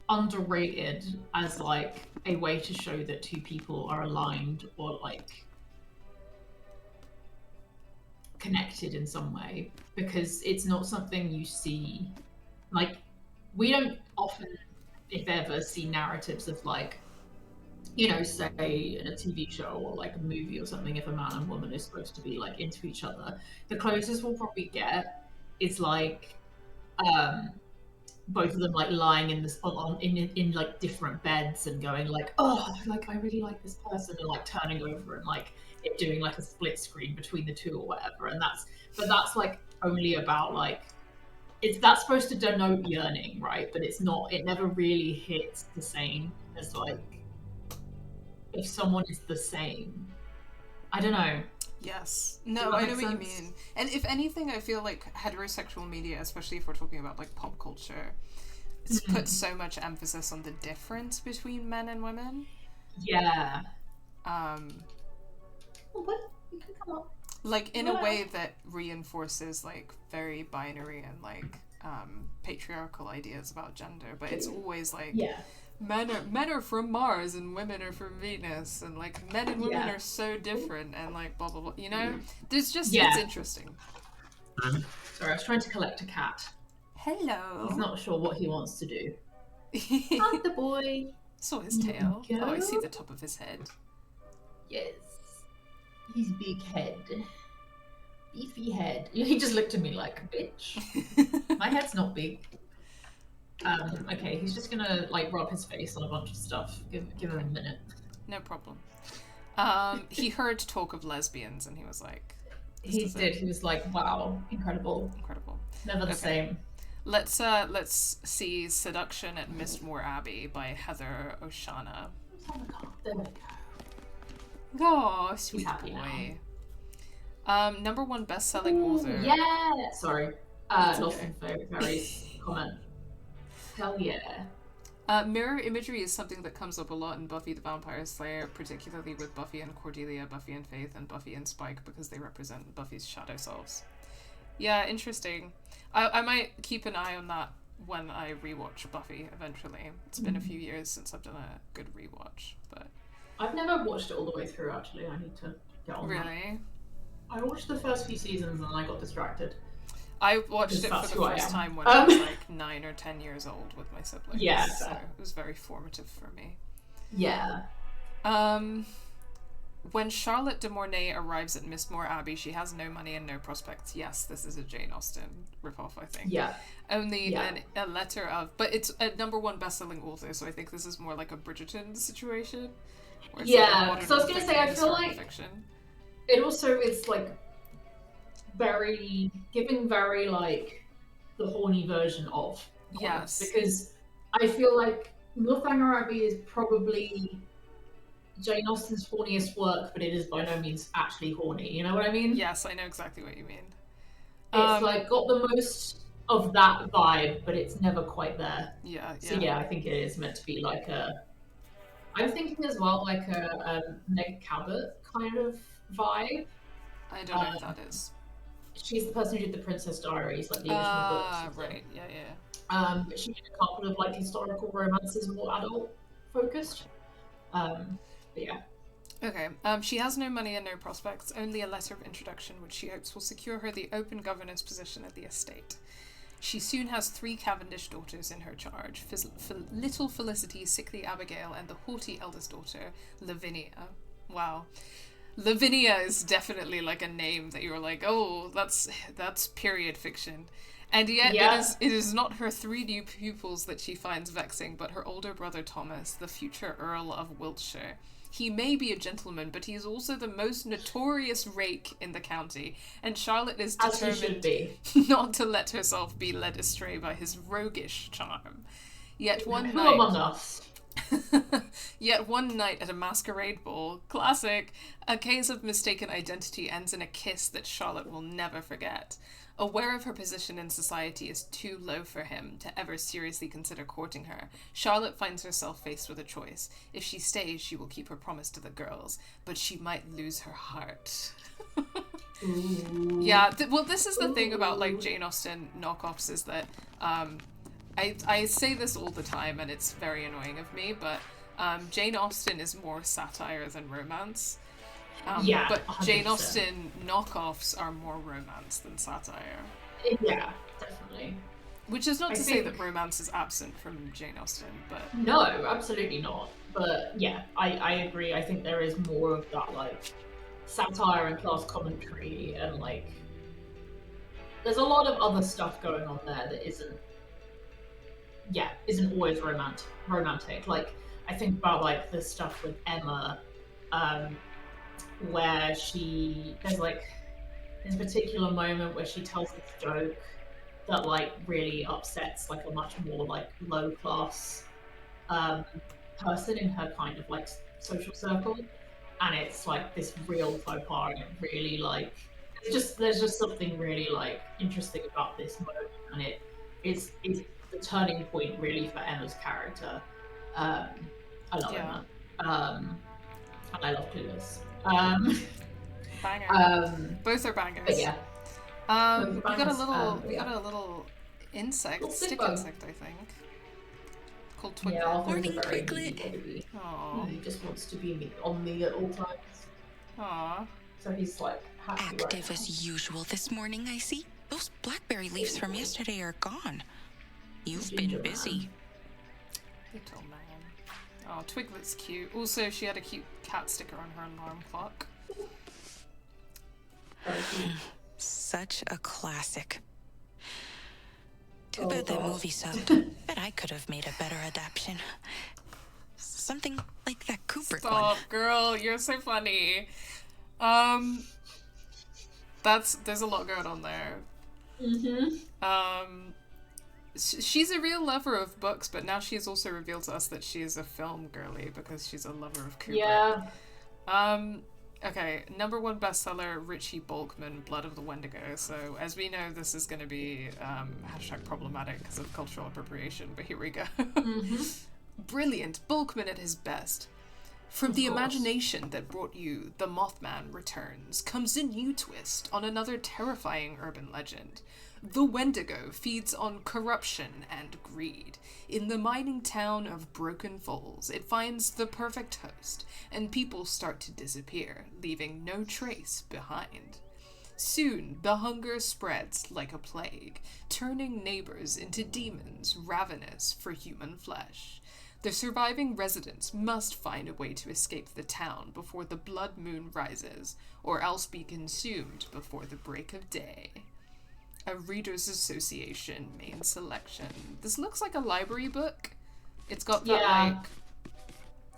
underrated as like a way to show that two people are aligned or like connected in some way, because it's not something you see. Like we don't often, if ever, see narratives of like, you know, say in a TV show or like a movie or something, if a man and woman is supposed to be like into each other, the closest we'll probably get is like both of them like lying in this in like different beds and going like, oh, like I really like this person, and like turning over and like it doing like a split screen between the two or whatever. And that's like only about like, that's supposed to denote yearning, right? But it's not, it never really hits the same as like if someone is the same. I don't know. Yes. No, I know what you mean. And if anything, I feel like heterosexual media, especially if we're talking about like pop culture, it's put so much emphasis on the difference between men and women. Yeah. Like in a way that reinforces like very binary and like patriarchal ideas about gender, but it's always like men are from Mars and women are from Venus, and like men and women are so different, and like blah blah blah. You know, there's just it's interesting. Sorry, I was trying to collect a cat. Hello. He's not sure what he wants to do. Hunt the boy. Saw his tail. Oh, I see the top of his head. Yes. He's big head. Beefy head. He just looked at me like, bitch. My head's not big. Okay, he's just gonna like rub his face on a bunch of stuff. Give him a minute. No problem. He heard talk of lesbians and he was like, he did. He was like, wow, incredible. Never the same. Let's see Seduction at Mistmore Abbey by Heather Oshana. There we go. Oh, sweet boy. Number one best-selling author. Yeah. Sorry. Lost in Fairies comment. Hell yeah. Mirror imagery is something that comes up a lot in Buffy the Vampire Slayer, particularly with Buffy and Cordelia, Buffy and Faith, and Buffy and Spike, because they represent Buffy's shadow selves. Yeah, interesting. I might keep an eye on that when I rewatch Buffy eventually. It's been a few years since I've done a good rewatch, but I've never watched it all the way through. Actually, I need to get on. Really? I watched the first few seasons and I got distracted. I watched it for the first time when I was like 9 or 10 years old with my siblings. Yeah, so it was very formative for me. Yeah. When Charlotte de Mornay arrives at Mistmore Abbey, she has no money and no prospects. Yes, this is a Jane Austen ripoff, I think. Yeah. Only a letter of... But it's a number one best-selling author, so I think this is more like a Bridgerton situation. Yeah, because I was going to say, I feel like... Fiction. It also is, like, giving very, like, the horny version of. Yes. Because I feel like Northanger Abbey is probably Jane Austen's horniest work, but it is by no means actually horny. You know what I mean? Yes, I know exactly what you mean. It's like got the most of that vibe, but it's never quite there. Yeah. So yeah, I think it is meant to be like a. I'm thinking as well like a Meg Cabot kind of vibe. I don't know who that is. She's the person who did the Princess Diaries, like the original books. Right. Yeah. But she did a couple of like historical romances, more adult focused. But yeah. Okay. She has no money and no prospects, only a letter of introduction which she hopes will secure her the open governess position at the estate. She soon has 3 Cavendish daughters in her charge, little Felicity, sickly Abigail, and the haughty eldest daughter, Lavinia. Wow. Lavinia is definitely like a name that you're like, oh, that's period fiction. And yet it is not her 3 new pupils that she finds vexing, but her older brother Thomas, the future Earl of Wiltshire. He may be a gentleman, but he is also the most notorious rake in the county, and Charlotte is determined not to let herself be led astray by his roguish charm. Yet one night... among us? Yet one night at a masquerade ball, classic, a case of mistaken identity ends in a kiss that Charlotte will never forget. Aware of her position in society is too low for him to ever seriously consider courting her, Charlotte finds herself faced with a choice. If she stays, she will keep her promise to the girls, but she might lose her heart. Yeah, well, this is the thing about like Jane Austen knockoffs is that I say this all the time and it's very annoying of me, but Jane Austen is more satire than romance. But 100%. Jane Austen knockoffs are more romance than satire. Yeah, definitely. Which is not to say that romance is absent from Jane Austen, but... No, absolutely not. But yeah, I agree. I think there is more of that, like, satire and class commentary and, like... There's a lot of other stuff going on there that isn't always romantic. Like, I think about, like, the stuff with Emma, where there's like this particular moment where she tells this joke that like really upsets like a much more like low class person in her kind of like social circle, and it's like this real faux pas, and it really like there's just something really like interesting about this moment, and it's the turning point really for Emma's character. I love Emma, and I love Clueless. Banger. Both are bangers. But yeah. We got a little insect, stick insect, I think. Called Twinkle. Yeah, Morning, Quicklet. Aww. He just wants to be on me at all times. Aww. So he's like happy Active as usual this morning, I see. Those blackberry leaves from yesterday are gone. You've been busy. Little man. Oh, Twiglet's cute. Also, she had a cute cat sticker on her alarm clock. Such a classic. Too Oh, bad that God. movie sucked. Bet I could have made a better adaptation. Something like that Kubrick one. Stop, girl. You're so funny. There's a lot going on there. She's a real lover of books, but now she has also revealed to us that she is a film girly because she's a lover of Kubrick. Yeah. Okay, number 1 bestseller, Richie Bulkman, Blood of the Wendigo. So, as we know, this is going to be hashtag problematic because of cultural appropriation, but here we go. Brilliant, Bulkman at his best. From the imagination that brought you The Mothman Returns comes a new twist on another terrifying urban legend. The Wendigo feeds on corruption and greed. In the mining town of Broken Falls, it finds the perfect host, and people start to disappear, leaving no trace behind. Soon, the hunger spreads like a plague, turning neighbors into demons ravenous for human flesh. The surviving residents must find a way to escape the town before the blood moon rises, or else be consumed before the break of day. A Reader's Association main selection. This looks like a library book. It's got that, like...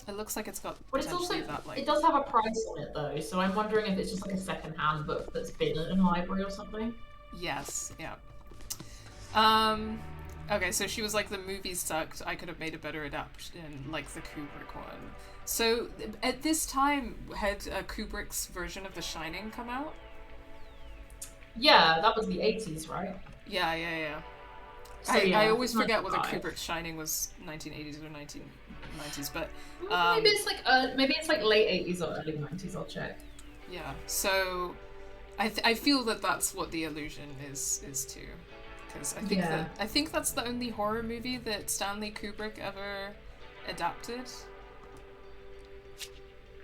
It looks like it's got But it's also, that, like... it does have a price on it, though, so I'm wondering if it's just like a second-hand book that's been in a library or something. Yes, yeah. Okay, so she was like, the movie sucked, I could have made a better adaptation, like the Kubrick one. So, at this time, had Kubrick's version of The Shining come out? Yeah, that was the 80s, right? Yeah. So, I always forget whether 95. Kubrick's Shining was 1980s or 1990s, but... maybe it's like late 80s or early 90s, I'll check. Yeah, so I feel that that's what The Illusion is too. Because I think that's the only horror movie that Stanley Kubrick ever adapted.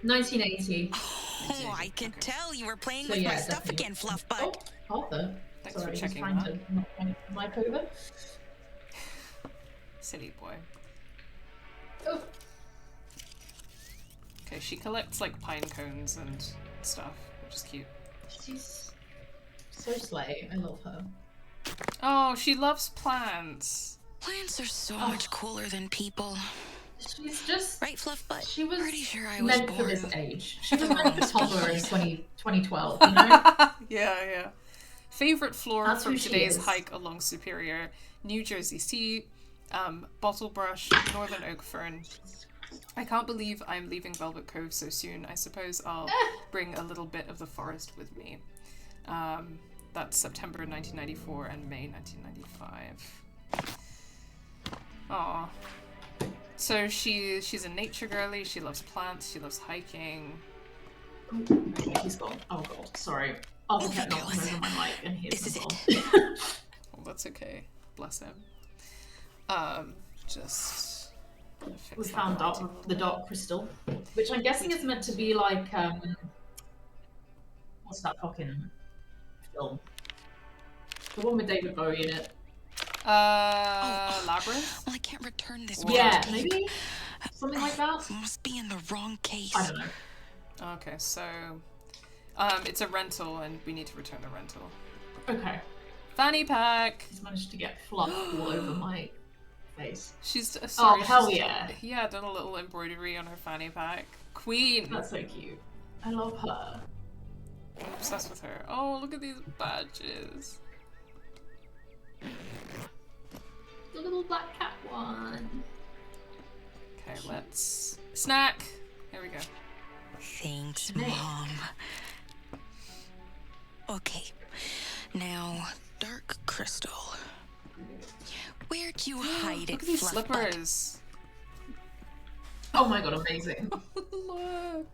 1980. Oh, I can tell you were playing So, with yeah, my stuff definitely. again, Fluffbutt. Oh, Arthur. Thanks Sorry, for checking trying that. to knock my mic over. Silly boy. Oh. Okay, she collects like pine cones and stuff, which is cute. She's so slay. I love her. Oh, she loves plants. Plants are so much cooler than people. She's just... Right, Fluffbutt? She was pretty sure I was meant born. for this age. She was meant for toddler in 2012, you know? Yeah. Favorite flora That's from who she today's is. hike along Superior: New Jersey Sea, Bottlebrush, Northern Oak Fern. I can't believe I'm leaving Velvet Cove so soon. I suppose I'll bring a little bit of the forest with me. That's September 1994 and May 1995. Aw. So she's a nature girly, she loves plants, she loves hiking. Okay, he's gone. Oh god, sorry. I'll kept knocking over my mic and he's This is gone. Well, that's okay. Bless him. Just gonna fix We that found lighting. the dark crystal, which I'm guessing is meant to be like what's that fucking film? The one with David Bowie in it. Labyrinth? Well, I can't return this. Yeah, tape. maybe something like that. Must be in the wrong case. I don't know. Okay, so it's a rental and we need to return the rental. Okay, Fanny pack. he's managed to get fluff all over my face. She's sorry. Hell she's yeah. done a little embroidery on her fanny pack. Queen. That's so cute. I love her. I'm obsessed with her. Oh, look at these badges. The little black cat one. Okay, let's snack. Here we go. Thanks, Nice. Mom. Okay, now dark crystal. Where'd you hide Look it, at these Fluffbutt? slippers. Oh my god, amazing. Look.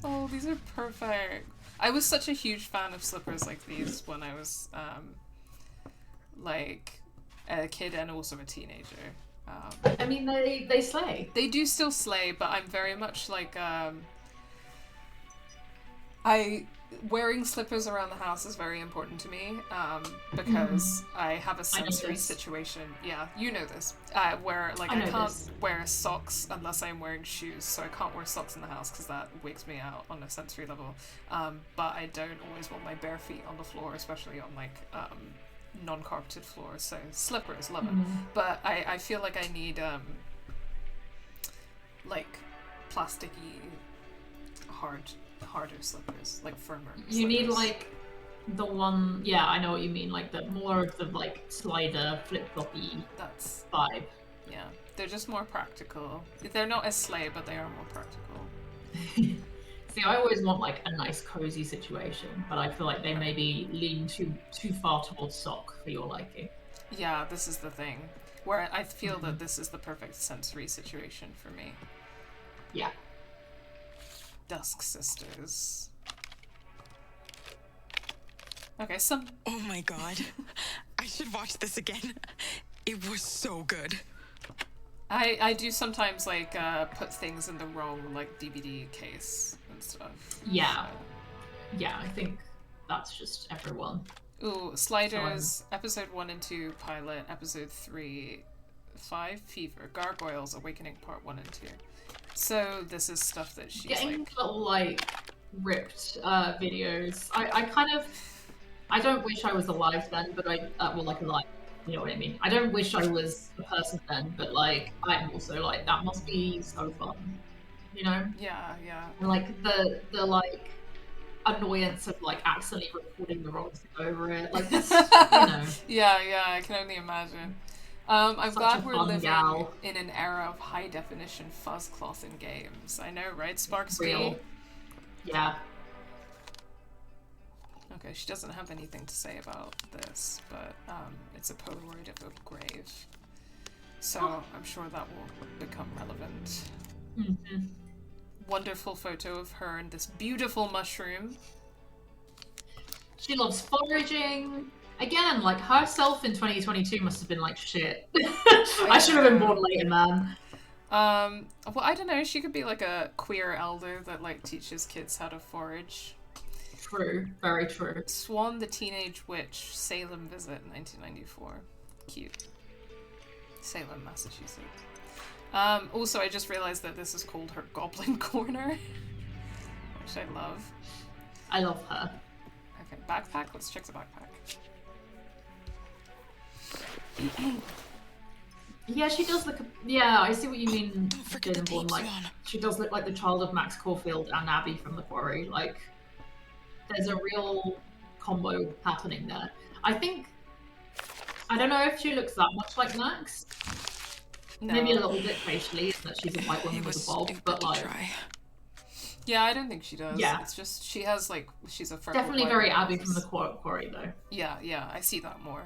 Oh, these are perfect. I was such a huge fan of slippers like these when I was like a kid and also a teenager. I mean, they slay. They do still slay, but I'm very much like Wearing slippers around the house is very important to me, because I have a sensory situation. Yeah, you know this. Where like I can't wear socks unless I'm wearing shoes, so I can't wear socks in the house because that wakes me out on a sensory level. But I don't always want my bare feet on the floor, especially on like non-carpeted floors. So slippers, love it. But I feel like I need like plasticky, harder slippers, like firmer You slippers. need like the one, yeah, I know what you mean, like the more of the like slider flip-floppy That's vibe. yeah, they're just more practical. They're not as sleigh, but they are more practical. See, I always want like a nice cozy situation, but I feel like they maybe lean too far towards sock for your liking. Yeah, this is the thing where I feel that this is the perfect sensory situation for me. Yeah. Dusk Sisters. Okay, Oh my god. I should watch this again. It was so good. I do sometimes like put things in the wrong like DVD case and stuff. Yeah. Yeah, I think that's just everyone. Ooh, Sliders, episode 1 and 2 pilot, episode 3, 5 Fever, Gargoyles, Awakening part 1 and 2. So this is stuff that she's getting like... little like ripped videos. I don't wish I was alive then, but alive, you know what I mean. I don't wish I was a person then, but like I'm also like that must be so fun, you know? Yeah. And like the like annoyance of like accidentally recording the wrong thing over it, like this, you know. Yeah, I can only imagine. I'm glad we're living gal. in an era of high definition fuzz cloth in games. I know, right? Sparks Real. Yeah. Okay, she doesn't have anything to say about this, but it's a Polaroid of a grave. So I'm sure that will become relevant. Mm-hmm. Wonderful photo of her and this beautiful mushroom. She loves foraging. Again, like herself in 2022 must have been like shit. I should have been born later, man. Well, I don't know. She could be like a queer elder that like teaches kids how to forage. True, very true. Swann the Teenage Witch, Salem visit, 1994. Cute. Salem, Massachusetts. Also, I just realized that this is called her Goblin Corner, which I love. I love her. Okay, backpack. Let's check the backpack. Yeah, she does look. Yeah, I see what you mean. Don't forget the tape, like Swann. she does look like the child of Max Caulfield and Abby from The Quarry. Like, there's a real combo happening there. I think. I don't know if she looks that much like Max. No. Maybe a little bit facially, that she's a white woman with a bob, but like. Yeah, I don't think she does. Yeah. It's just she has like she's a definitely very Abby from The Quarry though. Yeah, I see that more.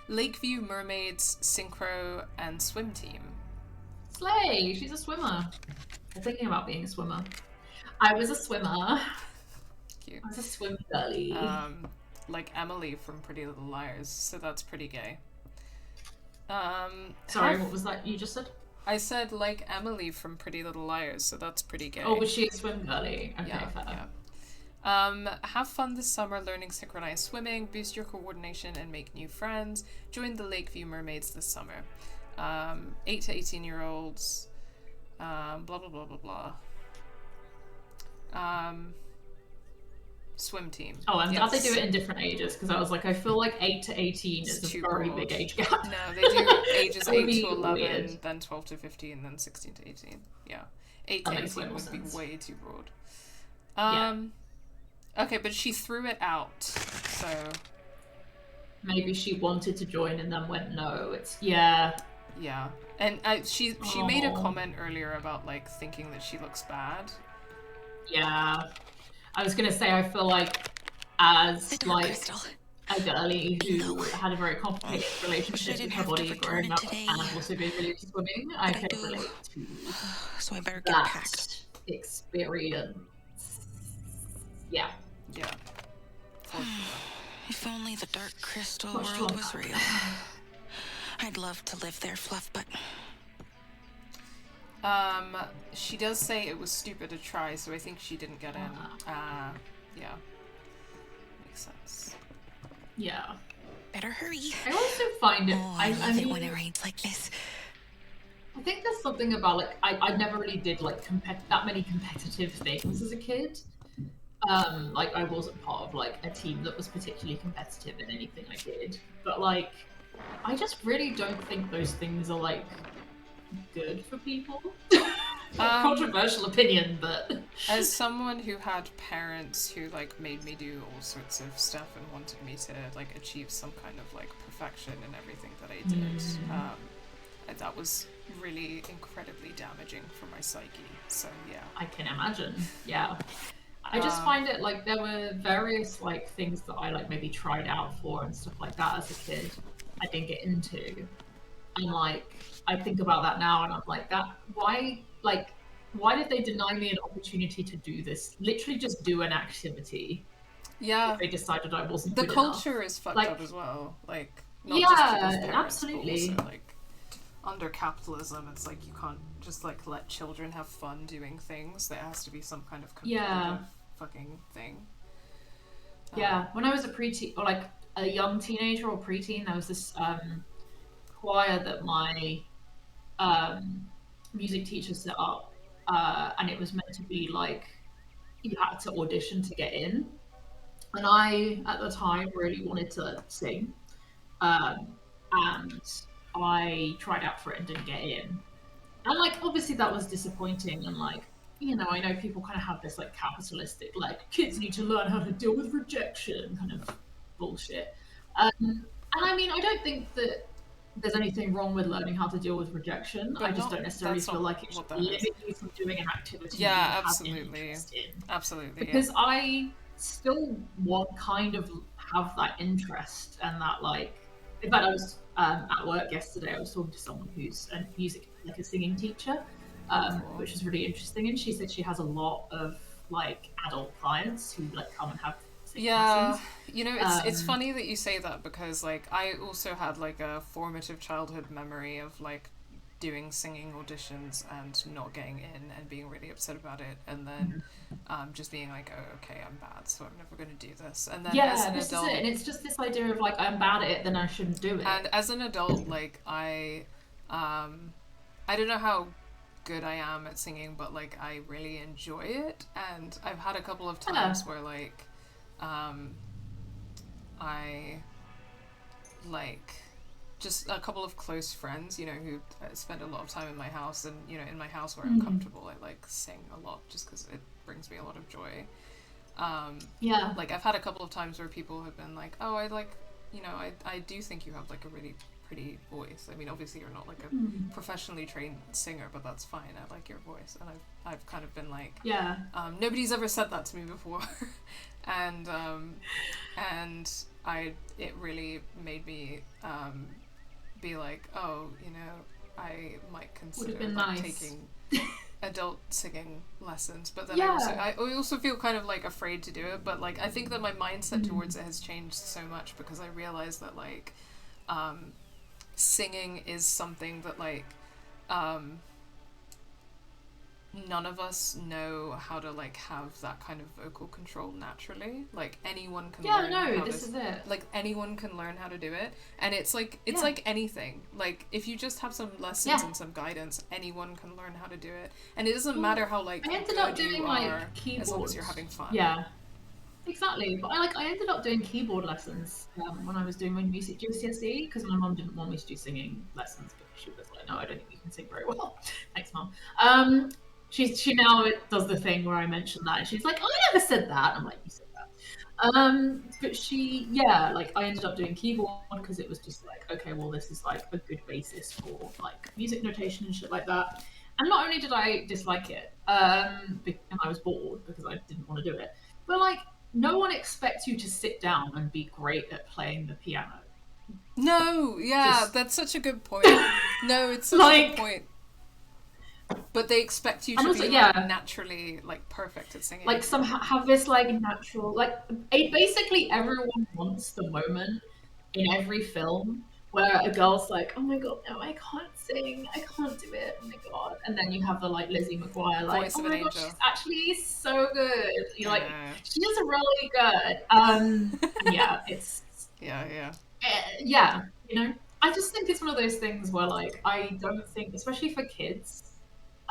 Lakeview Mermaids Synchro and Swim Team. Slay! She's a swimmer. I'm thinking about being a swimmer. I was a swimmer. Cute. I was a swim girly. Like Emily from Pretty Little Liars, so that's pretty gay. Sorry, what was that you just said? I said like Emily from Pretty Little Liars, so that's pretty gay. Oh, was she a swim girly? Okay, yeah, fair. Yeah. Have fun this summer learning synchronized swimming, boost your coordination, and make new friends. Join the Lakeview Mermaids this summer. 8 to 18-year-olds. Blah, blah, blah, blah, blah. Swim team. Oh, I'm glad they do it in different ages, because I was like, I feel like 8 to 18 is a very big age gap. No, they do ages 8 to 11, weird. then 12 to 15, then 16 to 18. Yeah. 8 to 18 would be way too broad. Okay, but she threw it out, so... Maybe she wanted to join and then went, no, it's... Yeah. Yeah. And she made a comment earlier about, like, thinking that she looks bad. Yeah. I was gonna say, I feel like as, like, a girly who had a very complicated relationship with her body growing up and also being really into swimming, I can relate to so I better get that packed. Experience. Yeah. Yeah. If only the dark crystal world was real. I'd love to live there, Fluffbutt. She does say it was stupid to try, so I think she didn't get in. yeah, makes sense. Yeah. Better hurry. I also find it. Oh, I love it mean, when it rains like this. I think there's something about like I never really did like that many competitive things as a kid. Like I wasn't part of like a team that was particularly competitive in anything I did. But like I just really don't think those things are like good for people. Controversial opinion, but as someone who had parents who like made me do all sorts of stuff and wanted me to like achieve some kind of like perfection in everything that I did, that was really incredibly damaging for my psyche. So yeah, I can imagine. Yeah. I just find it like there were various like things that I like maybe tried out for and stuff like that as a kid I didn't get into. And like I think about that now and I'm like that why did they deny me an opportunity to do this? Literally just do an activity. yeah, They decided I wasn't the good culture enough. is fucked Like, up as well. Like not just people's yeah, parents, absolutely. but also like under capitalism, it's like you can't just like let children have fun doing things. There has to be some kind of competitive fucking thing. Yeah, when I was a preteen or like a young teenager or preteen, there was this choir that my music teacher set up, and it was meant to be like you had to audition to get in. And I, at the time, really wanted to sing, and I tried out for it and didn't get in. And like, obviously, that was disappointing. And like, I know people kind of have this like capitalistic, like kids need to learn how to deal with rejection kind of bullshit. And I mean, I don't think that there's anything wrong with learning how to deal with rejection. But I just don't necessarily feel like it should limit you from doing an activity you have an interest in. Absolutely. Because I still want kind of have that interest and that like. In fact, I was at work yesterday. I was talking to someone who's a music, like a singing teacher, which is really interesting. And she said she has a lot of like adult clients who like come and have singing lessons. It's funny that you say that because like I also had like a formative childhood memory of like doing singing auditions and not getting in and being really upset about it, and then just being like, oh, okay, I'm bad, so I'm never going to do this. And then as an adult, is it. And it's just this idea of like I'm bad at it, then I shouldn't do it. And as an adult, like I don't know how good I am at singing, but like I really enjoy it, and I've had a couple of times where like I like just a couple of close friends, who spend a lot of time in my house, and in my house where I'm comfortable, I like sing a lot just because it brings me a lot of joy. Like I've had a couple of times where people have been like, oh, I like, I do think you have like a really pretty voice. I mean, obviously you're not like a professionally trained singer, but that's fine. I like your voice, and I've kind of been like, nobody's ever said that to me before, and it really made me be like, oh, I might consider like taking adult singing lessons, but then I also feel kind of like afraid to do it, but like I think that my mindset towards it has changed so much because I realized that like singing is something that like none of us know how to like have that kind of vocal control naturally. Like anyone can learn this is it. Like anyone can learn how to do it, and it's like anything. Like if you just have some lessons and some guidance, anyone can learn how to do it, and it doesn't matter how like I ended up doing like keyboard, as long as you're having fun. Yeah, exactly. But I ended up doing keyboard lessons when I was doing my music GCSE because my mum didn't want me to do singing lessons because she was like, no, I don't think you can sing very well. Thanks, mum. She now does the thing where I mention that and she's like, oh, I never said that. I'm like, you said that. But like I ended up doing keyboard because it was just like, okay, well, this is like a good basis for like music notation and shit like that. And not only did I dislike it, and I was bored because I didn't want to do it, but like no one expects you to sit down and be great at playing the piano. No, that's such a good point. No, it's such a good point. But they expect you to be like, naturally like perfect at singing. Like somehow have this like natural basically everyone wants the moment in every film where a girl's like, oh my god, no, I can't sing, I can't do it, oh my god. And then you have the like Lizzie McGuire, like, Voice oh of an my god, angel. she's actually so good. You're like, Yeah. she's really good. Yeah, it's Yeah. yeah, you know. I just think it's one of those things where like I don't think, especially for kids,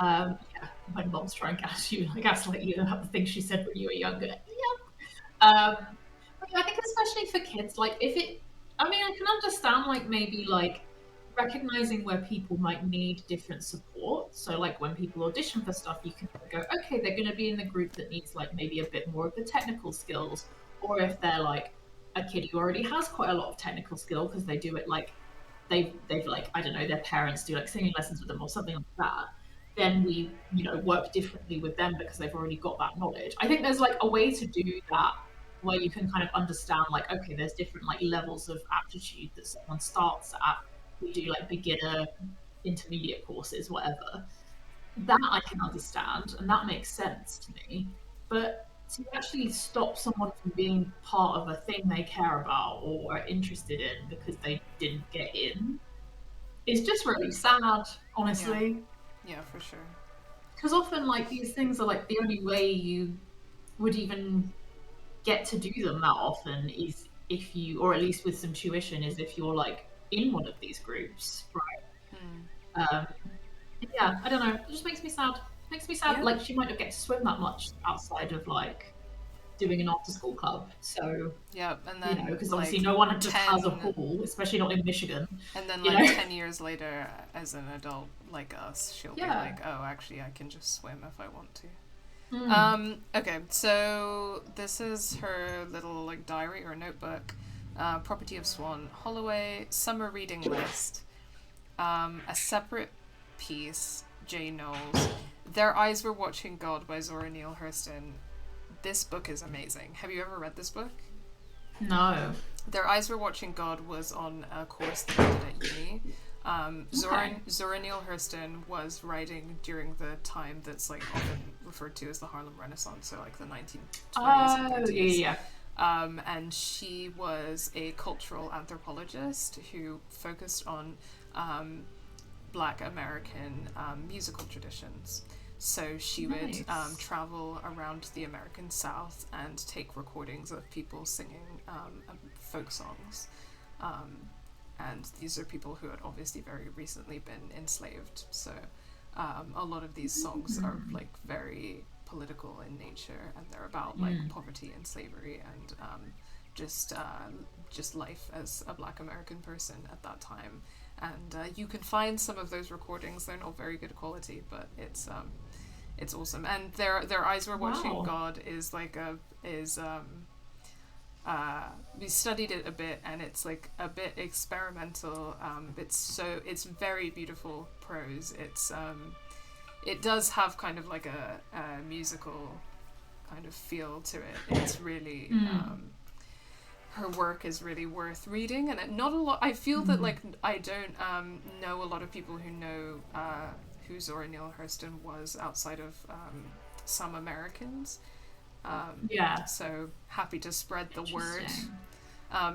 yeah, when moms try and gaslight you about the things she said when you were younger. Yep. But yeah, I think especially for kids, like if it, I mean, I can understand like maybe like recognizing where people might need different support. So like when people audition for stuff, you can go, okay, they're going to be in the group that needs like maybe a bit more of the technical skills, or if they're like a kid who already has quite a lot of technical skill because they do it like they've like I don't know, their parents do like singing lessons with them or something like that, then we, you know, work differently with them because they've already got that knowledge. I think there's like a way to do that where you can kind of understand like, okay, there's different like levels of aptitude that someone starts at. We do like beginner, intermediate courses, whatever. That I can understand and that makes sense to me. But to actually stop someone from being part of a thing they care about or are interested in because they didn't get in is just really sad, honestly. Yeah, for sure. Because often, like, these things are like the only way you would even get to do them that often is if you, or at least with some tuition, is if you're like in one of these groups, right? Yeah, I don't know. It just makes me sad. Makes me sad. Yeah. Like, she might not get to swim that much outside of like doing an after school club. So, Yeah, and you then know, because obviously like, no one just has a 10 pool, especially not in Michigan. and then you like know? 10 years later, as an adult like us, she'll be Yeah. like, oh, actually I can just swim if I want to. Okay, so this is her little like diary or notebook. Property of Swann, Holloway, summer reading list, a separate piece, J. Knowles, Their Eyes Were Watching God by Zora Neale Hurston. This book is amazing. Have you ever read this book? No. Their Eyes Were Watching God was on a course that I did at uni. Okay. Zora Neale Hurston was writing during the time that's like often referred to as the Harlem Renaissance, so like the 1920s and 30s. Yeah. And she was a cultural anthropologist who focused on Black American musical traditions. So she would travel around the American South and take recordings of people singing folk songs. And these are people who had obviously very recently been enslaved. So a lot of these songs are like very political in nature, and they're about like poverty and slavery and just life as a Black American person at that time. And you can find some of those recordings. They're not very good quality, but it's awesome. And their Eyes Were Watching God is like we studied it a bit, and it's like a bit experimental. It's very beautiful prose. It does have kind of like a musical kind of feel to it. It's really her work is really worth reading, and not a lot. I feel that like I don't know a lot of people who know who Zora Neale Hurston was outside of some Americans. So happy to spread the word.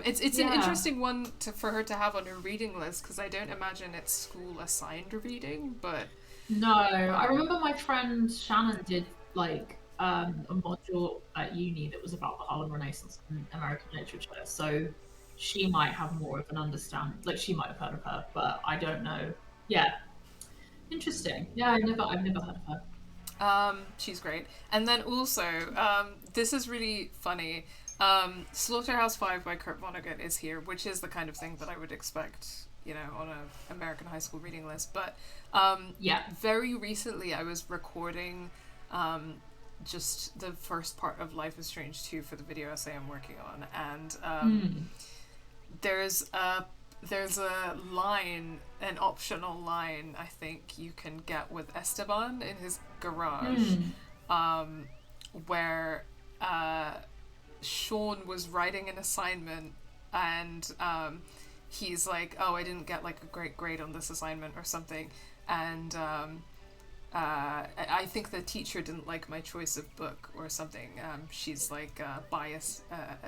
It's an interesting one for her to have on her reading list, because I don't imagine it's school assigned reading, but no, I remember my friend Shannon did like a module at uni that was about the Harlem Renaissance and American literature, so she might have more of an understanding. Like, she might have heard of her, but I don't know. Yeah, interesting. Yeah, I've never heard of her. She's great. And then also, this is really funny. Slaughterhouse-Five by Kurt Vonnegut is here, which is the kind of thing that I would expect, you know, on an American high school reading list. But very recently I was recording just the first part of Life is Strange 2 for the video essay I'm working on. And there's a line, an optional line, I think you can get with Esteban in his garage, where Sean was writing an assignment, and he's like, oh, I didn't get like a great grade on this assignment or something, and I think the teacher didn't like my choice of book or something. She's like bias,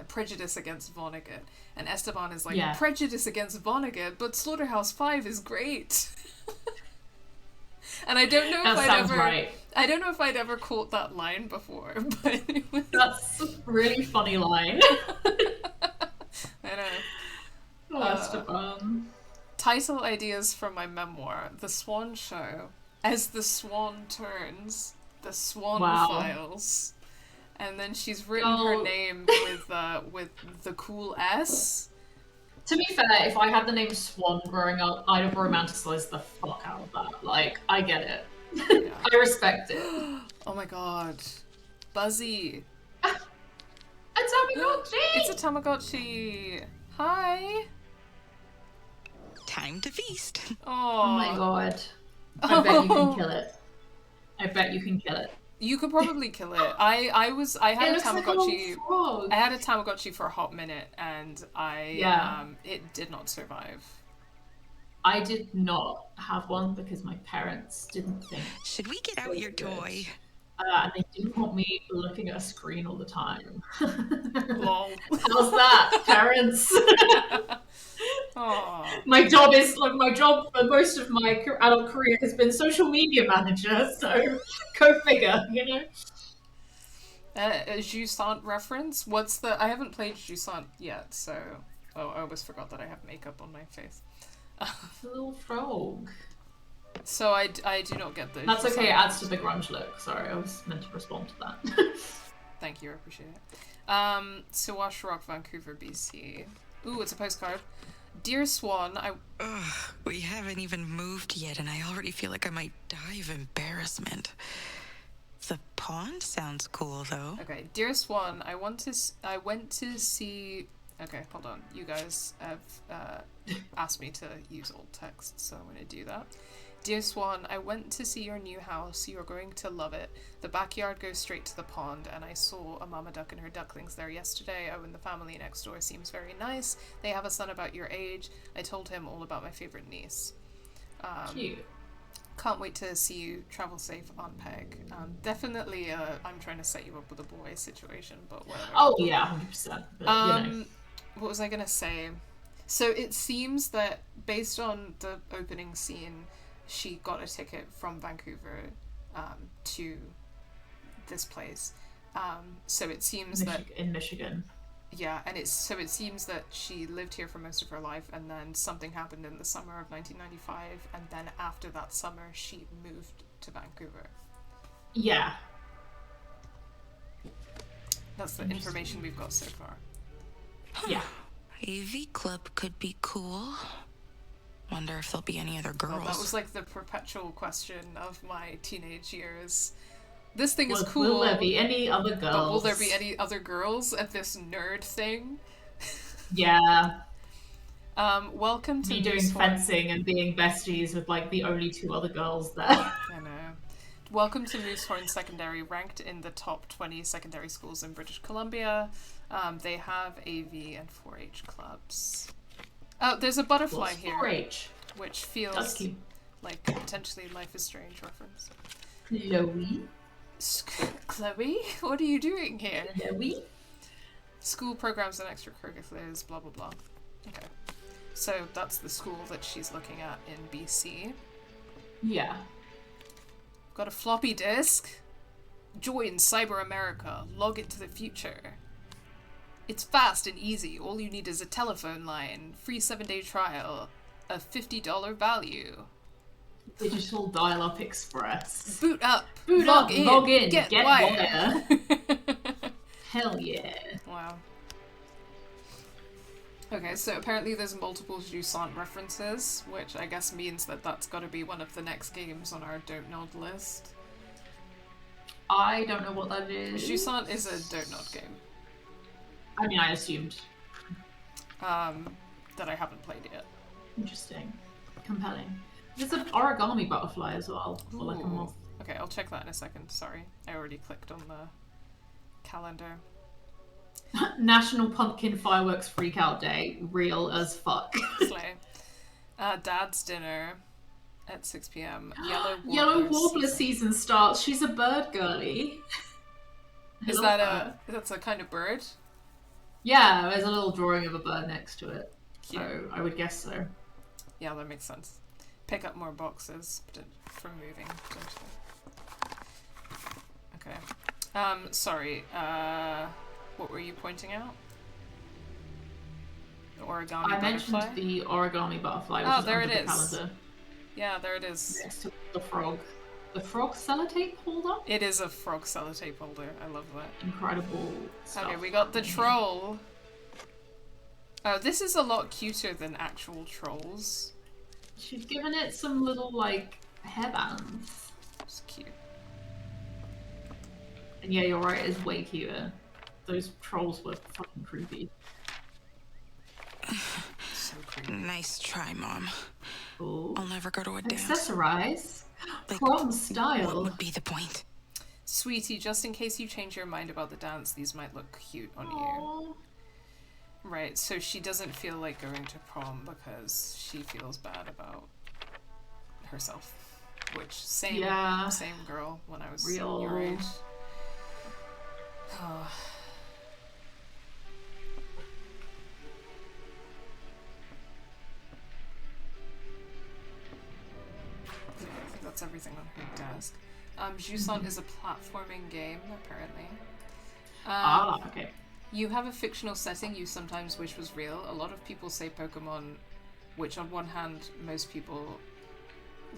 prejudice against Vonnegut, and Esteban is like prejudice against Vonnegut, but Slaughterhouse-Five is great. And I don't know if I don't know if I'd ever caught that line before, but that's a really funny line. I know. Oh, Esteban. Title ideas from my memoir: The Swann Show. As the Swan Turns, The Swan Files, and then she's written her name with the cool S. To be fair, if I had the name Swan growing up, I'd have romanticized the fuck out of that. Like, I get it. Yeah. I respect it. Oh my god. Buzzy. A Tamagotchi! It's a Tamagotchi. Hi. Time to feast. Oh my god. I bet you can kill it. I bet you can kill it. You could probably kill it. I had a Tamagotchi. Like I had a Tamagotchi for a hot minute, and it did not survive. I did not have one because my parents didn't think. Should we get out your toy? And they didn't want me looking at a screen all the time. Lol. How's that, parents? My job for most of my adult career has been social media manager, so go figure, you know. A Jusant reference? I haven't played Jusant yet, so I always forgot that I have makeup on my face. The little frog. So I do not get the. That's okay. It adds to the grunge look. Sorry, I was meant to respond to that. Thank you, I appreciate it. Sawash Rock, Vancouver, BC. Ooh, it's a postcard. Dear Swan, we haven't even moved yet, and I already feel like I might die of embarrassment. The pond sounds cool, though. Okay, dear Swan, I went to see. Okay, hold on. You guys have asked me to use old text, so I'm going to do that. Dear Swan, I went to see your new house. You're going to love it. The backyard goes straight to the pond, and I saw a mama duck and her ducklings there yesterday. Oh, and the family next door seems very nice. They have a son about your age. I told him all about my favorite niece. Cute. Can't wait to see you. Travel safe on Peg. Definitely I'm trying to set you up with a boy situation, but whatever. Oh, yeah, 100%. But, you know. What was I going to say? So it seems that based on the opening scene, she got a ticket from Vancouver to this place. So it seems that in Michigan. Yeah, and it seems that she lived here for most of her life, and then something happened in the summer of 1995, and then after that summer, she moved to Vancouver. Yeah. That's the information we've got so far. Yeah. AV Club could be cool. Wonder if there'll be any other girls. Oh, that was like the perpetual question of my teenage years. This thing is cool. Will there be any other girls? But will there be any other girls at this nerd thing? Yeah. Welcome to me doing fencing and being besties with like the only two other girls there. I know. Welcome to Moosehorn Secondary, ranked in the top 20 secondary schools in British Columbia. They have AV and 4-H clubs. Oh, there's a butterfly here. 4-H? Which feels like potentially Life is Strange reference. Chloe? Chloe? What are you doing here? Chloe? School programs and extracurriculars, blah blah blah. Okay. So that's the school that she's looking at in BC. Yeah. Got a floppy disk? Join Cyber America. Log into the future. It's fast and easy. All you need is a telephone line, free 7-day trial, a $50 value. Digital dial-up express. Boot up. Log in. Get wire. Hell yeah. Wow. Okay, so apparently there's multiple Jusant references, which I guess means that that's got to be one of the next games on our Don't Nod list. I don't know what that is. Jusant is a Don't Nod game. I mean, I assumed. That I haven't played yet. Interesting. Compelling. There's an origami butterfly as well. Or like a moth. Okay, I'll check that in a second. Sorry. I already clicked on the calendar. National Pumpkin Fireworks Freakout Day. Real as fuck. Slay. Dad's dinner. at 6 p.m. Yellow Warbler, Yellow Warbler season starts. She's a bird girly. Is that that's a kind of bird? Yeah, there's a little drawing of a bird next to it. Cute. So I would guess so. Yeah, that makes sense. Pick up more boxes from moving. Okay. Sorry. What were you pointing out? The origami I mentioned butterfly? the origami butterfly, which Oh, is there under it the is. calendar. Yeah, there it is. Next to the frog. The frog sellotape holder? It is a frog sellotape holder. I love that. Incredible stuff. Okay, we got the troll. Oh, this is a lot cuter than actual trolls. She's given it some little, like, hairbands. It's cute. And yeah, you're right, it's way cuter. Those trolls were fucking creepy. So creepy. Nice try, Mom. Ooh. I'll never go to a dance. Accessorize? Like, Prom What style. would be the point? Sweetie, just in case you change your mind about the dance, these might look cute on you. Aww. Right, so she doesn't feel like going to prom because she feels bad about herself. Which, same girl when I was Real. your age. Oh. I think that's everything on her desk. Jusant is a platforming game, apparently. Okay. You have a fictional setting you sometimes wish was real. A lot of people say Pokemon, which on one hand,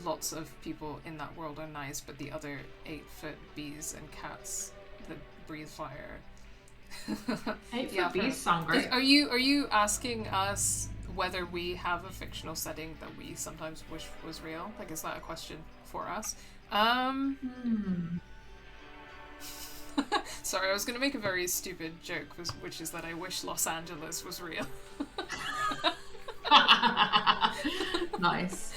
lots of people in that world are nice, but the other 8-foot bees and cats that breathe fire. 8-foot bees sound great. Are you asking us whether we have a fictional setting that we sometimes wish was real? Like, is that a question for us? Sorry, I was going to make a very stupid joke, which is that I wish Los Angeles was real. Nice.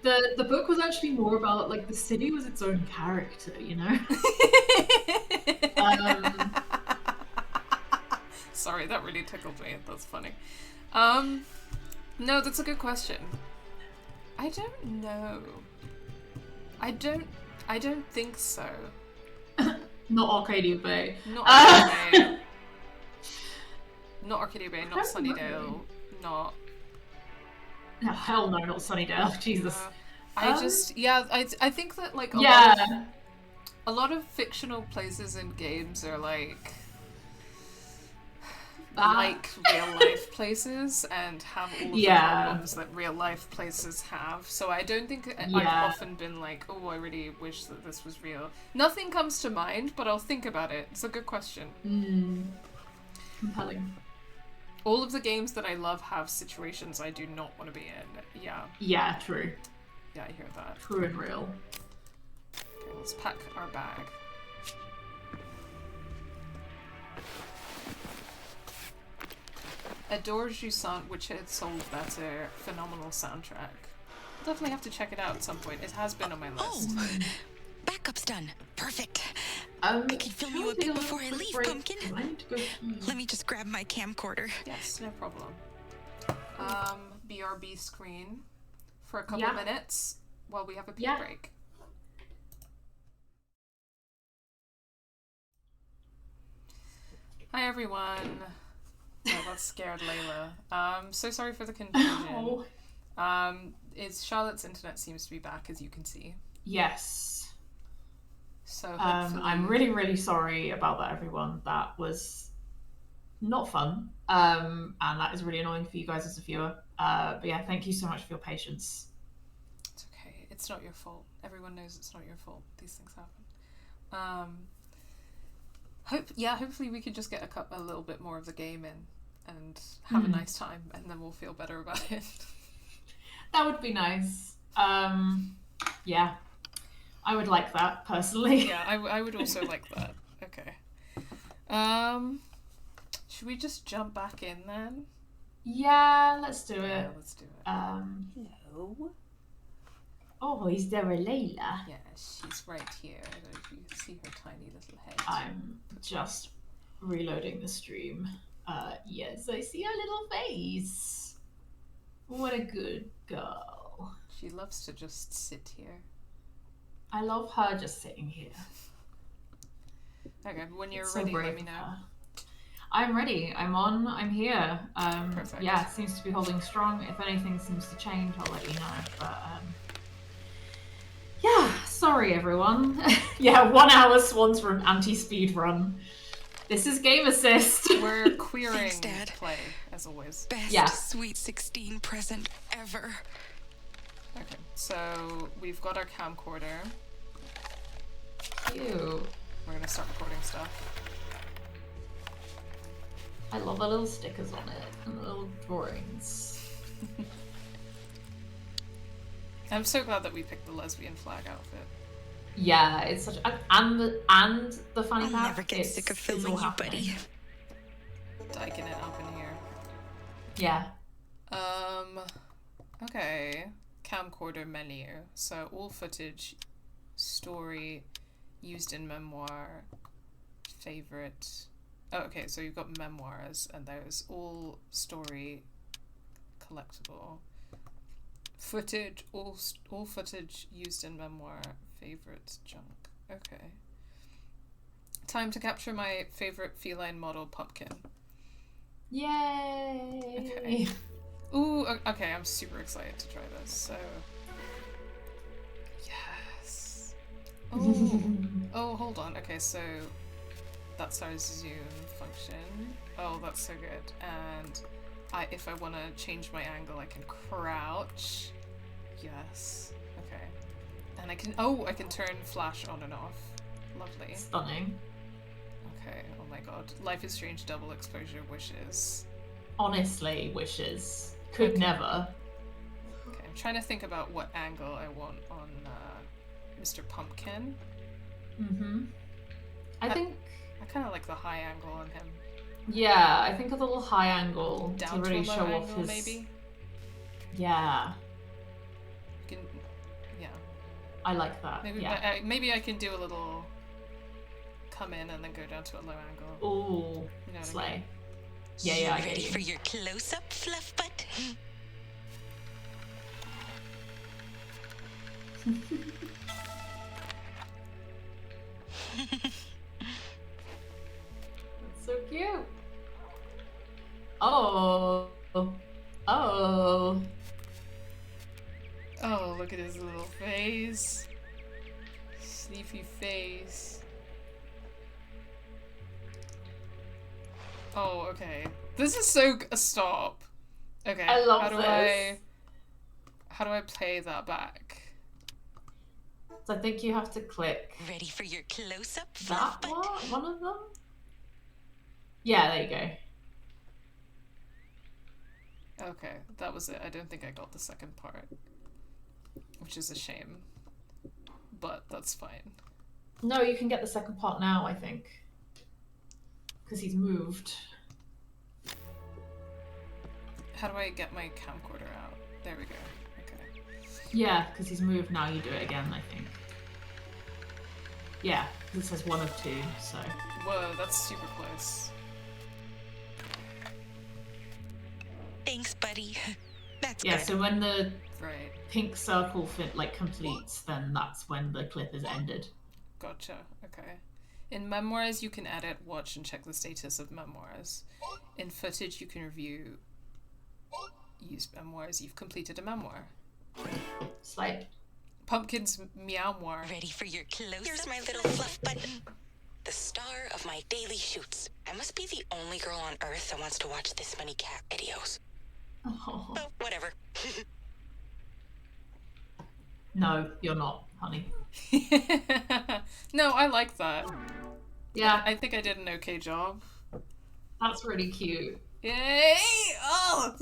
The book was actually more about, like, the city was its own character, you know? Sorry, that really tickled me. That's funny. No, that's a good question. I don't know. I don't think so. Not Arcadia Bay. Not Arcadia Bay. Not Arcadia Bay, not Sunnydale, not... No, hell no, not Sunnydale. Jesus. I think that, like, a lot of fictional places and games are like real life places and have all of the problems that real life places have. So I don't think I've often been like, oh, I really wish that this was real. Nothing comes to mind, but I'll think about it. It's a good question. Compelling. All of the games that I love have situations I do not want to be in. Yeah. Yeah, true. Yeah, I hear that. True and real. Okay, let's pack our bag. Adore Jusant, which had sold better. Phenomenal soundtrack. Definitely have to check it out at some point. It has been on my list. Oh, backup's done. Perfect. I can film you a bit before I leave, Pumpkin. Let me just grab my camcorder. Yes, no problem. BRB screen for a couple minutes while we have a pee break. Hi everyone. Oh, that scared Layla. So sorry for the confusion. It's Charlotte's internet seems to be back, as you can see. Yes. So I'm really, really sorry about that, everyone. That was not fun. And that is really annoying for you guys as a viewer. But yeah, thank you so much for your patience. It's okay. It's not your fault. Everyone knows it's not your fault. These things happen. Hopefully we could just get a little bit more of the game in and have a nice time, and then we'll feel better about it. That would be nice. Yeah. I would like that, personally. Yeah, I would also like that. Okay. Should we just jump back in then? Yeah, let's do it. Yeah, let's do it. Hello? Oh, is there a Layla? Yeah, she's right here. I don't know if you can see her tiny little head. I'm just reloading the stream. Yes, I see her little face. What a good girl. She loves to just sit here. I love her just sitting here. Okay, when you're It's ready, brave let me of know. her. I'm ready. I'm on. I'm here. Perfect. Yeah, seems to be holding strong. If anything seems to change, I'll let you know. But yeah, sorry everyone. Yeah, 1 hour Swann's Run anti-speed run. This is Game Assist. We're queering Thanks, Dad. play, as always. Best Yeah. Sweet 16 present ever. Okay, so we've got our camcorder. Cute. We're gonna start recording stuff. I love the little stickers on it and the little drawings. I'm so glad that we picked the lesbian flag outfit. Yeah, it's such and the funny I'll part, never get it's- sick of it's filming all you, happening. buddy. Diking it up in here. Yeah. Okay. Camcorder menu. So all footage, story, used in memoir, favorite. Oh, okay, so you've got memoirs, and there's all story, collectible. Footage, all footage used in memoir, favorite, junk. Okay. Time to capture my favorite feline model, Pumpkin. Yay! Okay. Ooh, okay, I'm super excited to try this, so... Yes! Oh, oh, hold on. Okay, so that's our zoom function. Oh, that's so good. And if I want to change my angle, I can crouch. Yes. Okay. And I can turn flash on and off. Lovely. Stunning. Okay, oh my god. Life is Strange double exposure wishes. Honestly, wishes. Could Okay. never. Okay, I'm trying to think about what angle I want on Mr. Pumpkin. Mm-hmm. I think, I kind of like the high angle on him. yeah, I think a little high angle Down to really to a low show angle, off his... maybe? Yeah, You can, yeah. I like that. Maybe, Yeah. maybe I can do a little come in and then go down to a low angle. Ooh, You know what I slay. mean? Yeah, yeah, I You ready get for you. your close-up, fluff butt? That's so cute. Oh. Oh. Oh, look at his little face. Sleepy face. Oh, okay. This is so stop. Okay. I love how do this. How do I play that back? So I think you have to click Ready for your close-up, that fluff butt? one of them? Yeah, there you go. Okay, that was it. I don't think I got the second part. Which is a shame. But that's fine. No, you can get the second part now, I think. Because he's moved. How do I get my camcorder out? There we go. Okay. Yeah, because he's moved now, you do it again, I think. Yeah, 'cause it says 1 of 2, so. Whoa, that's super close. Thanks, buddy. That's Yeah, good. so when the Right. pink circle completes, then that's when the clip is ended. Gotcha. Okay. In memoirs, you can edit, watch, and check the status of memoirs. In footage, you can review used memoirs. You've completed a memoir. Slay. Pumpkin's meowmoir. Ready for your close-up? Here's my little fluff button. The star of my daily shoots. I must be the only girl on Earth that wants to watch this many cat videos. Oh. Oh, whatever. No, you're not, honey. No, I like that. Yeah, I think I did an okay job. that's really cute. Yay! Oh,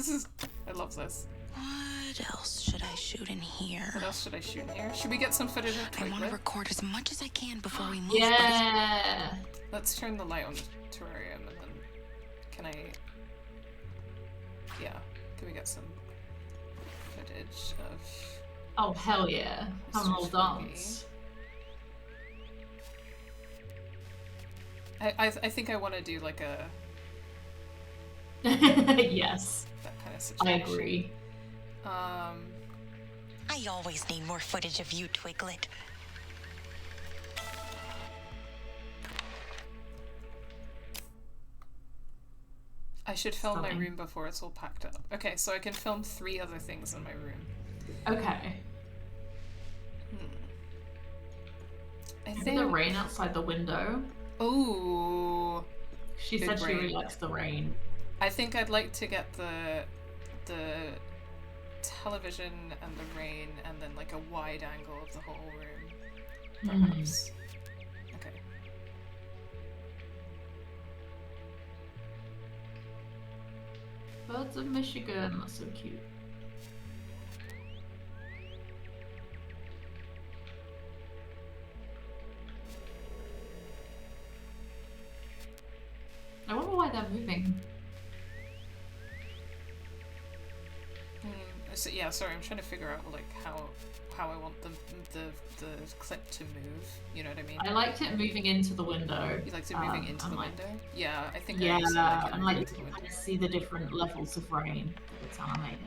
I love this. What else should I shoot in here? What else should I shoot in here? Should we get some footage of I want to Twiglet? record as much as I can before we move, buddy. Yeah. Let's turn the light on the terrarium and then can I... Yeah, can we get some footage of... Oh, hell yeah. Have an old Mr. dance. I think I want to do like a... Yes, that kind of I situation. agree. I always need more footage of you, Twiglet. I should film my Stunning. room before it's all packed up. Okay, so I can film 3 other things in my room. Okay. I Maybe think the rain outside the window. Oh, She Big said she really rain. likes the rain. I think I'd like to get the television and the rain, and then like a wide angle of the whole room, perhaps. Okay. Birds of Michigan, that's so cute. I wonder why they're moving. So yeah, sorry, I'm trying to figure out like how I want the clip to move. You know what I mean? I liked it moving into the window. You liked it moving into and the like, window? Yeah, I think I Yeah, also like it and moving like into the you window. can see the different levels of rain that it's animated.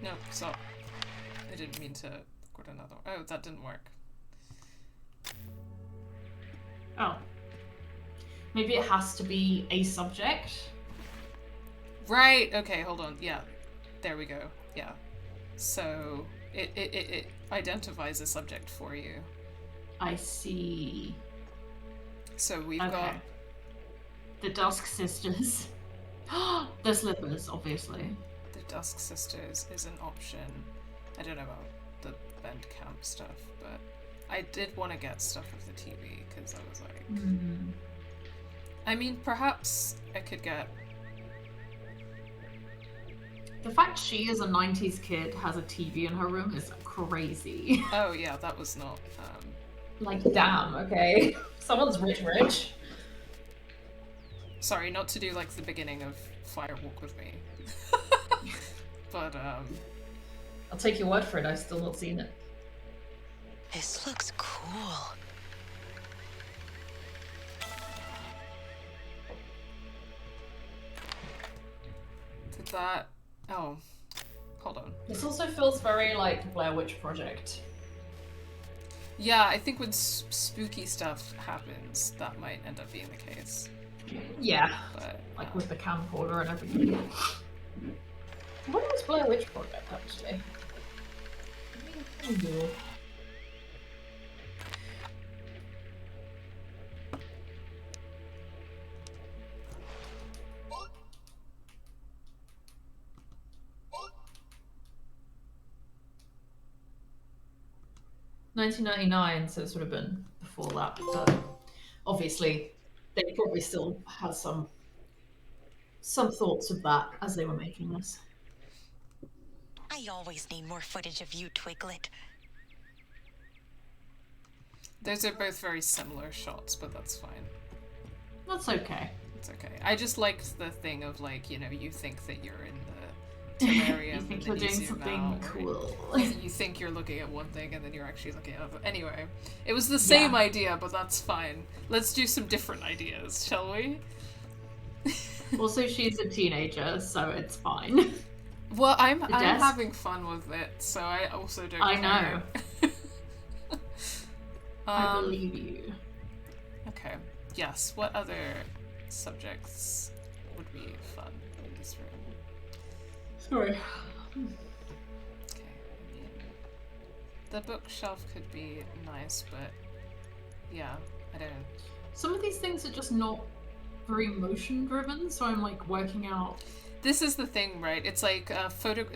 No, stop. I didn't mean to record another one. Oh, that didn't work. Oh. Maybe it has to be a subject. Right, okay, hold on. Yeah, there we go. Yeah. So, it identifies a subject for you. I see. So we've Okay. got... The Dusk Sisters. The slippers, obviously. The Dusk Sisters is an option. I don't know about the band camp stuff, but I did want to get stuff with the TV, because I was like... I mean, perhaps I could get... The fact she, as a 90s kid, has a TV in her room is crazy. Oh yeah, that was not... Like, damn, okay. Someone's rich. Sorry, not to do like the beginning of Fire Walk with Me. But, I'll take your word for it, I've still not seen it. This looks cool. did that... Oh, hold on. This also feels very like Blair Witch Project. Yeah, I think when spooky stuff happens, that might end up being the case. Yeah. But, Like with the camcorder and everything. What was Blair Witch Project, actually? Let me Google. $1999, so it's would have been before that, but obviously they probably still had some thoughts of that as they were making this. I always need more footage of you, Twiglet. those are both very similar shots, but that's fine. That's okay. It's okay. I just liked the thing of like, you know, you think that you're in the terrarium You think and you're then you doing zoom something out, cool. You think you're looking at one thing and then you're actually looking at other. Anyway, it was the same idea, but that's fine. Let's do some different ideas, shall we? Also, she's a teenager, so it's fine. Well, I'm desk? having fun with it, so I also don't I care. know. I believe you. Okay. Yes. What other subjects would be fun in this room? Sorry. Okay. I mean, the bookshelf could be nice, but yeah, I don't. Some of these things are just not very motion driven, so I'm like working out. This is the thing, right? It's like photo.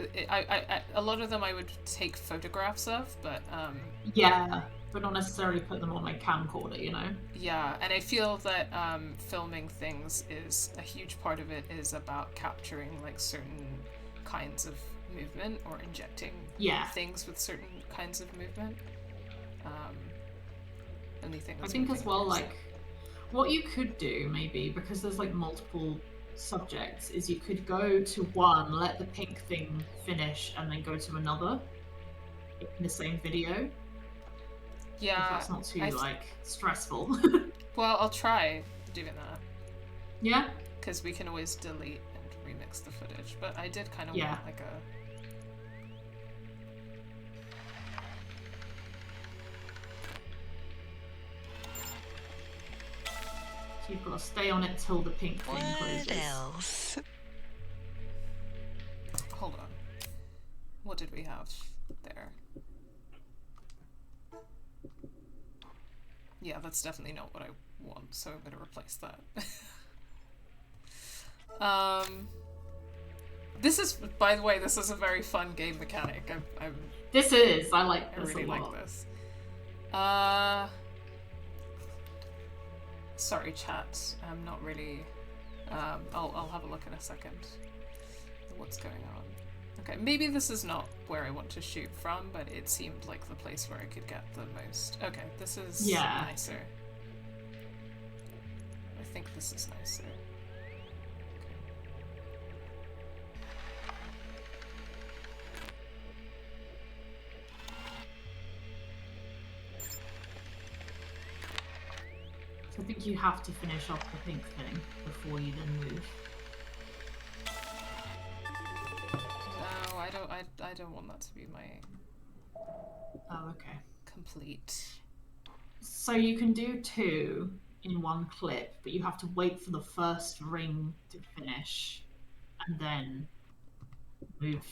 A lot of them I would take photographs of, but Yeah, but not necessarily put them on my camcorder, you know? yeah, and I feel that filming things is a huge part of it is about capturing like certain kinds of movement or injecting things with certain kinds of movement. Only thing I think as well, like, what you could do maybe, because there's like multiple subjects, is you could go to one, let the pink thing finish, and then go to another in the same video. Yeah, If that's not too like stressful. Well, I'll try doing that. Yeah. Because we can always delete and remix the footage. But I did kind of Yeah. want like a... So you've got to stay on it till the pink thing closes. What else? Hold on. What did we have there? Yeah, that's definitely not what I want, so I'm going to replace that. This is, by the way, this is a very fun game mechanic. This is. I like this really a lot. like this. Sorry, chat. I'm not really... I'll have a look in a second. What's going on? Okay, maybe this is not where I want to shoot from, but it seemed like the place where I could get the most... Okay, this is nicer. I think this is nicer. So I think you have to finish off the pink thing before you then move. No, I don't want that to be my... Oh, okay. Complete. So you can do 2 in one clip, but you have to wait for the first ring to finish and then move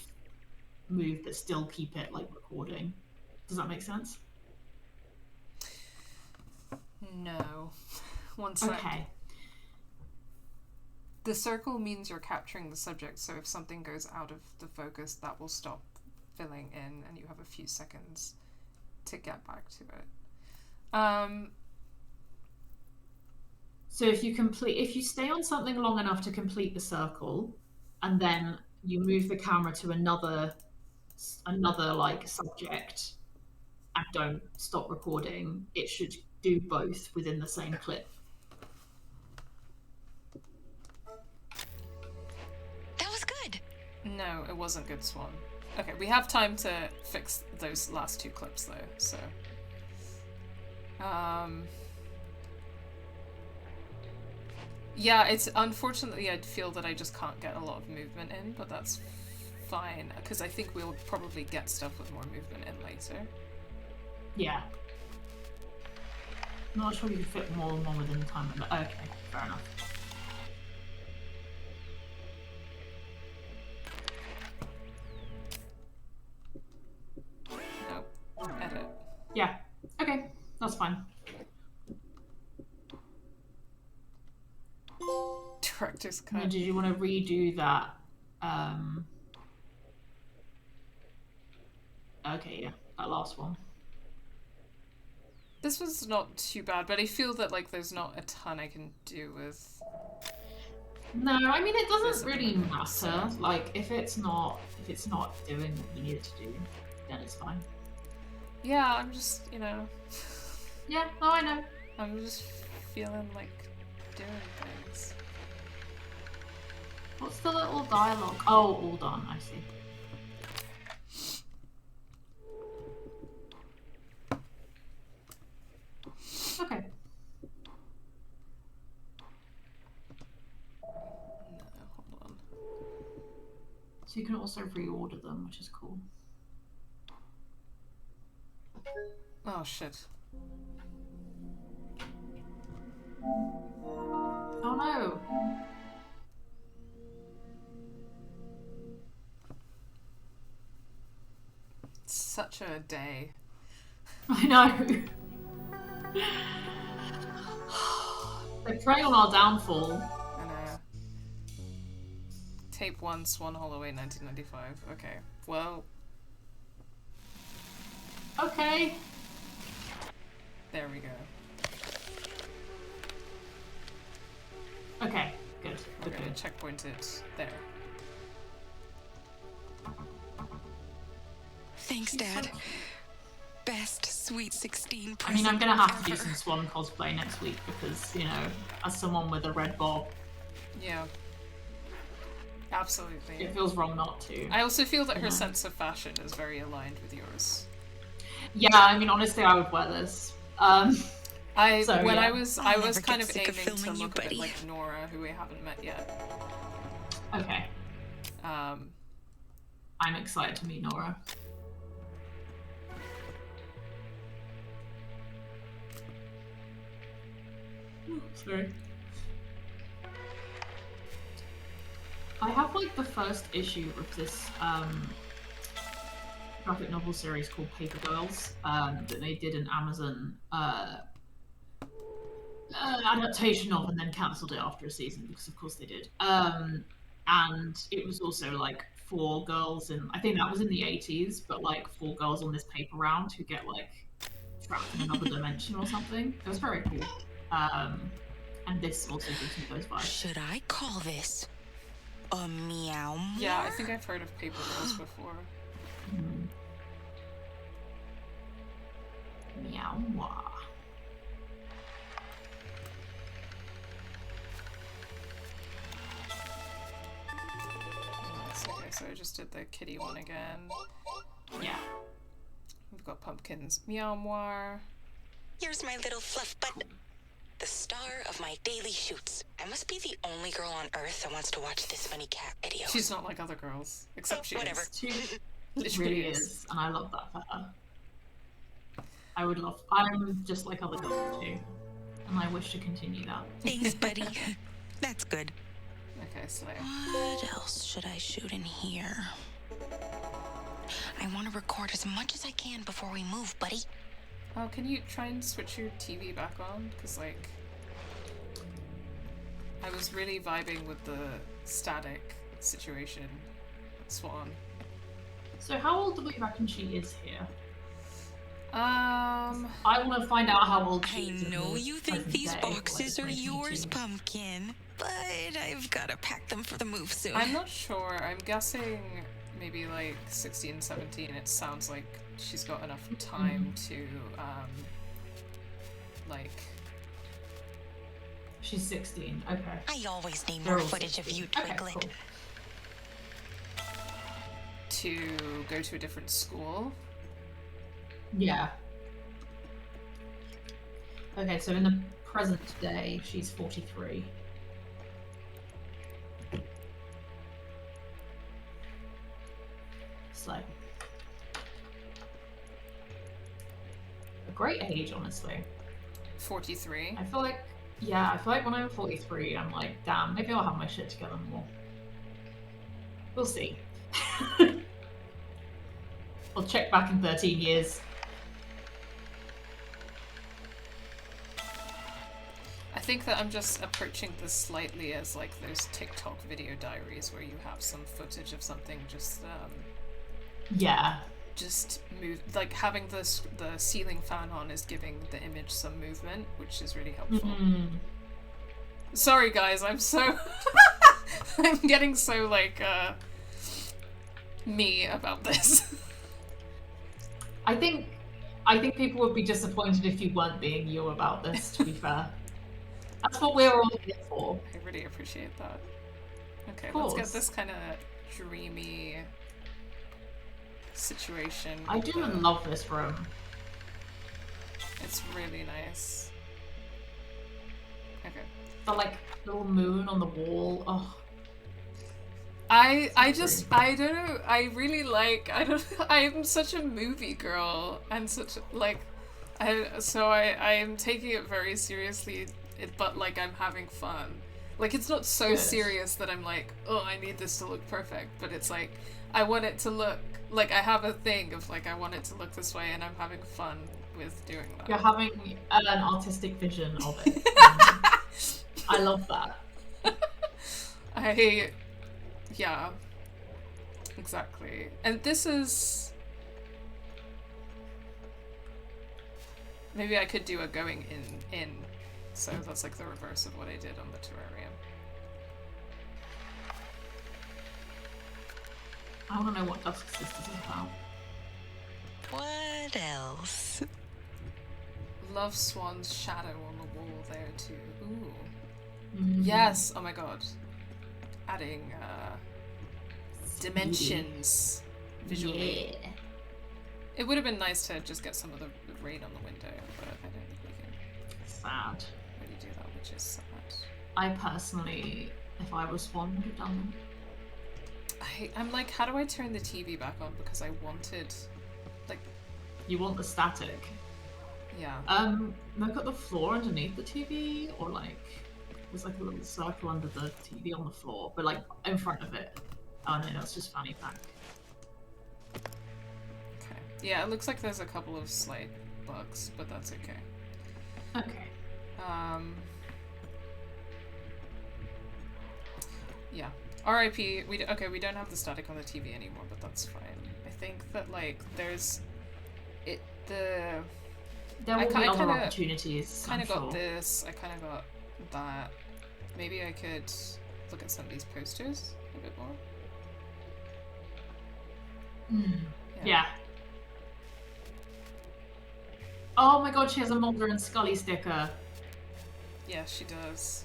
but still keep it like recording. Does that make sense? No. One sec. Okay. The circle means you're capturing the subject, so if something goes out of the focus, that will stop filling in and you have a few seconds to get back to it. So if you stay on something long enough to complete the circle, and then you move the camera to another like subject and don't stop recording, it should do both within the same clip. That was good. No, it wasn't good, Swan. Okay, we have time to fix those last 2 clips though, so... Yeah, it's unfortunately I feel that I just can't get a lot of movement in, but that's fine, because I think we'll probably get stuff with more movement in later. Yeah. Not sure you could fit more than one within the time limit. Okay, fair enough. Nope. Edit. Yeah. Okay, that's fine. Director's Now, cut. did you want to redo that? Okay, yeah, that last one. This was not too bad, but I feel that like there's not a ton I can do with... No, I mean it doesn't really matter. Like if it's not doing what you need it to do, then it's fine. Yeah, I'm just, you know... Yeah, no, I know. I'm just feeling like doing things. What's the little dialogue? Oh, all done, I see. Okay. No, hold on. So you can also reorder them, which is cool. Oh shit. Oh no! Such a day. I know. They're preying on our downfall. I know. Tape 1, Swan Holloway, 1995. Okay, well... Okay. There we go. Okay, good. We're Good, gonna good. checkpoint it there. Thanks, Dad. Best Sweet 16 I mean, I'm gonna have to do ever. some Swan cosplay next week because, you know, as someone with a red bob, Yeah. Absolutely. it feels wrong not to. I also feel that her Yeah. sense of fashion is very aligned with yours. Yeah, I mean, honestly, I would wear this. I So, yeah. was I'll never kind get of sick of aiming to filming you, look a bit buddy. like Nora, who we haven't met yet. Okay. Um, I'm excited to meet Nora. Sorry. I have like the first issue of this graphic novel series called Paper Girls that they did an Amazon adaptation of and then cancelled it after a season because of course they did. And it was also like four girls in, I think that was in the 80s, but like four girls on this paper round who get like trapped in another dimension or something. It was very cool. And this also gives me those vibes. Should I call this a meow? yeah, I think I've heard of Paper Girls before. Meow. Nice. Okay, so I just did the kitty one again. Yeah. We've got pumpkins. Meow moire. Here's my little fluff butt. The star of my daily shoots. I must be the only girl on Earth that wants to watch this funny cat video. She's not like other girls, except she Whatever. is. She Literally really is, and I love that for her. I'm just like other girls too, and I wish to continue that. Thanks, buddy. That's good. Okay, Slay. What else should I shoot in here? I want to record as much as I can before we move, buddy. Oh, can you try and switch your TV back on? Because, like, I was really vibing with the static situation, Swann. So how old do we reckon she is here? Um, I want to find out how old she I is. in know the you think present these day, boxes like are yours, 2022. Pumpkin, but I've got to pack them for the move soon. I'm not sure. I'm guessing maybe like 16, 17. It sounds like she's got enough time to, like... She's 16. Okay. I always need They're more all footage of 16. you, Okay, Twiglet. cool. to go to a different school. Yeah. Okay, so in the present day, she's 43. So. A great age, honestly. 43. I feel like, yeah, I feel like when I'm 43, I'm like, damn, maybe I'll have my shit together more. We'll see. I'll check back in 13 years. I think that I'm just approaching this slightly as like those TikTok video diaries where you have some footage of something Yeah. just move, like having the ceiling fan on is giving the image some movement, which is really helpful. Sorry guys, I'm so I'm getting so like me about this. I think people would be disappointed if you weren't being you about this, to be fair. That's what we're all here for. I really appreciate that. Okay, Of let's get course. this kind of dreamy situation. I with do the- love this room. It's really nice. Okay. The like little moon on the wall. Oh, I pretty. don't know, I'm such a movie girl and such like I am taking it very seriously, but like I'm having fun. Like it's not so Good. serious that I'm like, oh, I need this to look perfect, but it's like I want it to look like I have a thing of like I want it to look this way and I'm having fun with doing that. you're having an artistic vision of it. I love that. Yeah, exactly. And this is... Maybe I could do a going in. So that's like the reverse of what I did on the terrarium. I want to know what Dusk Sisters is about. What else? Love Swann's shadow on the wall there too. Ooh. Yes, oh my god. Adding dimensions visually. Yeah. It would have been nice to just get some of the rain on the window, but I don't think we can. Sad. really do that, which is sad. I personally, if I was Swann, would have done them. I'm like, how do I turn the TV back on? Because I wanted, like... You want the static. Yeah. Look at the floor underneath the TV, or like, there's like a little circle under the TV on the floor, but like in front of it. Oh no, that's just fanny pack. Okay. Yeah, it looks like there's a couple of slight bugs, but that's okay. Okay. Yeah. R.I.P. We don't have the static on the TV anymore, but that's fine. I think that like there will be other opportunities. Kind of got this. I kind of got that. Maybe I could look at some of these posters a bit more. Yeah. Oh my god, she has a Mulder and Scully sticker. Yeah, she does.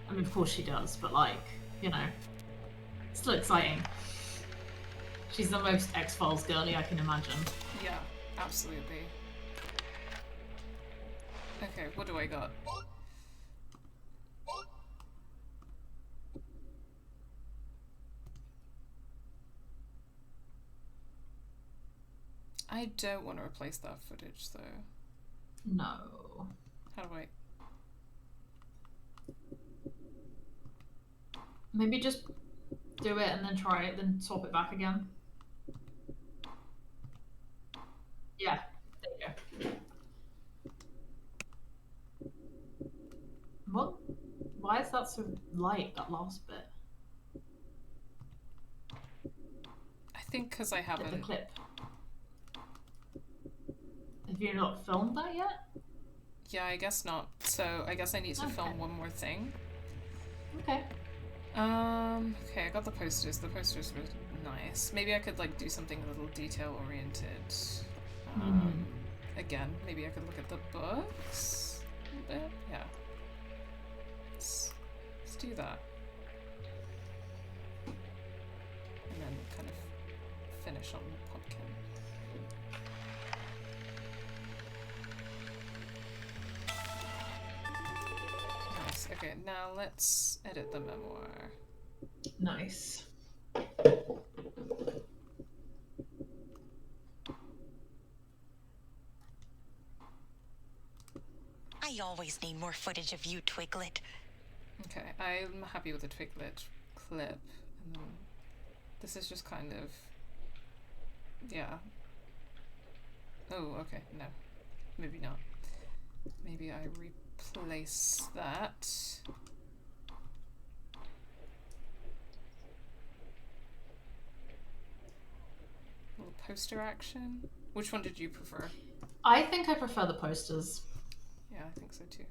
I mean, of course she does, but like, you know, it's still exciting. She's the most X-Files girly I can imagine. Yeah, absolutely. Okay, what do I got? I don't want to replace that footage, though. No. How do I... Maybe just do it and then try it, then swap it back again. Yeah, there you go. What? Why is that so light, that last bit? I think because I haven't... The clip. Have you not filmed that yet? Yeah, I guess not. So I guess I need to film one more thing. Okay. Okay, I got the posters. The posters were nice. Maybe I could like do something a little detail oriented. Again, maybe I could look at the books a little bit. Yeah. Let's do that. And then kind of finish on Pumpkin. Nice. Okay, now let's edit the memoir. Nice. I always need more footage of you, Twiglet. Okay, I'm happy with the Twiglet clip. And then this is just kind of... Yeah. Oh, okay, no. Maybe not. Maybe I replace that. Little poster action. Which one did you prefer? I think I prefer the posters. Yeah, I think so too.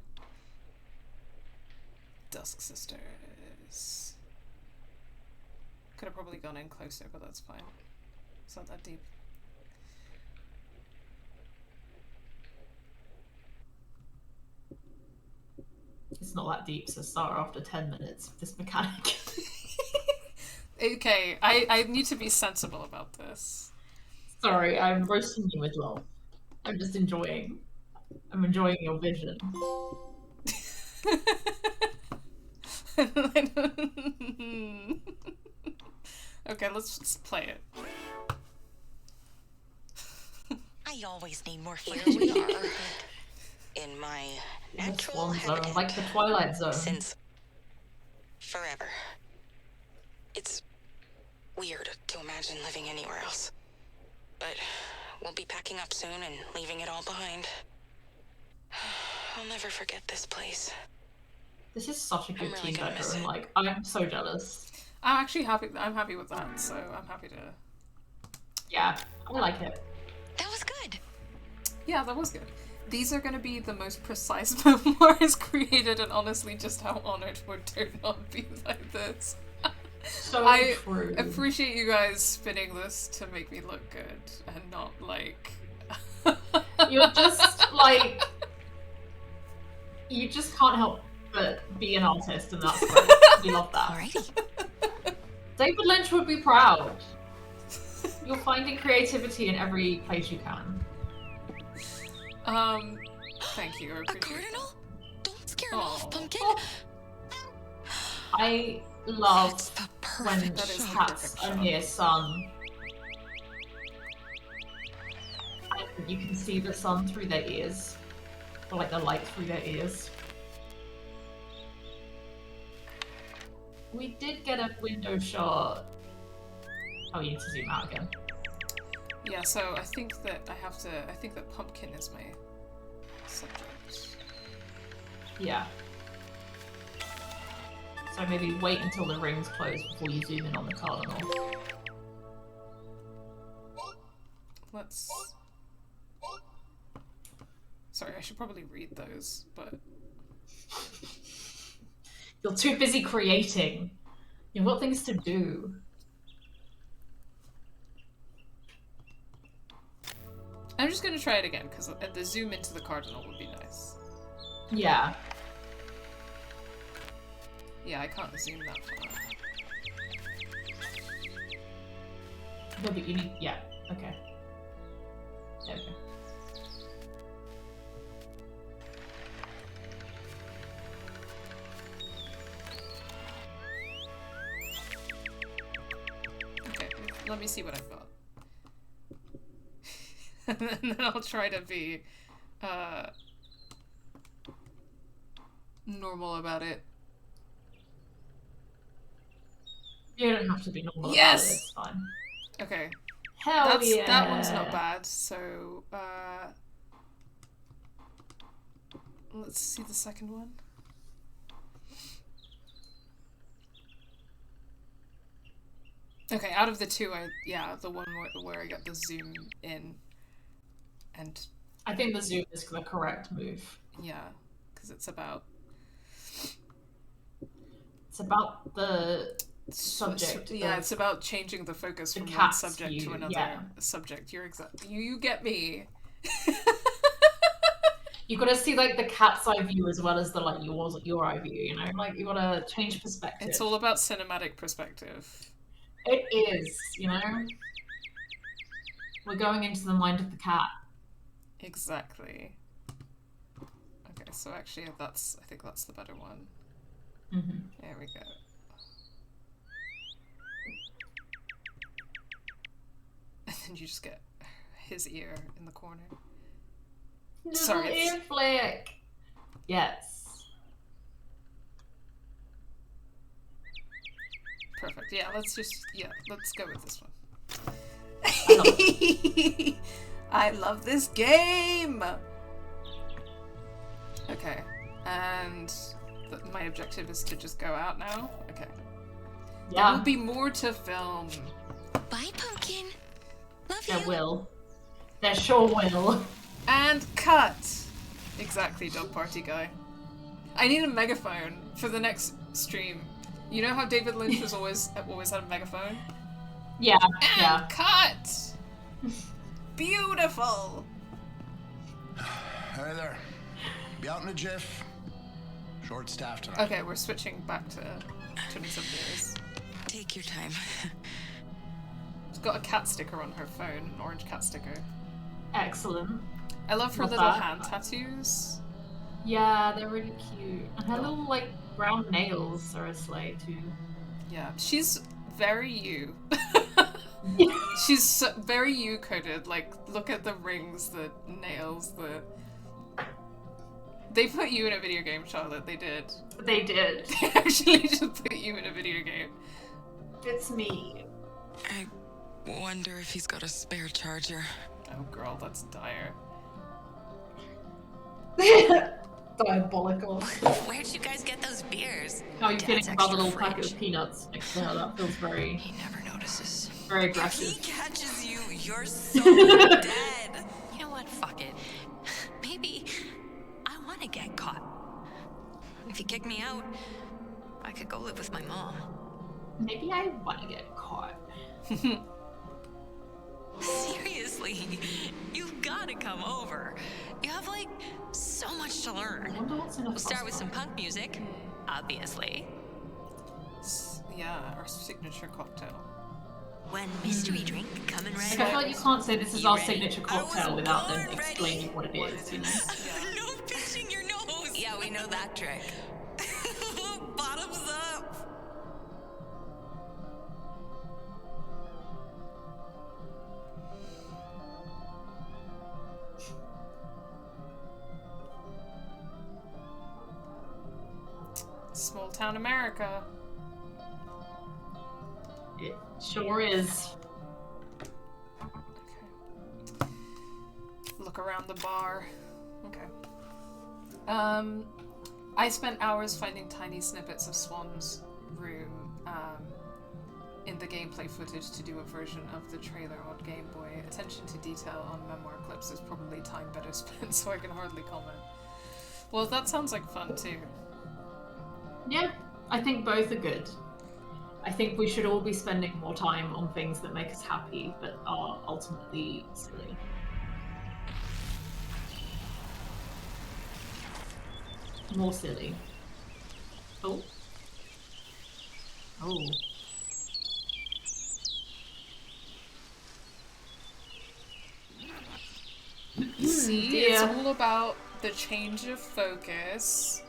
Dusk Sisters. Could have probably gone in closer, but that's fine. It's not that deep. It's not that deep, says Sara after 10 minutes of this mechanic. Okay, I need to be sensible about this. Sorry, I'm roasting you with love. I'm just enjoying. I'm enjoying your vision. Okay, let's just play it. I always need more Here footage. we are, in my natural Swan zone, habitat. like the Twilight Zone. Since forever. It's weird to imagine living anywhere else. But we'll be packing up soon and leaving it all behind. I'll never forget this place. This is such a good really team gonna miss bedroom. it. Like, I'm so jealous. I'm actually happy. I'm happy with that, so I'm happy to. Yeah, I like it. That was good. Yeah, that was good. These are going to be the most precise memoirs created, and honestly, just how honored would there not be like this. So I true. appreciate you guys spinning this to make me look good and not like. You're just like. You just can't help but be an artist, and that's great. We love that. Alrighty. David Lynch would be proud. You're finding creativity in every place you can. Thank you. I A appreciate cardinal? Don't scare him Oh. off, Pumpkin. I love That's the when perfect That is the shot. cats perfect are shot. near sun. And you can see the sun through their ears. Or like the light through their ears. We did get a window shot. Oh, you need to zoom out again. that. Yeah, so I think that I think that Pumpkin is my subject. Yeah. So maybe wait until the ring's closed before you zoom in on the cardinal. Let's... Sorry, I should probably read those, but... You're too busy creating. You've got things to do. I'm just gonna try it again, because the zoom into the cardinal would be nice. Yeah. Yeah, I can't zoom that far. No, but you need... Yeah. Okay. There we go. Okay, let me see what I've got. And then I'll try to be normal about it. You don't have to be normal. Yes! About it, it's fine. Okay. Hell yeah! That one's not bad, so let's see the second one. Okay, out of the two, the one where I got the zoom in, and I think the zoom is the correct move. yeah, because it's about the subject. Yeah, it's about changing the focus from one cat's subject view, to another yeah. subject. You're exactly you get me. You gotta see like the cat's eye view as well as the like your eye view. You know, like you gotta change perspective. It's all about cinematic perspective. It is, you know. We're going into the mind of the cat. Exactly. Okay, so actually, I think that's the better one. Mm-hmm. There we go. And then you just get his ear in the corner. Sorry, Little ear flick. Yes. Perfect. Yeah, let's go with this one. I love this game! Okay, and my objective is to just go out now? Okay. Yeah. There will be more to film. Bye, Pumpkin. Love There you. will. There sure will. And cut! Exactly, dog party guy. I need a megaphone for the next stream. You know how David Lynch has always had a megaphone? Yeah. And Yeah. cut! Beautiful! Hi there. Be out in a jiff. Short staff tonight. Okay, we're switching back to turning some beers. Take your time. She's got a cat sticker on her phone, an orange cat sticker. Excellent. I love her Love little that. hand tattoos. Yeah, they're really cute. And her little like brown nails are a slay too. Yeah, she's very you. She's very you coded. Like, look at the rings, the nails, the. They put you in a video game, Charlotte. They did. They did. They actually just put you in a video game. It's me. I wonder if he's got a spare charger. Oh, girl, that's dire. Diabolical. Where'd you guys get those beers? How are you Dad's feeling about the extra little packet fridge. of peanuts next to her? That feels very, He never notices. very If aggressive. he catches you, you're so dead. You know what? Fuck it. Maybe I want to get caught. If you kick me out, I could go live with my mom. Maybe I want to get caught. Seriously, you've got to come over. You have like so much to I learn. wonder what's in a We'll start with some pasta. punk music, obviously. Yeah, our signature cocktail. One mystery drink coming right Like, I feel up. like you can't say this is You our ready? signature I was cocktail without them born explaining ready. what it is, you know? Yeah. No know that trick. Bottoms up. Small town America. It sure is. Okay. Look around the bar. Okay. I spent hours finding tiny snippets of Swann's room in the gameplay footage to do a version of the trailer on Game Boy. Attention to detail on memoir clips is probably time better spent, so I can hardly comment. Well, that sounds like fun too. Yeah, I think both are good. I think we should all be spending more time on things that make us happy, but are ultimately silly. More silly. Oh. Oh. See, it's all about the change of focus.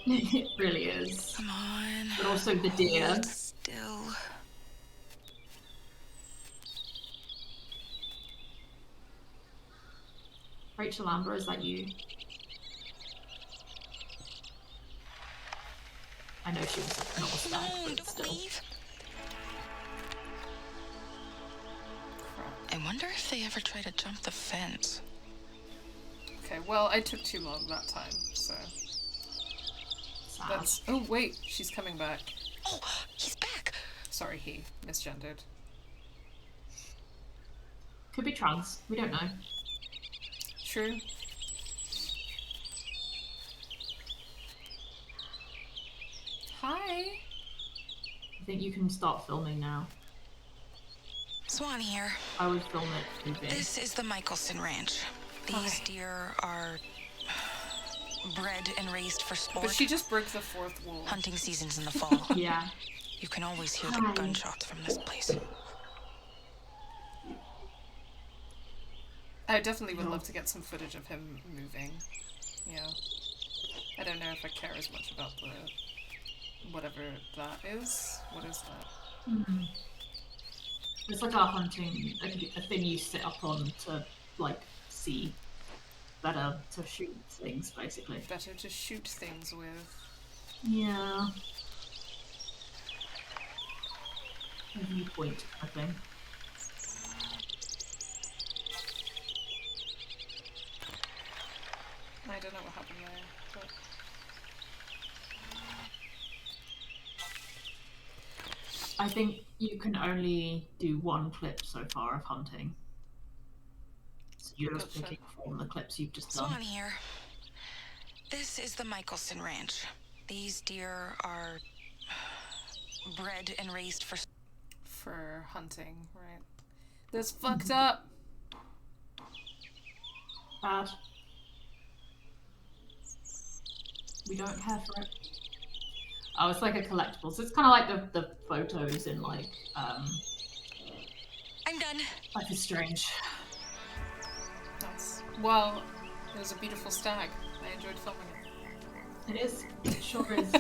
It really is. Come on. But also the deer. Hold still. Rachel Amber, is that you? I know she was not a stag, No, but don't still. leave. Crap. I wonder if they ever try to jump the fence. Okay, well, I took too long that time, so Sad. that's... Oh, wait, she's coming back. Oh, he's back. Sorry, he misgendered. Could be trans. We don't know. True. Hi. I think you can start filming now. Swann here. I would film it moving. This is the Michelson Ranch. These Hi. deer are bred and raised for sport. But she just broke the fourth wall. Hunting season's in the fall. Yeah. You can always hear Hi. the gunshots from this place. I definitely would love to get some footage of him moving. Yeah. I don't know if I care as much about the... whatever that is. What is that? Mm. It's like a hunting, a thing you sit up on to, like, see better to shoot things, basically. Better to shoot things with. Yeah. A viewpoint, I think. I don't know what happened there, but... I think you can only do one clip so far of hunting. So you're just Gotcha. picking from the clips you've just done. Swann here. This is the Michelson Ranch. These deer are bred and raised For hunting, right. That's fucked up! Bad. We don't have for it. Oh, it's like a collectible. So it's kind of like the photos in like I'm done. Life is Strange. Nice. Well, it was a beautiful stag. I enjoyed filming it. It is. It sure is.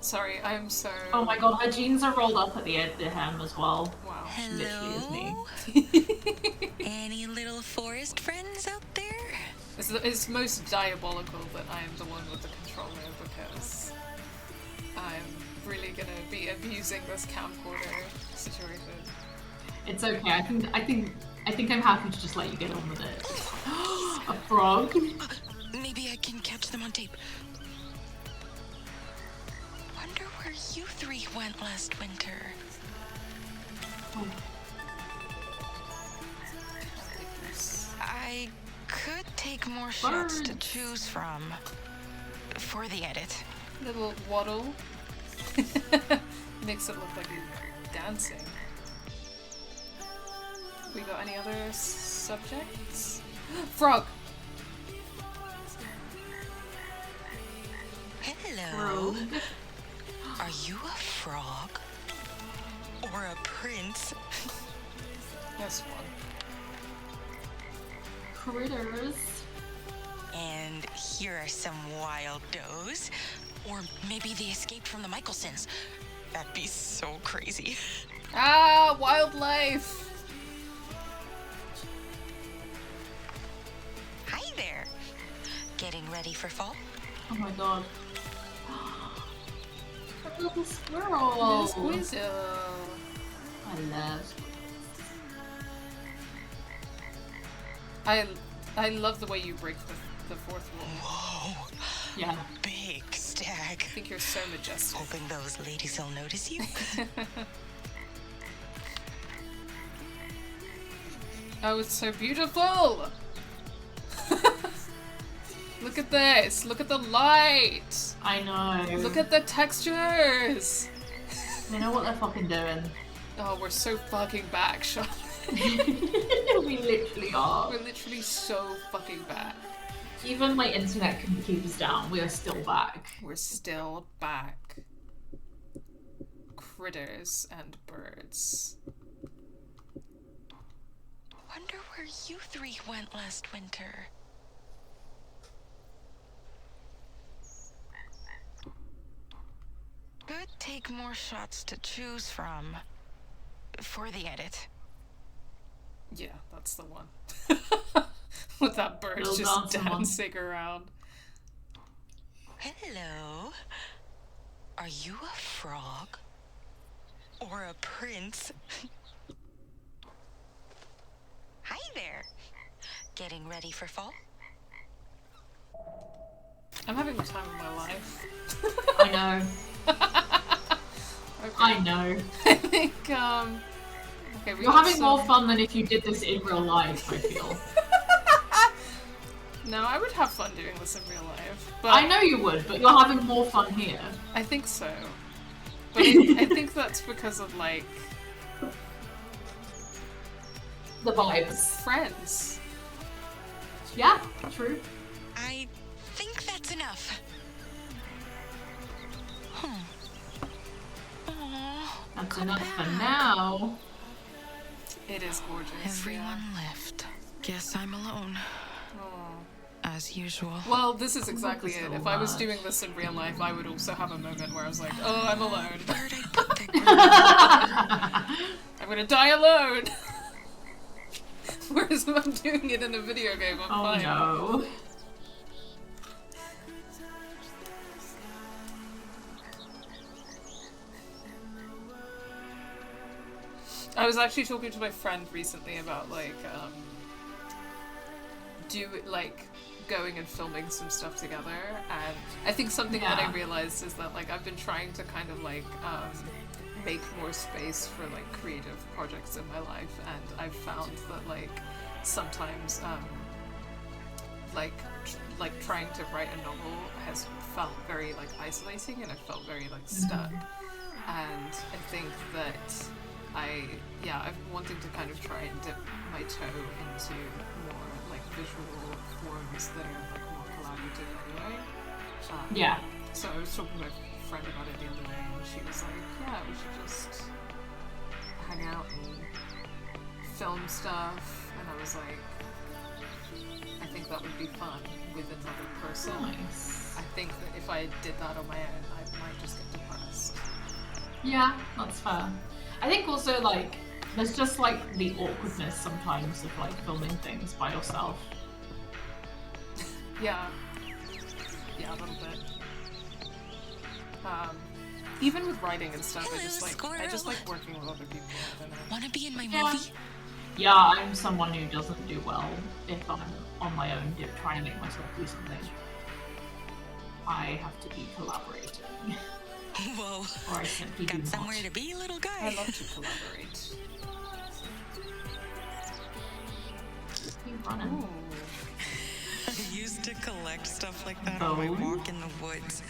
Sorry, I'm so... Oh my god, her jeans are rolled up at the hem as well. Wow. Literally is me. Hello? Any little forest friends out there? It's most diabolical that I am the one with the controller because I'm really gonna be abusing this camcorder situation. It's okay. I think I'm happy to just let you get on with it. A frog. Maybe I can catch them on tape. Wonder where you three went last winter. Oh. I could take more shots to Birds. choose from for the edit. Little waddle. Makes it look like you're dancing. We got any other subjects? Frog! Hello. Frog. Are you a frog? Or a prince? That's one. Critters. And here are some wild does. Or maybe they escaped from the Michelsons. That'd be so crazy. Ah, wildlife! Hi there. Getting ready for fall? Oh my god. A little squirrel. Squeezo. I love. I love the way you break the fourth wall. Whoa. Yeah. Big stag. I think you're so majestic. Hoping those ladies will notice you. Oh, it's so beautiful! Look at this! Look at the light! I know. Look at the textures! They know what they're fucking doing. Oh, we're so fucking back, Charlotte. We literally are. We're literally so fucking back. Even my internet can keep us down. We are still back. We're still back. Critters and birds. Wonder where you three went last winter. Could take more shots to choose from. For the edit. Yeah, that's the one. With that bird Little just dancing one. dancing around. Hello. Are you a frog? Or a prince? Hi there. Getting ready for fall? I'm having the time of my life. I know. Okay. I know. I think, okay, You're having more fun than if you did this in real life, I feel. No, I would have fun doing this in real life. But I know you would, but you're having more fun here. I think so. But I think that's because of, like, The vibes. friends. Yeah, true. I think that's enough. That's enough for now. It is gorgeous. Everyone left. Guess I'm alone. Yeah. Aw. As usual. Well, this is exactly this it. so If I was much. doing this in real life, I would also have a moment where I was like, oh, I'm alone. Where'd I put that girl? I'm gonna die alone! Whereas if I'm doing it in a video game, I'm Oh fine. no. I was actually talking to my friend recently about, like, going and filming some stuff together, and I think something that I Yeah. realized is that, like, I've been trying to kind of, like, make more space for, like, creative projects in my life, and I've found that, like, sometimes, trying to write a novel has felt very, like, isolating, and I felt very, like, stuck. And I think that I'm wanting to kind of try and dip my toe into more, like, visual forms that are, like, more collaborative anyway. Yeah. So I was talking to my friend about it the other day, and she was like, yeah, we should just hang out and film stuff. And I was like, I think that would be fun with another person. Nice. I think that if I did that on my own, I might just get depressed. Yeah, that's fair. I think also, like, there's just, like, the awkwardness sometimes of, like, filming things by yourself. Yeah. Yeah, a little bit. Even with writing and stuff, I just like working with other people. I don't know. Wanna be in my Yeah. movie? Yeah, I'm someone who doesn't do well if I'm on my own trying to make myself do something. I have to be collaborating. Whoa. Or I simply do Got not. somewhere to be, little guy. I love to collaborate. Keep running. Ooh. I used to collect stuff like that on my walk in the woods.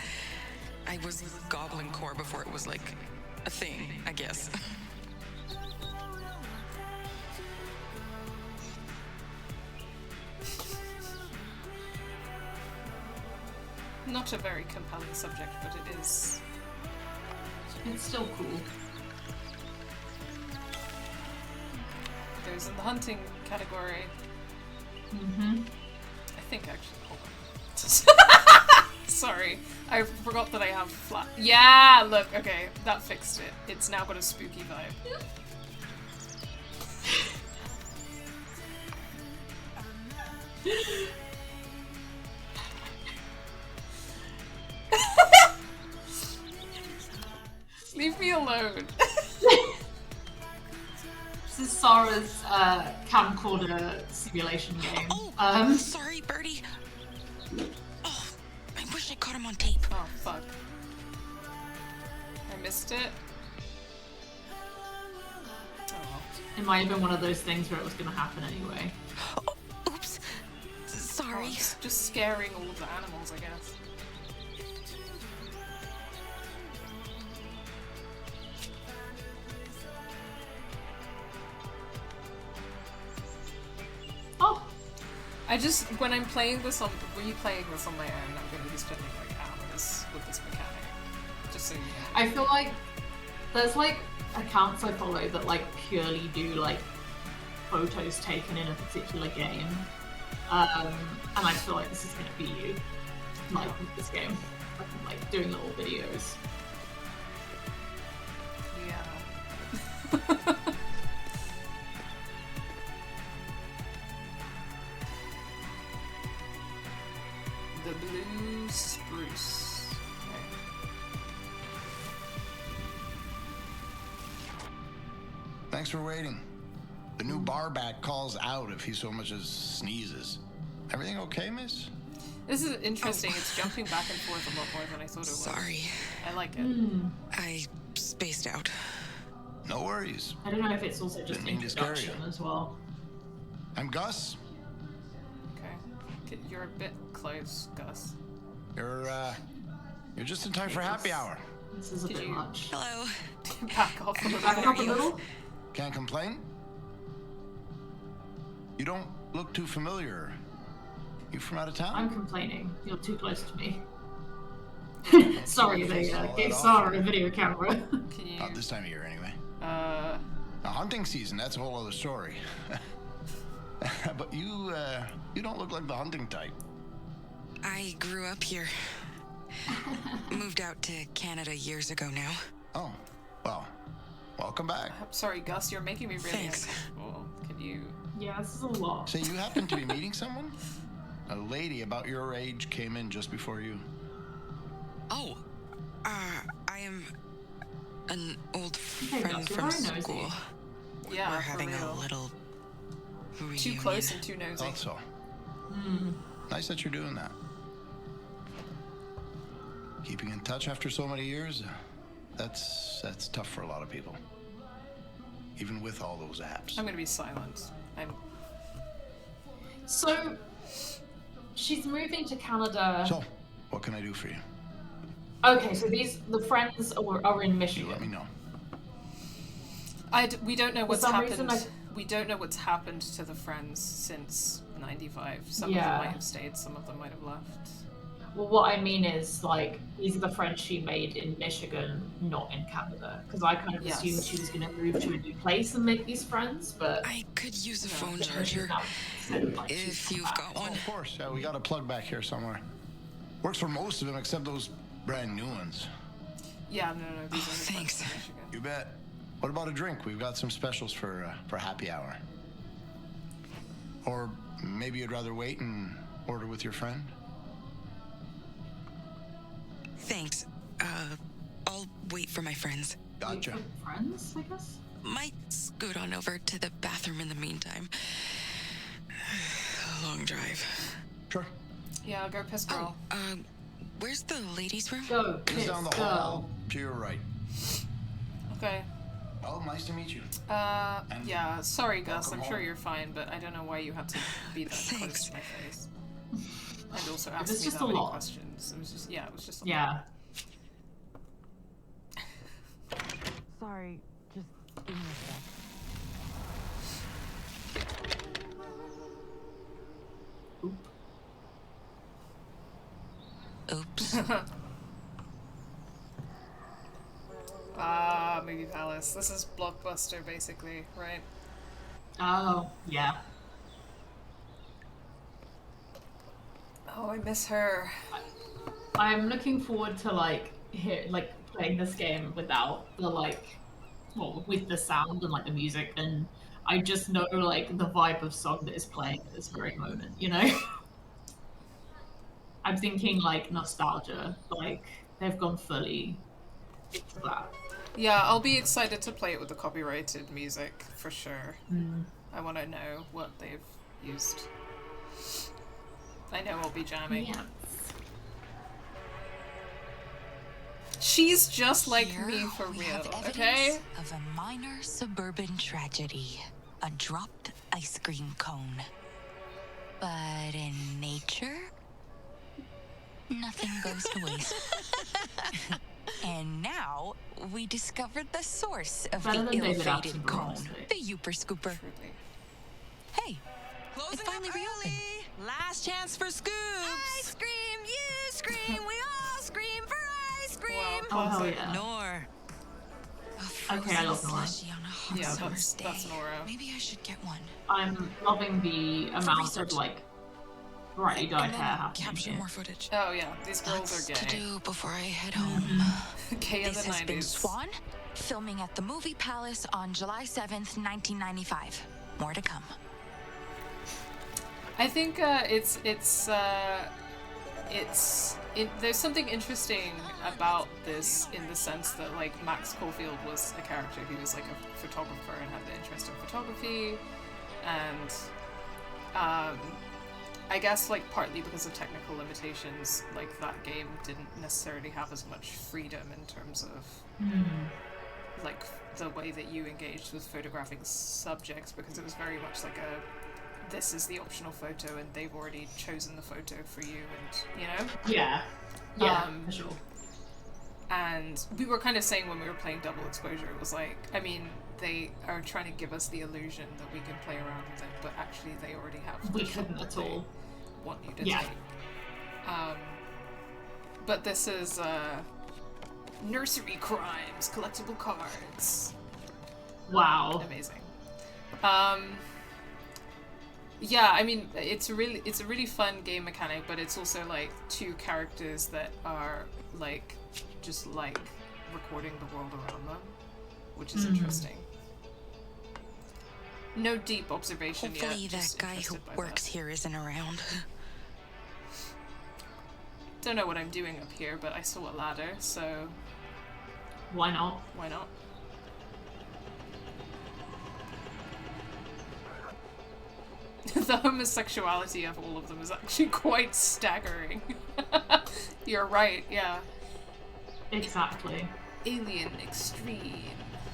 I was Goblin Core before it was like a thing, I guess. Not a very compelling subject, but it is. It's still cool. There's in the hunting category. Mm-hmm. I think actually, hold on. Jesus. Sorry. I forgot that I have flat. Yeah, look, okay, that fixed it. It's now got a spooky vibe. Leave me alone. This is Sara's camcorder simulation game. Oh, sorry, Birdie. Oh, I wish I caught him on tape. Oh, fuck. I missed it. Oh. It might have been one of those things where it was going to happen anyway. Oh, oops. Sorry. Oh, it's just scaring all of the animals, I guess. Oh! I just, when I'm playing this on, replaying this on my own, I'm going to be spending like hours with this mechanic. Just so you know. I feel like there's like accounts I follow that like purely do like photos taken in a particular game. And I feel like this is going to be you. Like with this game. Like doing little videos. Yeah. The blue spruce. Okay. Thanks for waiting. The new barback calls out if he so much as sneezes. Everything okay, miss? This is interesting. It's jumping back and forth a lot more than I thought it was. Sorry. I like it. I spaced out. No worries. I don't know if it's also just Didn't mean to scare introduction you. as well. I'm Gus. Okay. You're a bit close, Gus. You're just in time for happy hour. This is a Did bit you- much. Hello. Back off a little Back bit. up a little? Can't complain? You don't look too familiar. You from out of town? I'm complaining. You're too close to me. Sorry, they gave Sara a video camera. Can you... Not this time of year, anyway. Uh... Now, hunting season, that's a whole other story. But you don't look like the hunting type. I grew up here. Moved out to Canada years ago now. Oh, well, welcome back. I'm sorry, Gus, you're making me really Thanks. uncomfortable. Can you... Yeah, this is a lot. So you happen to be meeting someone? A lady about your age came in just before you. Oh, I am an old Okay, friend Gus, you're from very nosy. school. Yeah, We're for having a real. little reunion. Too close and too nosy. Thought so. Nice that you're doing that. Keeping in touch after so many years, that's tough for a lot of people. Even with all those apps. I'm gonna be silent. So, she's moving to Canada. So, what can I do for you? Okay, so the friends are in You Michigan. let me know. We don't know what's some happened. reason We don't know what's happened to the friends since '95. Some of Yeah. them might have stayed, some of them might have left. Well, what I mean is, like, these are the friends she made in Michigan, not in Canada. Because I kind of Yes. assumed she was going to move to a new place and make these friends, but... I could use a No, phone Yeah, charger. like, she's If come you've back. got Oh, one. of course. We got a plug back here somewhere. Works for most of them except those brand new ones. Yeah, no, these are the thanks. friends from Michigan. You bet. What about a drink? We've got some specials for happy hour. Or maybe you'd rather wait and order with your friend? Thanks. I'll wait for my friends. Gotcha. Wait for friends, I guess? Might scoot on over to the bathroom in the meantime. A long drive. Sure. Yeah, go piss girl. Where's the ladies' room? Go, Just kiss, down the go. hall to your right. Okay. Well, nice to meet you. Yeah, sorry, Gus. I'm welcome sure home. you're fine, but I don't know why you had to be that close Thanks. to my face. And also It ask was me just that a many lot. questions. It was just, yeah, it was just a lot. Yeah. Sorry, just give me a sec. Oops. Movie Palace. This is Blockbuster, basically, right? Oh, yeah. Oh, I miss her. I'm looking forward to playing this game without the with the sound and like the music, and I just know like the vibe of song that is playing at this very moment, you know? I'm thinking like nostalgia, like they've gone fully into that. Yeah, I'll be excited to play it with the copyrighted music for sure. Mm. I want to know what they've used. I know I'll be jamming. Yes. She's just like Here me for we real, have okay? evidence of a minor suburban tragedy. A dropped ice cream cone. But in nature, nothing goes to waste. And now we discovered the source of Better the than David ill-fated Attenborough, cone. honestly. The Youper Scooper. Truly. Hey, Closing it finally up reopened. early. Last chance for scoops. I scream, you scream, we all scream for ice cream. Wow, Oh hell classic. yeah. Nor. Okay, I love Nora. Slushy on a hot Yeah, summer's that's day. Nora. Maybe I should get one. I'm loving the amount of research. like brightly dyed And hair then happening capture here. more footage. Oh yeah, these girls Lots are to gay. do before I head home. Gay in the This has 90s. been Swann, filming at the Movie Palace on July 7th, 1995. More to come. I think there's something interesting about this in the sense that like Max Caulfield was a character who was like a photographer and had an interest in photography, and I guess like partly because of technical limitations, like that game didn't necessarily have as much freedom in terms of like the way that you engaged with photographing subjects, because it was very much like this is the optional photo and they've already chosen the photo for you, and you know. Yeah. Yeah, for sure. And we were kind of saying when we were playing Double Exposure, it was like, I mean, they are trying to give us the illusion that we can play around with it, but actually they already have We the shot couldn't that at they all. want you to Yeah. take. But this is Nursery Crimes, collectible cards. Wow. Amazing. Yeah, I mean, it's a really fun game mechanic, but it's also like two characters that are like just like recording the world around them, which is interesting. No deep observation Hopefully yet. that just guy who interested by works that. here isn't around. Don't know what I'm doing up here, but I saw a ladder, so Why not? why not? The homosexuality of all of them is actually quite staggering. You're right, yeah. Exactly. Alien Extreme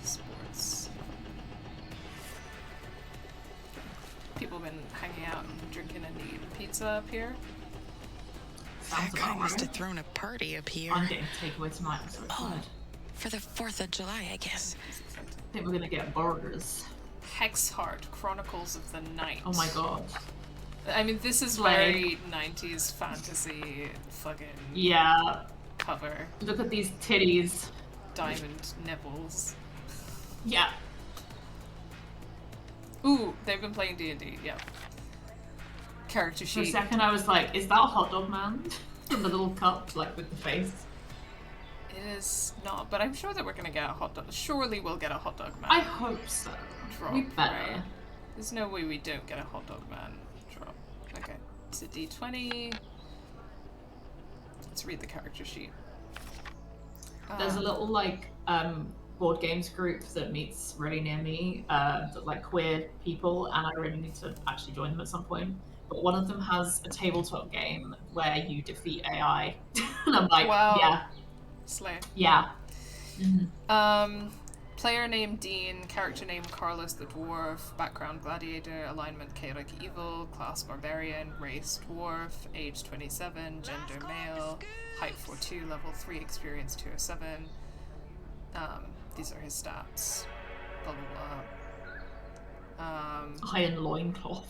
Sports. People have been hanging out and drinking and eating pizza up here. Sounds That guy about must right. have thrown a party up here. I'm getting takeaway tonight, I'm so excited. For the 4th of July, I guess. I think we're gonna get burgers. Hexheart Chronicles of the Night. Oh my god. I mean, this is Like- very 90s fantasy fucking Yeah. cover. Look at these titties. Diamond nipples. Yeah. Ooh, they've been playing D&D, yeah. Character For a sheet. second I was like, is that a hot dog man? From the little cup, like with the face. It is not, but I'm sure that we're gonna get a hot dog. Surely we'll get a hot dog man I hope so. drop. We better. right? There's no way we don't get a hot dog man drop. Okay, it's a D20. Let's read the character sheet. There's a little like board games group that meets really near me, like queer people, and I really need to actually join them at some point. But one of them has a tabletop game where you defeat AI, and I'm like, Wow. yeah, Slay. yeah. Player name Dean, character name Carlos the Dwarf, background Gladiator, alignment Chaotic Evil, class Barbarian, race Dwarf, age 27, gender male, height 4'2", level 3, experience 207. These are his stats. Blah blah blah. Iron loincloth.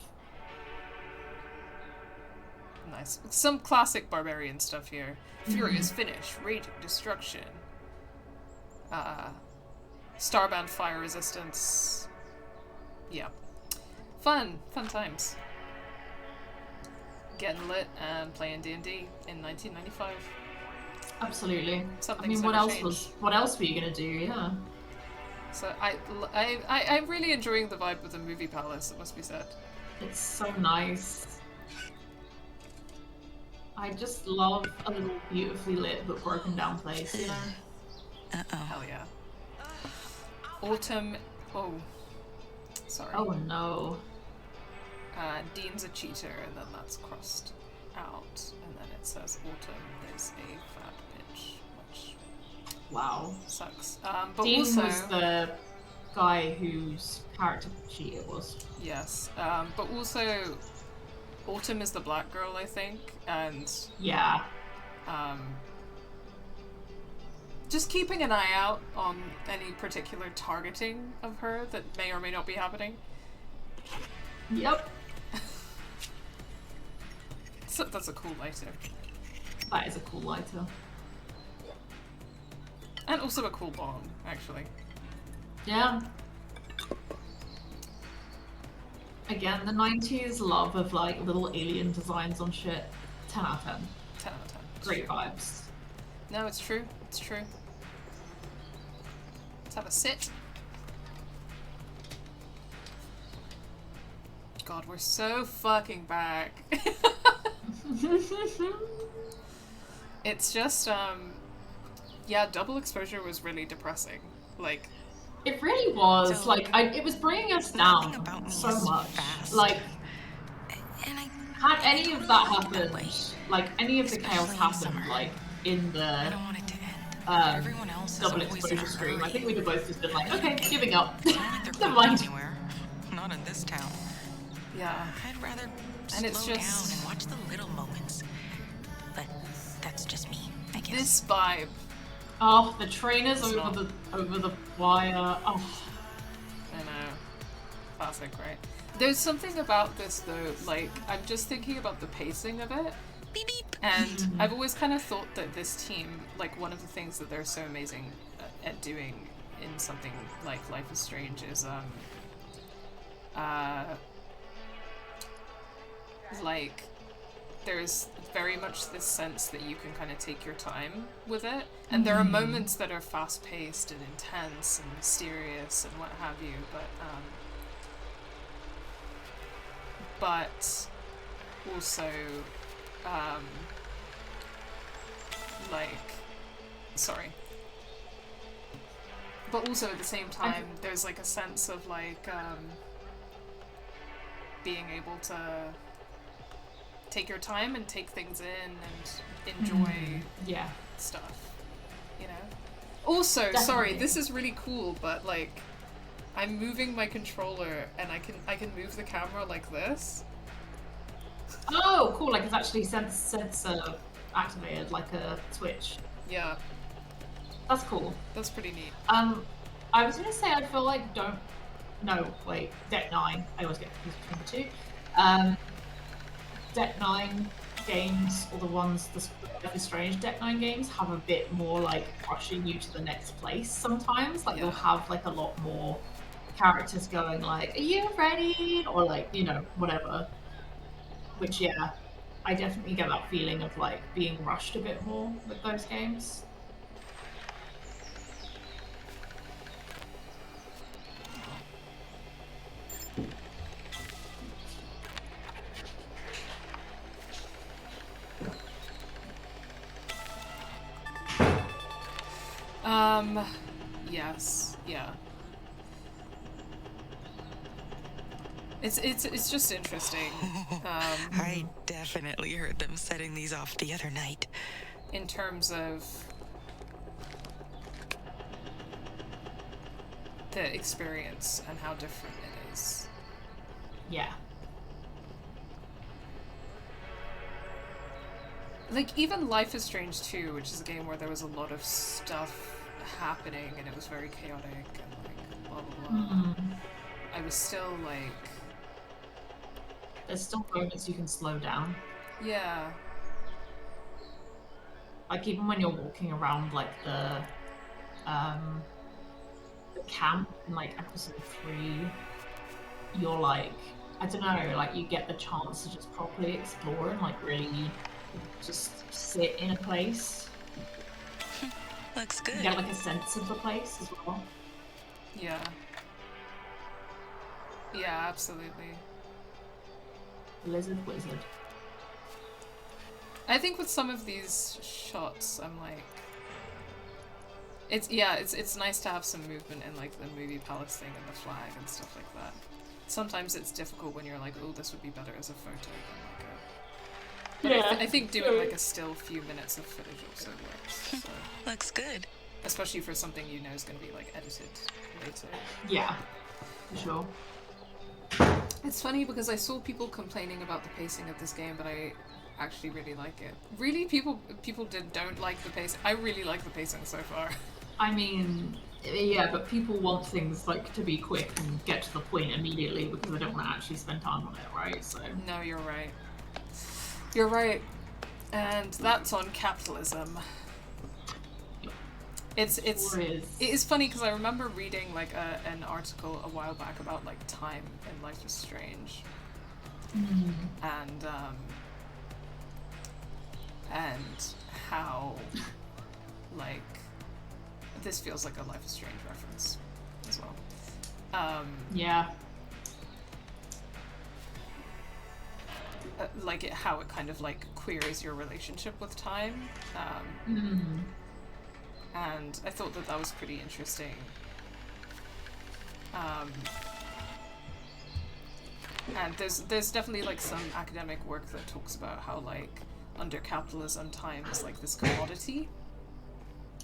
Nice. Some classic Barbarian stuff here. Furious Finish, Raging Destruction. Starband Fire Resistance. Yeah. Fun times. getting lit and playing D&D in 1995. Absolutely. Something's I mean, never changed. what else were you gonna do? Yeah. So I'm really enjoying the vibe of the movie palace, it must be said. It's so nice. I just love a little beautifully lit but broken down place, you know? Uh-oh. Hell yeah. Autumn. Oh. Sorry. Oh no. Dean's a cheater, and then that's crossed out, and then it says Autumn is a fat bitch, which Wow. sucks. But Dean also was the guy whose character sheet it was. yes, but also Autumn is the black girl, I think, and Yeah. just keeping an eye out on any particular targeting of her that may or may not be happening. Yep. So that's a cool lighter. That is a cool lighter. And also a cool bomb, actually. Yeah. Again, the 90s love of like little alien designs on shit. 10 out of 10. 10 out of 10. It's Great true. vibes. No, it's true. It's true. Let's have a sit. God, we're so fucking back. It's just, yeah, double exposure was really depressing. Like, It really was. So, like, it was bringing us nothing down about me so is much. fast. Like, And I had any of that like it that happened, way. like, any of the chaos Especially in happened, summer. like, in I the don't want it to end. Everyone else is double always in exposure a stream, I hurry. think we'd have both just been like, okay, giving up. It's not like they're Never going mind. anywhere. Not in this town. yeah. I'd rather And it's slow just- down and watch the little moments. But that's just me, I guess. This vibe. Oh, the trainers It's over not- the wire. Oh, I know. Classic, right? There's something about this, though, like, I'm just thinking about the pacing of it. Beep beep. And I've always kind of thought that this team, like, one of the things that they're so amazing at doing in something like Life is Strange is, like, there's very much this sense that you can kind of take your time with it. And there are moments that are fast-paced and intense and mysterious and what have you, but also, like, sorry. But also at the same time, there's like a sense of like, being able to take your time and take things in and enjoy yeah. stuff, you know? Also, sorry, Definitely. this is really cool, but like, I'm moving my controller and I can move the camera like this. Oh, cool. Like, it's actually sensor activated, like a switch. Yeah, That's cool. that's pretty neat. I was gonna say, I feel like no, wait, Deck 9. I always get confused between the two. Deck 9 games, or the ones, the Life is Strange Deck 9 games, have a bit more like rushing you to the next place sometimes. Like, Yeah. they'll have like a lot more characters going like, are you ready? Or like, you know, whatever. Which, yeah, I definitely get that feeling of like being rushed a bit more with those games. Yes, yeah. It's just interesting. I definitely heard them setting these off the other night. In terms of the experience and how different it is. Yeah. Like, even Life is Strange 2, which is a game where there was a lot of stuff happening and it was very chaotic and like blah blah blah. I was still like, There's still moments you can slow down. yeah, Like, even when you're walking around like the camp in like episode 3, you're like I don't know, like you get the chance to just properly explore and like really just sit in a place. Looks good. You get like a sense of the place as well. Yeah. Yeah, absolutely. Lizard wizard. I think with some of these shots, I'm like, it's nice to have some movement in like the movie palace thing and the flag and stuff like that. Sometimes it's difficult when you're like, oh, this would be better as a photo than like a. But I think doing like a still few minutes of footage also works. So. Looks good. Especially for something you know is going to be like edited later. Yeah, for sure. It's funny because I saw people complaining about the pacing of this game, but I actually really like it. Really, people don't like the pace. I really like the pacing so far. I mean, yeah, but people want things like to be quick and get to the point immediately because they don't want to actually spend time on it, right? So no, you're right. You're right, and that's on capitalism. It is funny because I remember reading like an article a while back about like time in Life is Strange, and how like this feels like a Life is Strange reference as well. Yeah. Like how it kind of like queries your relationship with time. And I thought that was pretty interesting. And there's definitely like some academic work that talks about how like under capitalism time is like this commodity.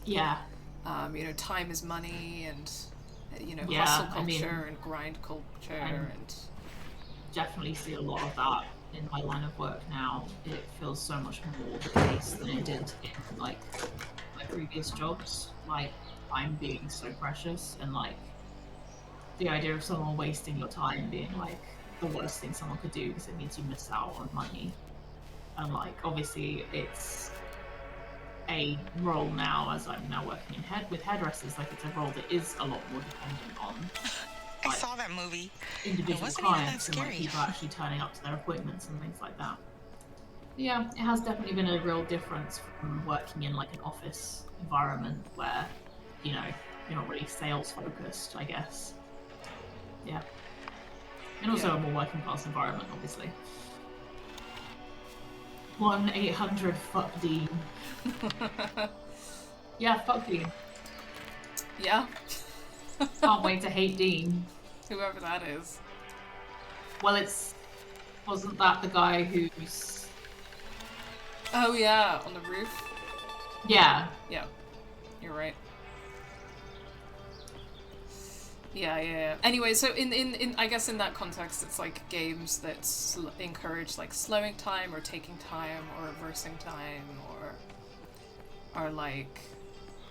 Yeah. You know, time is money, and you know, hustle culture and grind culture, and definitely see a lot of that in my line of work now. It feels so much more the case than it did in like my previous jobs, like time being so precious, and like the idea of someone wasting your time being like the worst thing someone could do because it means you miss out on money. And like obviously it's a role now, as I'm now working with hairdressers, like it's a role that is a lot more dependent on I saw that movie. Individual clients and like people actually turning up to their appointments and things like that. Yeah, it has definitely been a real difference from working in like an office environment where, you know, you're not really sales focused, I guess. Yeah. And also a more working class environment, obviously. 1-800 fuck Dean. Yeah, fuck Dean. Yeah. Can't wait to hate Dean. Whoever that is. Well, wasn't that the guy who's... Oh yeah, on the roof? Yeah. Yeah. You're right. Yeah. Anyway, so in I guess in that context, it's like games that encourage like slowing time or taking time or reversing time or are like,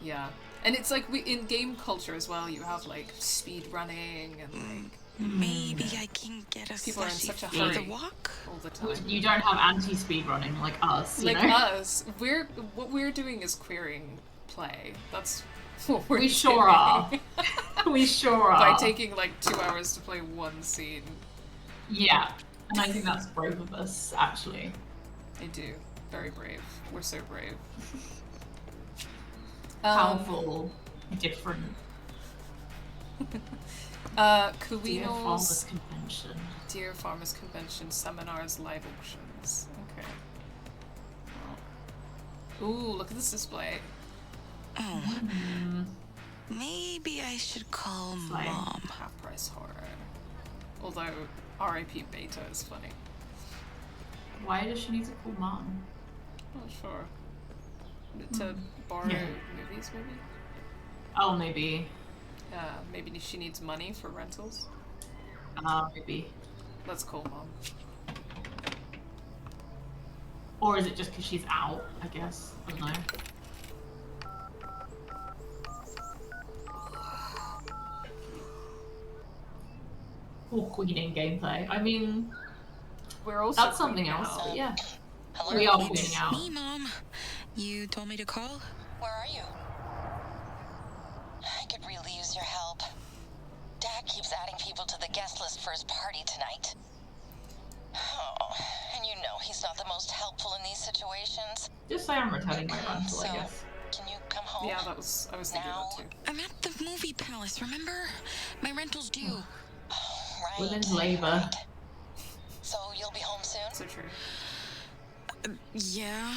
yeah. And it's like in game culture as well, you have like speed running and like maybe I can get a people are in such a for hurry the walk all the time. You don't have anti-speed running like us, like you know? us. What we're doing is queering play. That's what we're doing. Sure are. We sure are. By taking like 2 hours to play one scene. Yeah, and I think that's brave of us, actually. I do. Very brave. We're so brave. Powerful, different. Kuino's Dear Farmers Convention. Dear Farmers Convention, seminars, live auctions. Okay. Oh. Ooh, look at this display. Oh. Maybe I should call Fine. Mom. Half price horror. Although RIP Beta is funny. Why does she need to call Mom? Not sure. To borrow movies, maybe? Oh, maybe. Maybe she needs money for rentals. Maybe. Let's call Mom. Or is it just because she's out, I guess? I don't know. Or queening gameplay. I mean, we're also that's something else, out. but yeah. Hello? We are It's queening out. me, Mom. You told me to call? Where are you? I could really use your help. Dad keeps adding people to the guest list for his party tonight. Oh, and you know he's not the most helpful in these situations. Just say I'm returning my rental, I guess. Can you come home? Yeah, I was thinking that too. I'm at the movie palace, remember? My rental's due. Right. Women's labor. So you'll be home soon? So true. Yeah.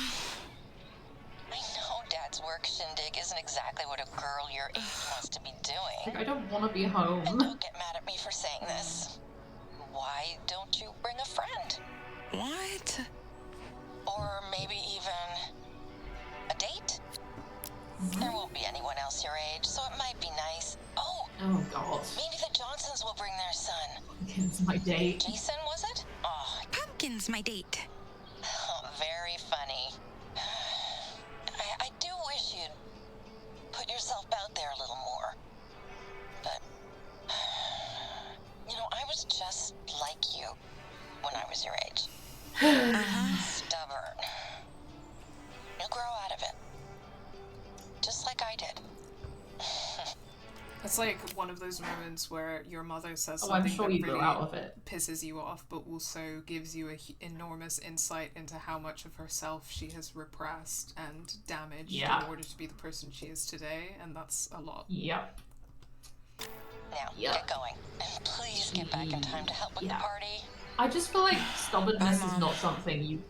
I know Dad's work shindig isn't exactly what a girl your age wants to be doing. Like, I don't want to be home. And don't get mad at me for saying this. Why don't you bring a friend? What? Or maybe even a date? There won't be anyone else your age, so it might be nice. Oh God. Maybe the Johnsons will bring their son. Pumpkin's my date. Jason, was it? Oh, Pumpkin's my date. very funny. I do wish you'd put yourself out there a little more. But, you know, I was just like you when I was your age. Stubborn. You'll grow out of it. Just like I did. It's like one of those moments where your mother says Oh, I'm something sure that you grew really out of it. pisses you off, but also gives you an enormous insight into how much of herself she has repressed and damaged in order to be the person she is today, and that's a lot. Yep. Now, get going. And please get back in time to help with the party. I just feel like stubbornness is not something you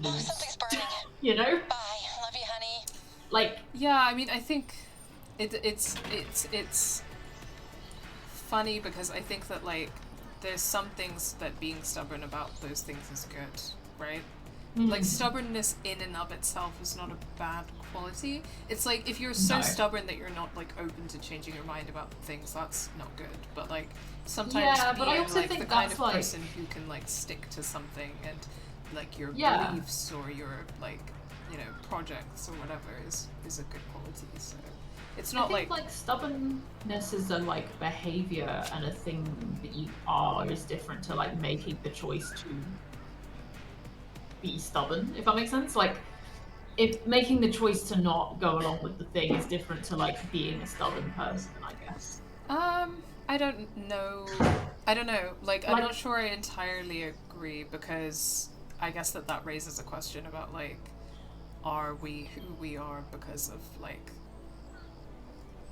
Oh, lose. something's burning. You know? Bye. Love you, honey. Like, yeah, I mean, I think it's funny because I think that, like, there's some things that being stubborn about those things is good, right? Like, stubbornness in and of itself is not a bad quality. It's like, if you're so stubborn that you're not, like, open to changing your mind about things, that's not good. But, like, sometimes but I being, also like, think the kind that's, of like... person who can, like, stick to something and, like, your beliefs or your, like, you know, projects or whatever is a good quality, so... It's not I think, like, stubbornness is a, like, behavior and a thing that you are is different to, like, making the choice to be stubborn, if that makes sense. Like, if making the choice to not go along with the thing is different to, like, being a stubborn person, I guess. I don't know. Like, I'm not sure I entirely agree, because I guess that raises a question about, like, are we who we are because of, like,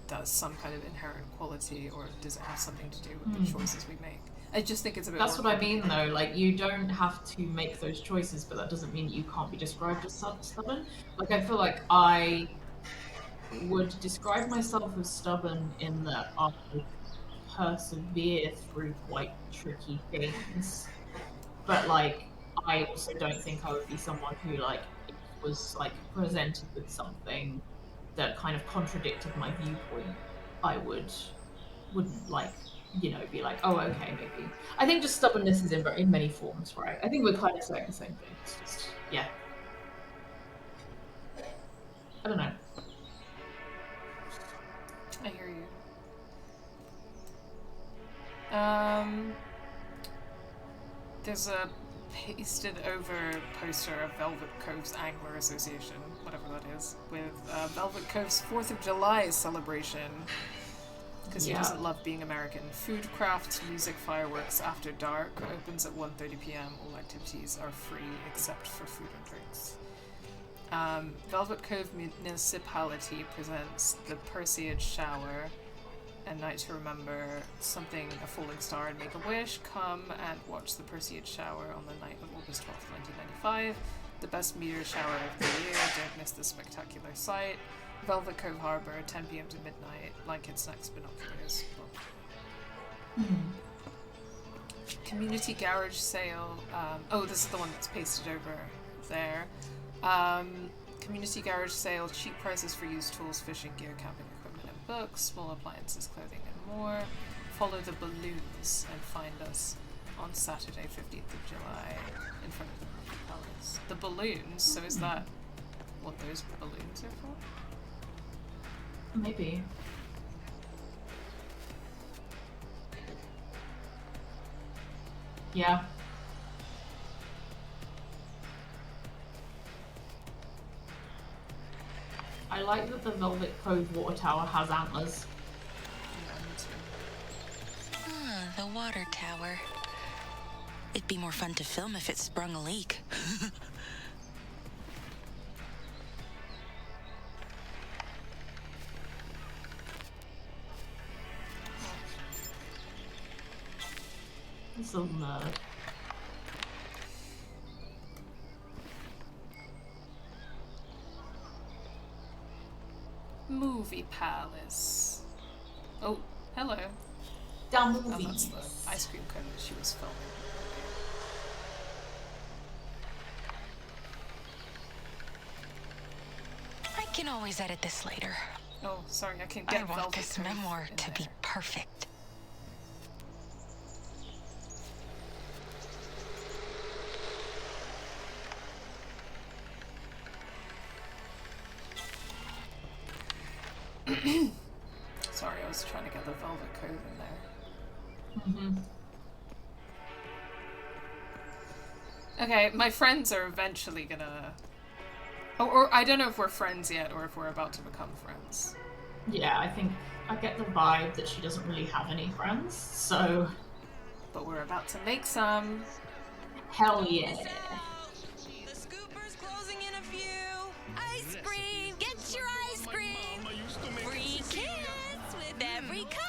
does some kind of inherent quality, or does it have something to do with the choices we make? I just think it's a bit That's more what I mean, though. Like, you don't have to make those choices, but that doesn't mean you can't be described as stubborn. Like, I feel like I would describe myself as stubborn in that I persevere through quite tricky things. But, like, I also don't think I would be someone who, like, was, like, presented with something that kind of contradicted my viewpoint. I wouldn't, like, you know, be like, oh, okay, maybe. I think just stubbornness is in many forms, right? I think we're kind of saying the same thing. It's just, yeah. I don't know. I hear you. There's a pasted over poster of Velvet Cove's Angler Association, whatever that is, with Velvet Cove's 4th of July celebration. Because he doesn't love being American. Food, crafts, music, fireworks after dark. Opens at 1:30 p.m. All activities are free except for food and drinks. Velvet Cove Municipality presents the Perseid Shower, a night to remember something, a falling star, and make a wish. Come and watch the Perseid Shower on the night of August 12th, 1995. The best meteor shower of the year. Don't miss the spectacular sight. Velvet Cove Harbor, 10 p.m. to midnight. Blankets, snacks, binoculars. Community garage sale. Oh, this is the one that's pasted over there. Community garage sale. Cheap prices for used tools, fishing gear, camping equipment, and books. Small appliances, clothing, and more. Follow the balloons and find us on Saturday, 15th of July, in front of the Movie Palace. The balloons. So is that what those balloons are for? Maybe. Yeah. I like that the Velvet Cove water tower has antlers. The water tower. It'd be more fun to film if it sprung a leak. Some Movie Palace. Oh, hello. damn Oh, movies. that's the ice cream cone that she was filming. I can always edit this later. Oh, sorry, I can I get want Velvet this Cove memoir in to be there. perfect. Sorry, I was trying to get the Velvet Cove in there. Mm-hmm. Okay, my friends are eventually gonna... or I don't know if we're friends yet, or if we're about to become friends. Yeah, I think I get the vibe that she doesn't really have any friends, so But we're about to make some. hell yeah. The scooper's closing in a few. Ice cream! Get your ice cream! Free kiss with every cup!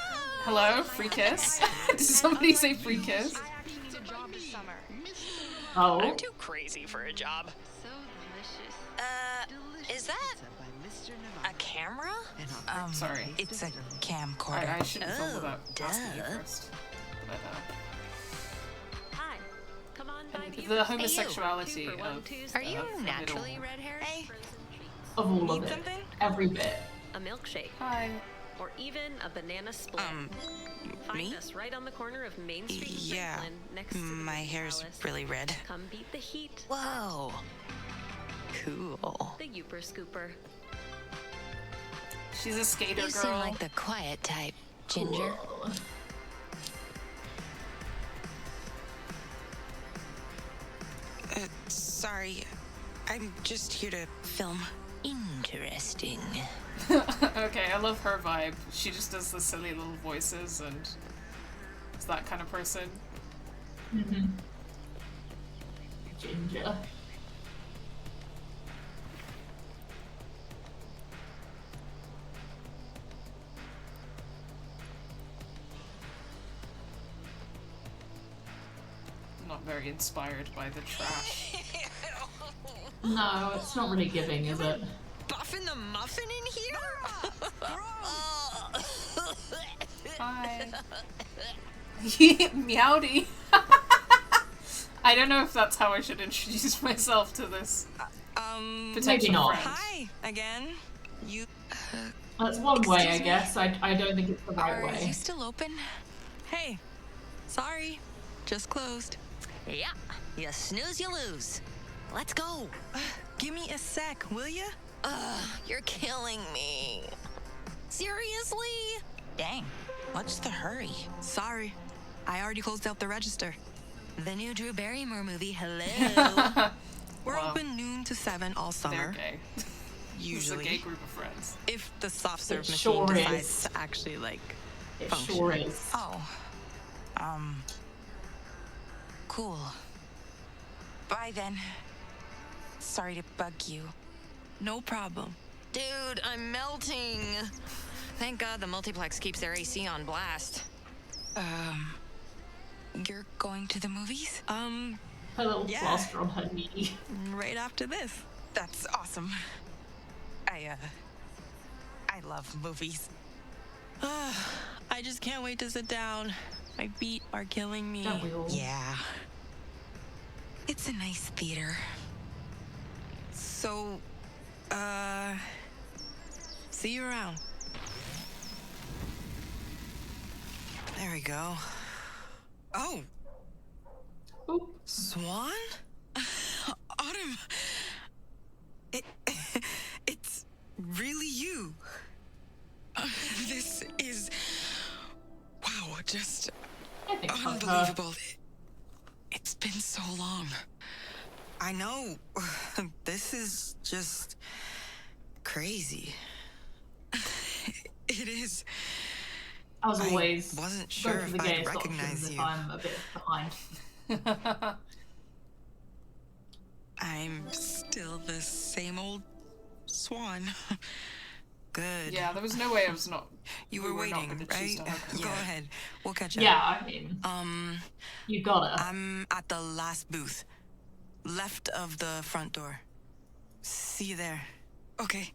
Hello, free kiss? Did somebody say free kiss? I actually need a job this summer. Oh, I'm too crazy for a job. So delicious. Is that a camera? Sorry. It's a camcorder. I shouldn't film without duh. asking you first. But, Hi. Come on by the the homosexuality of... Are you of naturally middle- red haired? Hey, of all of need it. something? Every bit. a milkshake Hi. or even a banana split. Find me? us right on the corner of Main Street and Yeah, Franklin next to the my Movie hair's Palace. really red. Come beat the heat. Whoa. Cool. The Youper Scooper. She's a skater You girl. seem like the quiet type, Ginger. Cool. Sorry. I'm just here to film. Interesting. Okay, I love her vibe. She just does the silly little voices and is that kind of person. Mm-hmm. Ginger. Not very inspired by the trash. No, it's not really giving, is it? Buffing the muffin in here? Hi. Meowdy. I don't know if that's how I should introduce myself to this potential maybe not. friend. Hi, again. You... That's one way, I Excuse me? guess. I don't think it's the right Are way. you still open? Hey. Sorry. Just closed. Yeah, you snooze, you lose. Let's go. Give me a sec, will ya? You're killing me. Seriously? Dang. What's the hurry? Sorry. I already closed out the register. The new Drew Barrymore movie, hello. We're Wow. open noon to 7 all They're summer. gay. Usually. It's a gay group of friends. If the soft serve It machine sure decides is. to actually, like, It function. sure is. Oh. Cool. Bye then. Sorry to bug you. No problem. Dude, I'm melting. Thank God the multiplex keeps their AC on blast. You're going to the movies? Her little Yeah. plaster on her knee. Right after this. That's awesome. I love movies. I just can't wait to sit down. My feet are killing me. Don't we all? Yeah. It's a nice theater. So, see you around. There we go. Oh, Oop. Swann? Autumn. It's really you. This is, wow, just I think it's her. unbelievable. It's been so long. I know. This is just crazy. It is. As always, wasn't go sure for if the I'd gayest recognize options if you. I'm a bit behind. I'm still the same old Swann. Good. Yeah, there was no way I was not. You were waiting, right? Go ahead. We'll catch up. Yeah, I mean, you gotta. I'm at the last booth, left of the front door. See you there. Okay.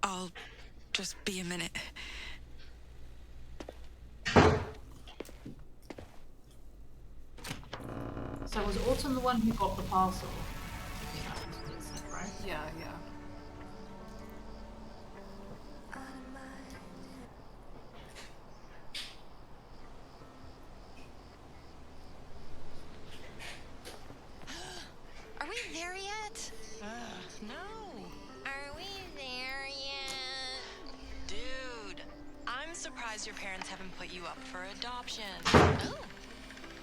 I'll just be a minute. So was Autumn the one who got the parcel? Right? Yeah, yeah. Are we there yet? No. Are we there yet? Dude, I'm surprised your parents haven't put you up for adoption. Oh.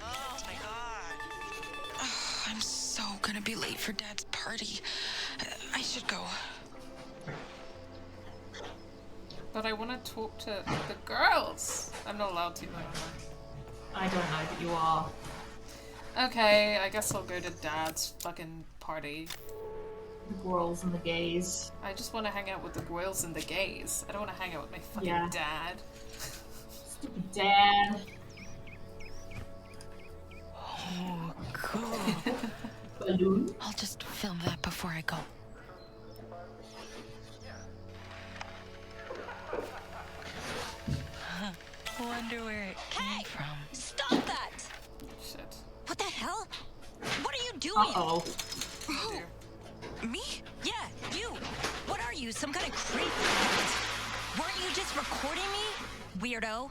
Oh my god. Oh, I'm so gonna be late for Dad's party. I should go. But I want to talk to the girls. I'm not allowed to, though, am I don't know, but you are. I? Okay, I guess I'll go to Dad's fucking party. The girls and the gays. I just want to hang out with the girls and the gays. I don't want to hang out with my fucking Yeah. dad. Stupid dad. Oh, cool. Balloon. I'll just film that before I go. Wonder where it came from. Stop that! Shit. What the hell? What are you doing? Uh-oh. Dear. Me? Yeah, you. What are you, some kind of creep? Weren't you just recording me, weirdo?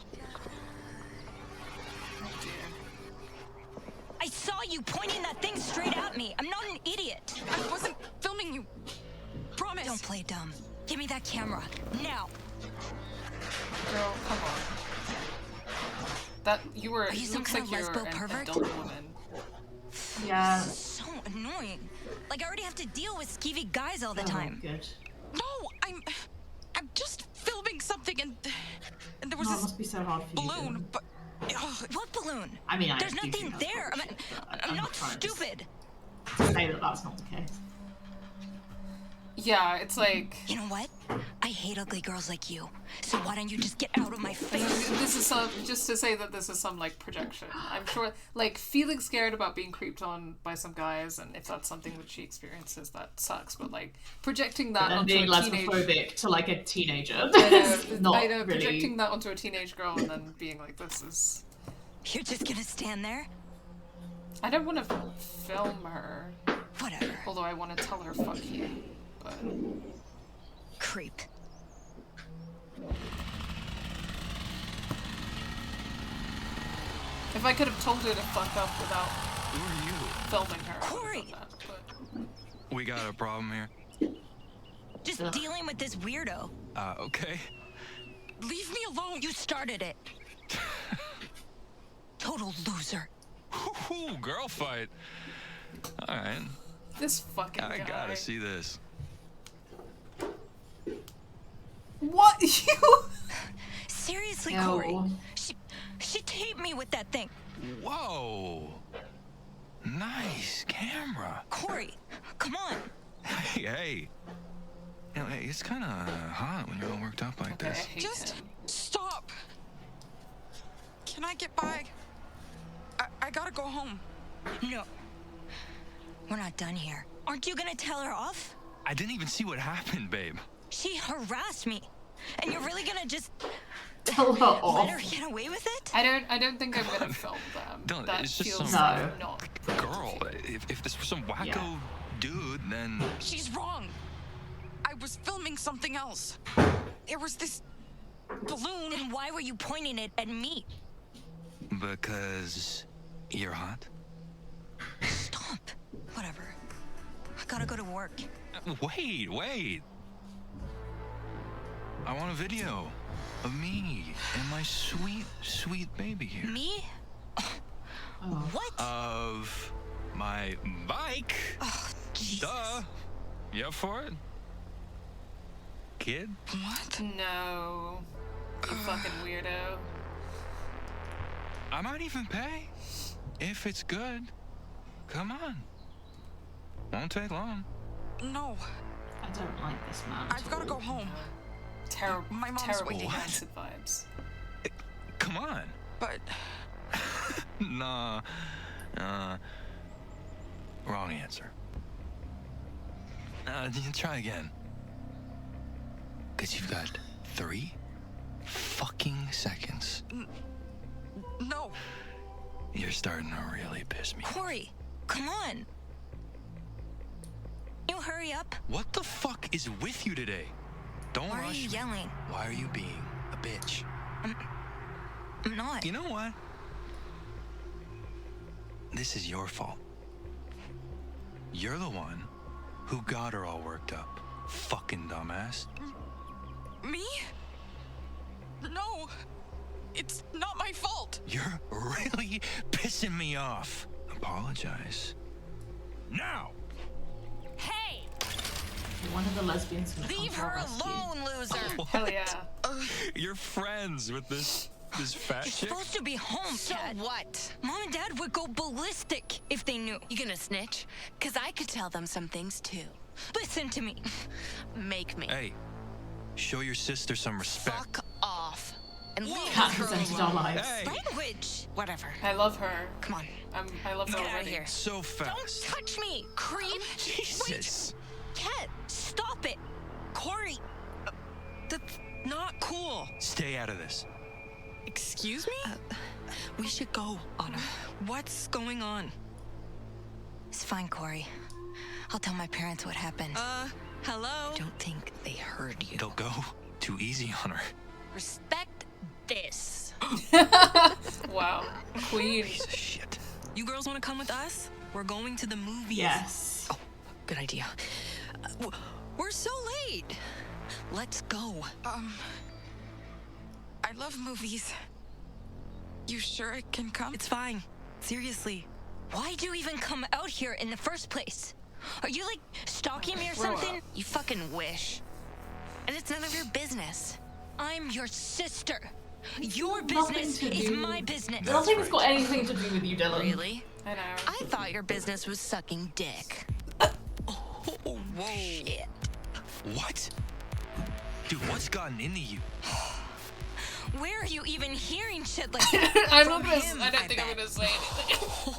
Dear. I saw you pointing that thing straight at me. I'm not an idiot. I wasn't filming you. Promise. Don't play dumb. Give me that camera now. Girl, come on. That you were. Are you It some looks kind like of you're lesbo an pervert? adult woman. Yeah. So annoying. Like I already have to deal with skeevy guys all the Oh, time. good. No, I'm just filming something and there was Oh, it this must be so hard for you. balloon, then. but What balloon? I mean, There's do nothing think that's there. probably true, but I'm not trying to stupid. say that that's not the case. Yeah, it's like You know what? I hate ugly girls like you. So why don't you just get out of my face? this is some just to say that this is some like projection. I'm sure, like feeling scared about being creeped on by some guys, and if that's something that she experiences, that sucks. But like projecting that And onto being a teenage. lesbophobic to like a teenager. I Not know, really. projecting that onto a teenage girl and then being like, this is. You're just gonna stand there? I don't want to film her. Whatever. Although I want to tell her fuck you. But Creep. if I could have told her to fuck up without Who are you? filming her, I would've Corey! done that, but We got a problem here. Just Ugh. dealing with this weirdo. Okay. leave me alone. You started it. Total loser. Whoo, girl fight. All right. this fucking I guy. gotta see this. What you? Seriously, No. Corey. She taped me with that thing. Whoa. Nice camera. Corey, come on. Hey. You know, hey, it's kind of hot when you're all worked up like Okay, I this. hate Just him. stop. Can I get by? I gotta go home. No. We're not done here. Aren't you gonna tell her off? I didn't even see what happened, babe. She harassed me. And you're really gonna just Tell her let off. her get away with it? I don't think I'm gonna film them. Don't- That it's just feels some- like No. not. Girl, if this was some wacko Yeah. dude, then She's wrong. I was filming something else. There was this balloon. Then why were you pointing it at me? because you're hot. Stop. Whatever. I gotta go to work. Wait. I want a video of me and my sweet, sweet baby here. Me? Oh. What? Of my bike. Oh, Jesus. Duh. You up for it? Kid? What? No. You fucking weirdo. I might even pay. If it's good, come on. Won't take long. No, I don't like this man. I've got to go home. Terrible, My mom's terrible waiting. rancid vibes. Come on. But Nah. Wrong answer. Try again. Because you've got 3 fucking seconds. no. You're starting to really piss me off. Corey, come on. You hurry up. What the fuck is with you today? Don't Why are rush you me. yelling? Why are you being a bitch? I'm not. You know what? This is your fault. You're the one who got her all worked up. Fucking dumbass. Me? No, it's not my fault. You're really pissing me off. Apologize. Now! Hey, One of the lesbians from leave her alone, loser. Hell yeah. You're friends with this fat You're chick? supposed to be home, So Ted. what? Mom and Dad would go ballistic if they knew. You gonna snitch? Cause I could tell them some things too. Listen to me. Make me. Hey, show your sister some respect. Fuck off. And leave Cat this girl presented our alone. lives. Hey, Language. Whatever. I love her. Come on. I love her Get out of already. here. so Don't fast. touch me, creep. Jesus. Ted, stop it. Corey, that's not cool. Stay out of this. Excuse me? We should go, Autumn. What's going on? It's fine, Corey. I'll tell my parents what happened. Hello? Don't think they heard you. Don't go too easy on her. Respect this. Wow. Queen. Piece of shit. You girls want to come with us? We're going to the movies. Yes. Oh, good idea. We're so late. Let's go. I love movies. You sure I can come? It's fine. Seriously. Why'd you even come out here in the first place? Are you like stalking me or Grow something? up. You fucking wish. And it's none of your business. I'm your sister. Your Nothing business to is do- my business. Nothing's got anything to do with you, Dylan. Really? I know. I thought your business was sucking dick. Whoa. Shit. What? Dude, what's gotten into you? Where are you even hearing shit like that? I'm not gonna. him, I don't I think I'm bet. gonna say anything.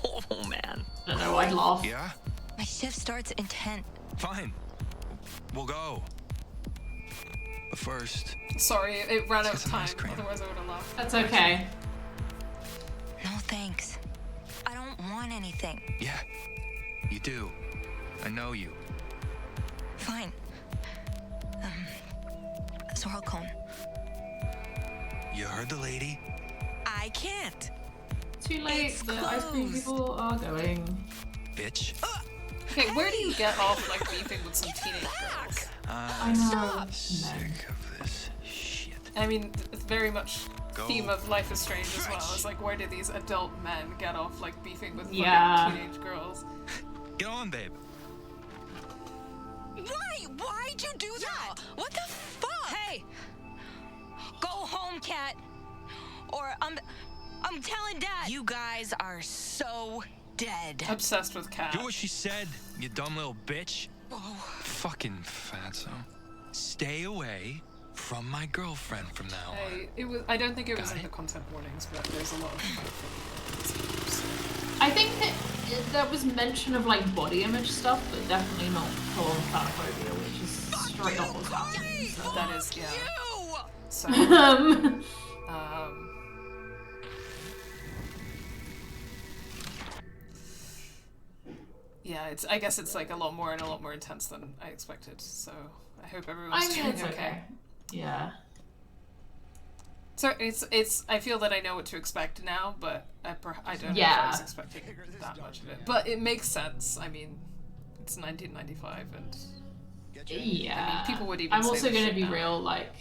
Oh, man. I don't know, I'd laugh. Yeah? My shift starts in 10. Fine. We'll go. But first, Sorry, it ran out Let's of get some time. ice cream. Otherwise, I would have laughed. That's okay. No thanks. I don't want anything. yeah, you do. I know you. Fine. So I'll come. You heard the lady? I can't. Too late, It's the ice cream closed. people are going. Bitch. Okay, where do you get off like beefing with some teenage girls? I know. No. Sick of this shit. I mean, it's very much Go. theme of Life is Strange as well. It's like, where do these adult men get off like beefing with fucking Yeah. teenage girls? Get on, babe. Why? Why'd you do that? What the fuck? Hey! Go home, Cat. Or I'm telling Dad. You guys are so dead. Obsessed with Cat. Do what she said, you dumb little bitch. Fucking fatso. Stay away from my girlfriend from now on. I don't think it was Got in it? the content warnings, but there's a lot of I think that there was mention of like body image stuff, but definitely not full fatphobia, which is straight up what's happening. So. that is, yeah. So, yeah, I guess it's like a lot more intense than I expected. So I hope everyone's I mean, doing it's okay. okay. Yeah. So it's I feel that I know what to expect now, but I don't know if Yeah. I was expecting that much of it. But it makes sense. I mean, it's 1995 and Yeah. I mean, people would even I'm say also this going to shit be now. real, like,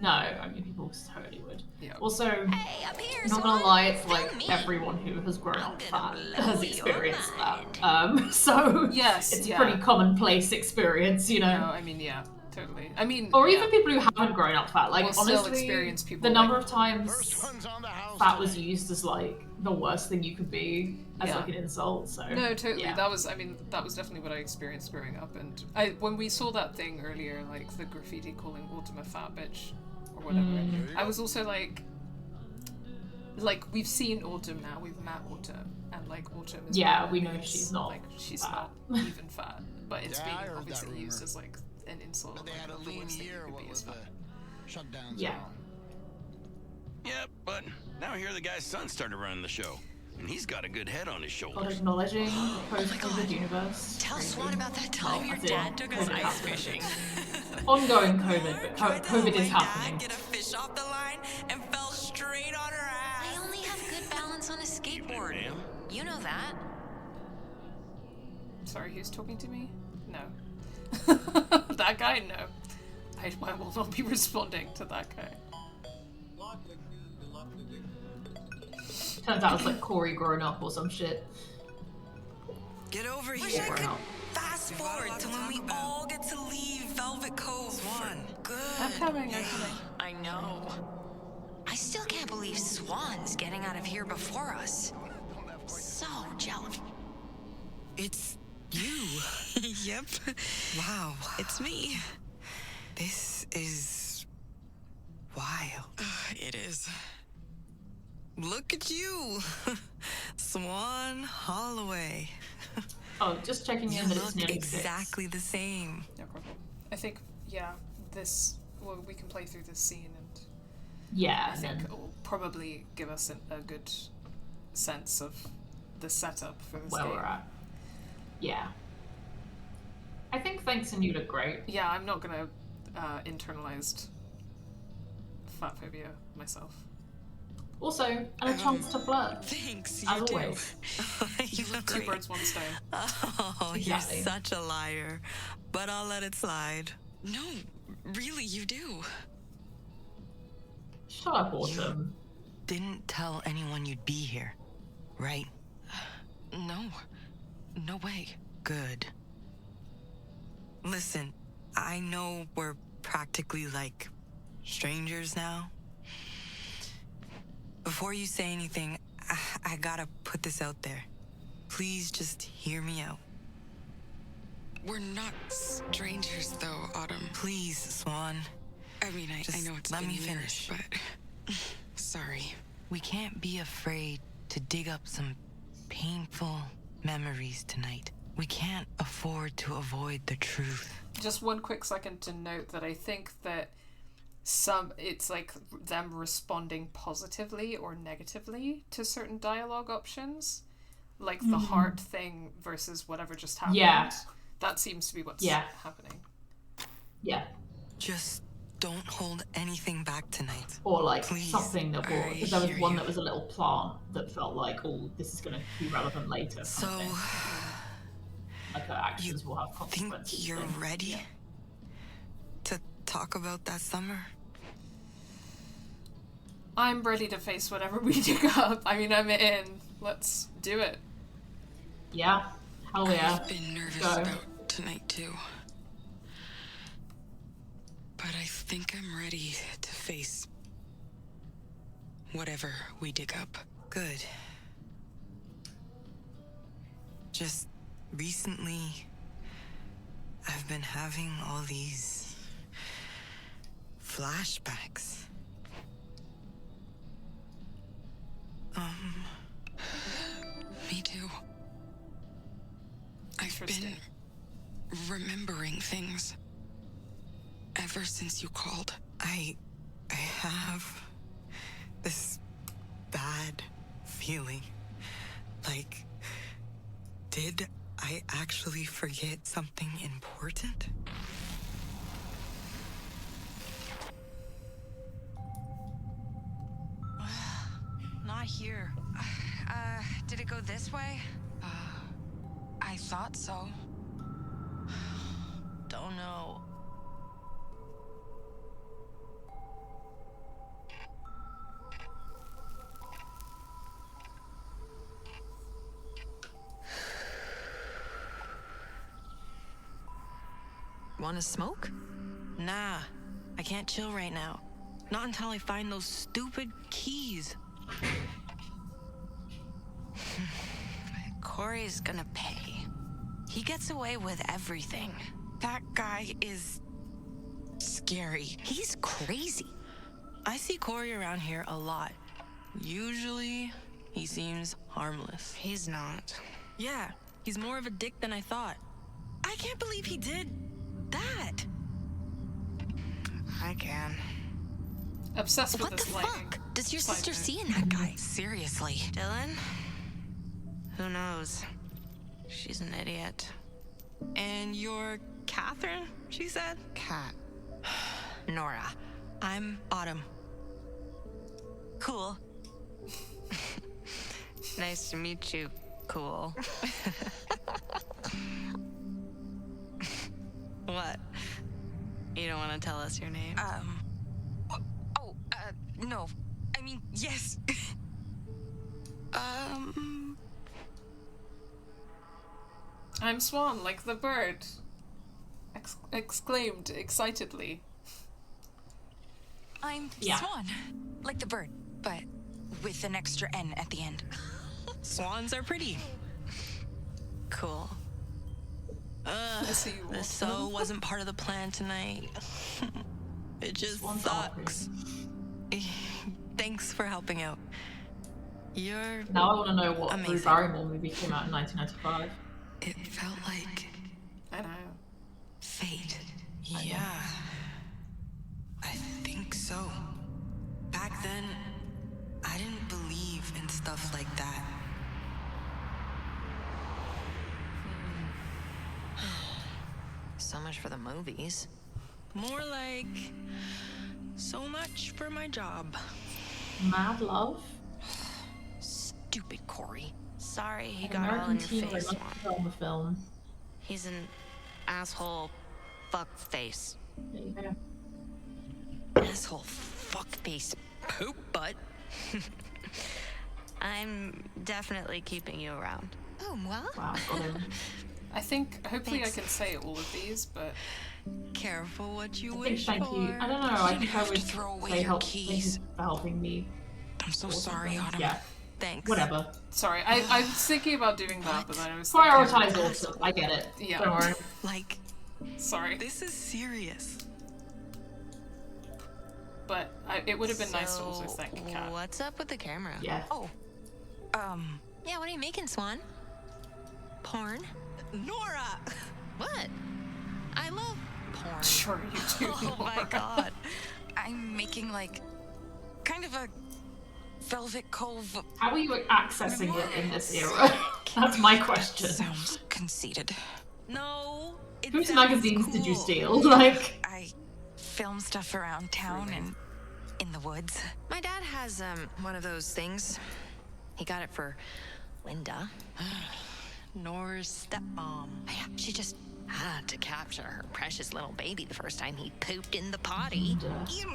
no, I mean, people totally would. Yeah. Also, Hey, up here, I'm not gonna Swann. lie, it's Still like me. everyone who has grown up fat blow has your experienced mind. that. So Yes, it's yeah. a pretty commonplace experience, you know. No, I mean, yeah. totally. I mean, or even people who haven't grown up fat. Like, will still honestly, experience people the number like- of times fat was used as like the worst thing you could be as like an insult. So no, totally. yeah. That was definitely what I experienced growing up. And when we saw that thing earlier, like the graffiti calling Autumn a fat bitch or whatever, I was also like we've seen Autumn now, we've met Autumn, and like Autumn is we know she's not she's fat. not even fat, but it's being I heard obviously that used rumor. as like an insult. But they like, had a of the lean worst thing you year could be is with fat. shutdowns. Yeah. Yep, but now here the guy's son started running the show. And he's got a good head on his God, shoulders. acknowledging the post-COVID universe. Tell Swann about that time your dad took us ice fishing. Ongoing COVID, but COVID is Dad happening. get a fish off the line and fell straight on her ass. I only have good balance on a skateboard. You know that. Sorry, who's talking to me? No. That guy? No. I will not be responding to that guy. Turns out it's like Corey growing up or some shit. Get over Wish here. I could Fast forward to when we all get to leave Velvet Cove. Swann. Good. I'm coming. I know. I still can't believe Swann's getting out of here before us. So jealous. It's you. Yep. Wow. It's me. This is wild. It is. Look at you. Swann Holloway. Oh, just checking in You that it's look nearly exactly the same. No problem. I think, we can play through this scene and Yeah, I think and it will probably give us a good sense of the setup for this where game. we're at. Yeah. I think thanks and you look great. Yeah, I'm not gonna internalized fat phobia myself. Also, and a chance to flirt. Thanks, as you do. always. You look two birds, one stone. Oh, Exactly. you're such a liar. But I'll let it slide. No, really, you do. Shut up, Autumn. Didn't tell anyone you'd be here, right? No. No way. Good. Listen, I know we're practically like strangers now. Before you say anything, I gotta put this out there. Please just hear me out. We're not strangers, though, Autumn. Please, Swann. I mean, I know it's let been me years, finish. but sorry. We can't be afraid to dig up some painful memories tonight. We can't afford to avoid the truth. Just one quick second to note that I think that it's like them responding positively or negatively to certain dialogue options. Like the heart thing versus whatever just happened. Yeah. That seems to be what's happening. Yeah. Just don't hold anything back tonight. Or like Please, something that will, I because there was hear one you. that was a little plant that felt like, oh, this is going to be relevant later. So, like her actions will have think consequences. you're thing. ready to talk about that summer? I'm ready to face whatever we dig up. I mean, I'm in. Let's do it. Yeah. Hell yeah. I've been nervous Go. about tonight, too. But I think I'm ready to face whatever we dig up. Good. Just recently, I've been having all these flashbacks. Me too. I've been remembering things ever since you called. I have this bad feeling. Like, did I actually forget something important? Not here. Did it go this way? I thought so. Don't know. Want to smoke? Nah, I can't chill right now. Not until I find those stupid keys. Corey's gonna pay. He gets away with everything. That guy is scary. He's crazy. I see Corey around here a lot. Usually, he seems harmless. He's not. Yeah, he's more of a dick than I thought. I can't believe he did that. I can. Obsessed with What this the lighting. fuck does your Side sister note. see in that guy? Seriously. Dylan? Who knows? She's an idiot. And you're Catherine, she said? Cat. Nora. I'm Autumn. Cool. Nice to meet you. Cool. What? You don't want to tell us your name? No. I mean, yes. I'm Swann, like the bird. Exclaimed excitedly. I'm Yeah. Swann, like the bird, but with an extra N at the end. Swans are pretty. Cool. I see you. This so wasn't part of the plan tonight. It just Swans are sucks. Thanks for helping out. You're Now I want to know what Drew amazing. Barrymore movie came out in 1995. It felt like I know. fate. Yeah. I think so. Back then, I didn't believe in stuff like that. So much for the movies. More like so much for my job. Mad Love? Stupid Corey. Sorry he An got all American in your teen face, romantic Swann. drama film. He's an asshole fuck face. There you go. Asshole fuck face poop butt. I'm definitely keeping you around. Oh, well. Wow, got him. I think, hopefully Thanks. I can say all of these, but Careful what you I think wish thank for. you. I don't know. I think I have would to throw away say your thank you keys. for helping me. I'm so or sorry, something. Autumn. Yeah, Thanks. whatever. sorry, I was thinking about doing that, but then I was Prioritize thinking, Autumn. I get it. Yeah. Don't worry. Like, Sorry, this is serious. but it would have been nice to also So, thank Kat. what's up with the camera? Yeah. Oh, Yeah, what are you making, Swann? Porn? Nora! What? I love porn. Sure you do. Oh my god. I'm making, like, kind of a Velvet Cove. How are you accessing it in this era? That's my question. Sounds conceited. No. It Whose sounds magazines did you cool. steal? Like, I film stuff around town and in the woods. My dad has, one of those things. He got it for Linda. Nora's stepmom. Yeah, she just had to capture her precious little baby the first time he pooped in the potty. Ew,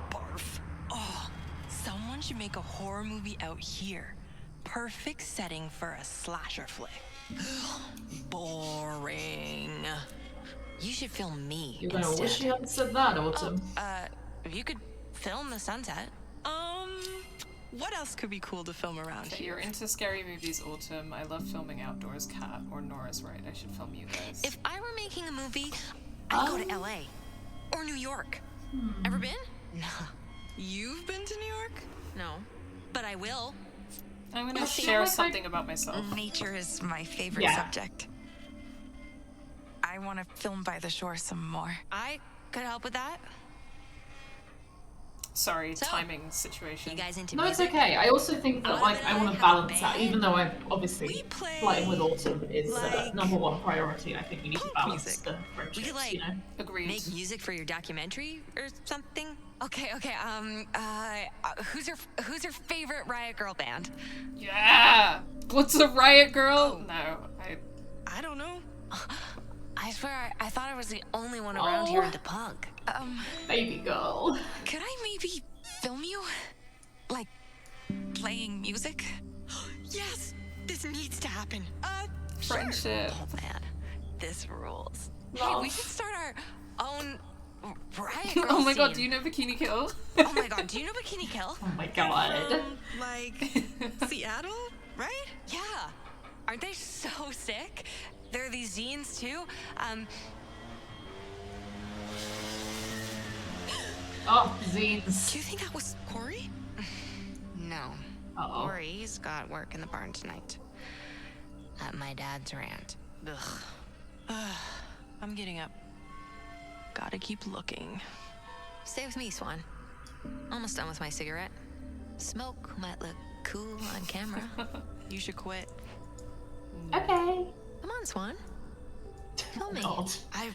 barf. Oh, someone should make a horror movie out here. Perfect setting for a slasher flick. Boring. You should film me you're gonna instead. wish you hadn't said that, Autumn. You could film the sunset. What else could be cool to film around Okay, here? you're into scary movies, Autumn. I love filming outdoors, Kat, or Nora's right. I should film you guys. If I were making a movie, I'd go to LA or New York. Ever been? No. You've been to New York? No. But I will. I'm gonna Yeah, share like, something about myself. Nature is my favorite Yeah. subject. I want to film by the shore some more. I could help with that. Sorry, So, timing situation. You guys into No, it's music? okay. I also think that like I want to balance that, even though I'm obviously We play, flying with Autumn is like, number one priority. I think we need to pop balance music. the friendships, like, you know. Agreed. Make music for your documentary or something? Okay. Who's your favorite Riot Girl band? Yeah! What's a riot girl? Oh. No, I don't know. I swear, I thought I was the only one around here into punk. Baby girl. Could I maybe film you? Like, playing music? Yes, this needs to happen. friendship. Oh man, this rules. Hey, we should start our own Riot Girl Oh my god, scene. do you know Bikini Kill? Oh my god, do you know Bikini Kill? Oh my god. Like, Seattle, right? Yeah. Aren't they so sick? There are these zines too. Oh, zines. Do you think that was Corey? No. Uh-oh. Corey's got work in the barn tonight. At my dad's rant. Ugh. I'm getting up. Gotta keep looking. Stay with me, Swann. Almost done with my cigarette. Smoke might look cool on camera. You should quit. Okay. Come on, Swann. Tell me. God. I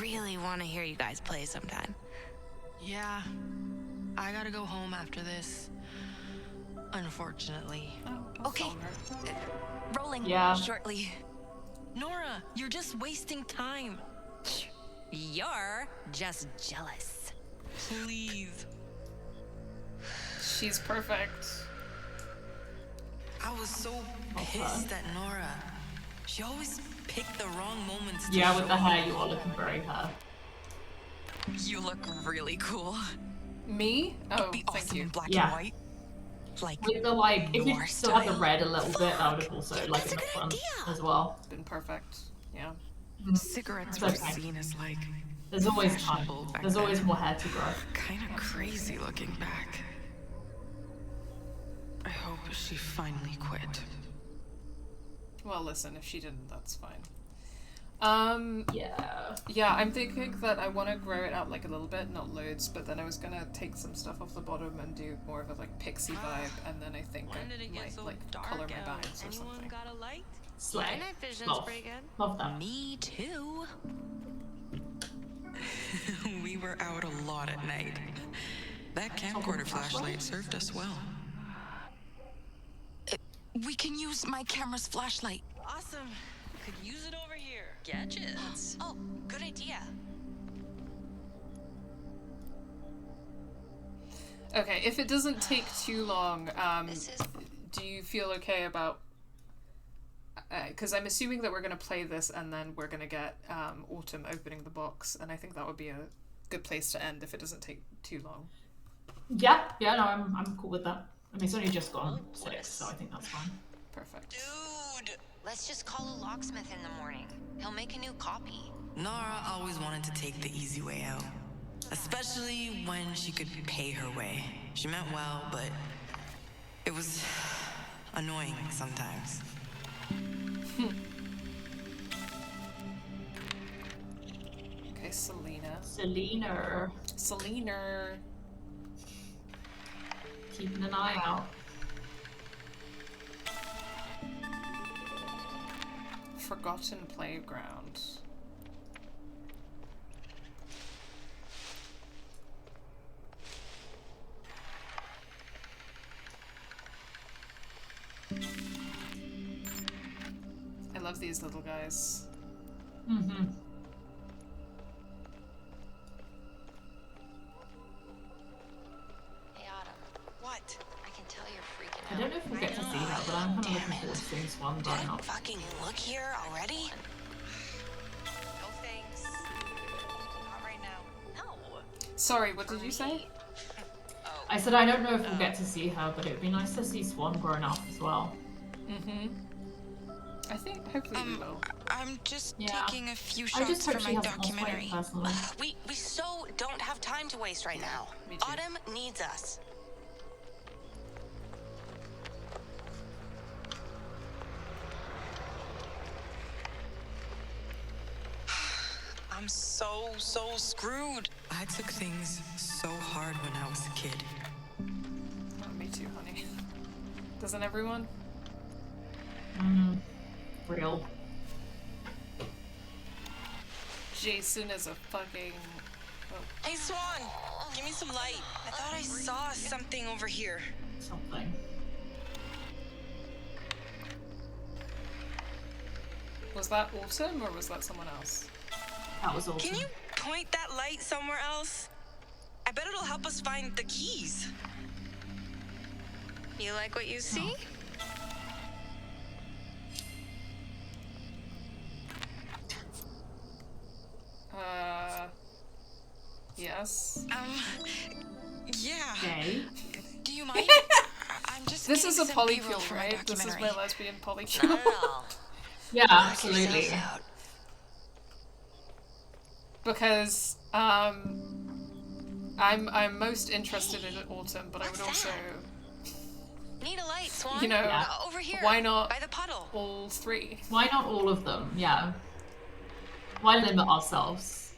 really want to hear you guys play sometime. Yeah. I gotta go home after this. Unfortunately. Okay. Rolling Yeah. shortly. Nora, you're just wasting time. You're just jealous. Please. She's perfect. I was so pissed at Nora. She always picked the wrong moments to Yeah, with show the hair, me. you are looking very her. You look really cool. Me? Oh, Be thank awesome you. in black Yeah. and white. Like, With the like, if you your still had the style. red a little bit, that would have also like in the front as well. Been perfect. Yeah. cigarettes It's were okay. seen as like There's always time. fashionable back There's always then. more hair to grow. Kind of crazy looking back. I hope she finally quit. Well, listen, if she didn't, that's fine. Yeah. Yeah, I'm thinking that I want to grow it out like a little bit, not loads, but then I was gonna take some stuff off the bottom and do more of a like pixie vibe, and then I think I might like color my bangs or something. Got a light? Slay. My night vision's Love. pretty good. Love that. Me too. We were out a lot at night. That camcorder flashlight served us well. We can use my camera's flashlight. Awesome. Could use it over here. Gadgets. Oh, good idea. Okay, if it doesn't take too long, This is do you feel okay about? Because I'm assuming that we're gonna play this and then we're gonna get Autumn opening the box, and I think that would be a good place to end if it doesn't take too long. Yeah, yeah, no, I'm cool with that. I mean, it's only just gone 6, so I think that's fine. Perfect. Dude. Let's just call a locksmith in the morning. He'll make a new copy. Nora always wanted to take the easy way out. Especially when she could pay her way. She meant well, but it was annoying sometimes. Okay, Selena. Selena. Keeping an eye out. Forgotten Playground. I love these little guys. Mm-hmm. Hey, Autumn. What? I can tell you're freaking I out. don't know if we'll get to see that, but I'm kind of looking forward to seeing Swann growing up. Fucking look here already? No thanks. Not right now. No. Sorry, what did you say? I said I don't know if we'll get to see her, but it would be nice to see Swann growing up as well. Mm-hmm. I think hopefully we will. I'm just Yeah. taking a few I just shots hope for she my hasn't lost weight, documentary. personally. We so don't have time to waste right now. Me too. Autumn needs us. I'm so screwed. I took things so hard when I was a kid. Oh, me too, honey. Doesn't everyone? Real. Jason is a fucking... Oh. Hey, Swann, give me some light. I thought I saw something over here. Something. Was that Autumn or was that someone else? That was awesome. Can you point that light somewhere else? I bet it'll help us find the keys. You like what you see? guess. Yeah. Okay. Do you mind? I'm just. This is a getting some B-roll polycule, for my right? This is my documentary. lesbian polycule. Yeah, absolutely. Because I'm most interested in Autumn, but I would also, Need a light, Swan. you know, Over here. why not by the puddle? all three? Why not all of them? Yeah. Why limit ourselves?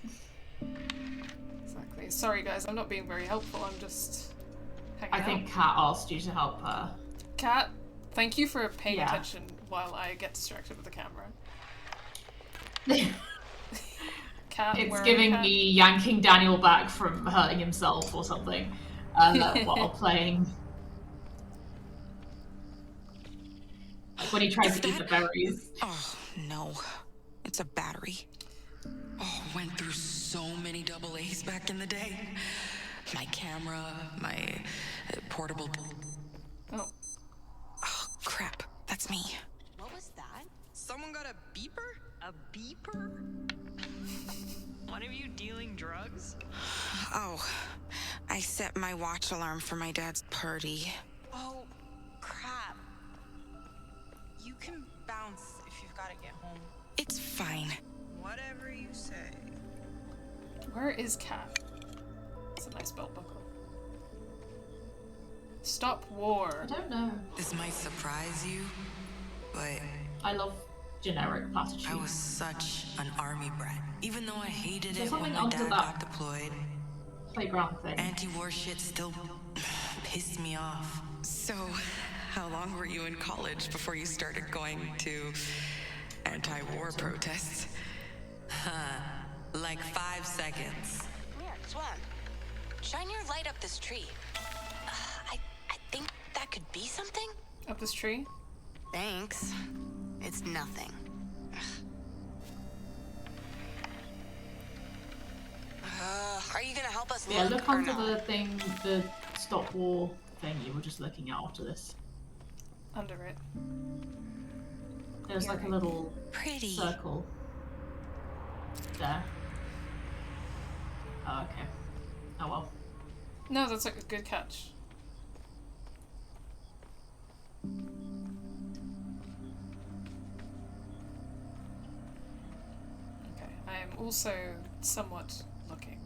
Exactly. Sorry guys, I'm not being very helpful. I'm just hanging I out. think Kat asked you to help her. Kat, thank you for paying Yeah. attention while I get distracted with the camera. Kat, It's where are giving you, Kat? me yanking Daniel back from hurting himself or something while playing. Like when he tries to eat the berries. Oh, no. It's a battery. Oh, went through so many double A's back in the day. My camera, my portable... Oh. Oh, crap. That's me. What was that? Someone got a beeper? A beeper? One of you dealing drugs? Oh, I set my watch alarm for my dad's party. Oh, crap. You can bounce if you've got to get home. It's fine. Whatever you say. Where is Kat? It's a nice belt buckle. Stop war. I don't know. This might surprise you, but I love generic platitudes. I was such an army brat. Even though I hated There's it when something my onto dad that got deployed, playground thing. anti-war shit still pissed me off. So, how long were you in college before you started going to anti-war protests? Like 5 seconds. Come here, Swan. Shine your light up this tree. I think that could be something. Up this tree? Thanks. It's nothing. Are you gonna help us Yeah, look look or onto not? the thing, the stop war thing you were just looking at after this. Under it. There's like a little Pretty. circle there. Oh, okay. Oh well. No, that's a good catch. Okay, I am also somewhat looking.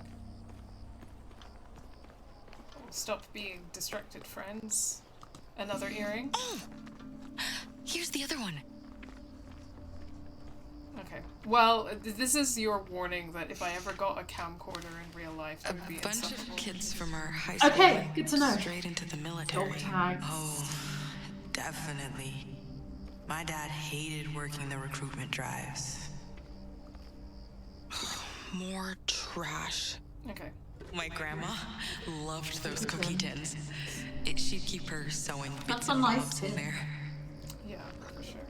Stop being distracted, friends. Another earring? Oh! Here's the other one. Okay. Well, this is your warning that if I ever got a camcorder in real life, it would be A bunch insufferable. of kids from our high school Okay, went good to know. straight into the military. Dog tags. Oh, definitely. My dad hated working the recruitment drives. More trash. Okay. My grandma loved those cookie tins. She'd keep her sewing That's bits a and nice bobs in tin. there. Yeah, for sure.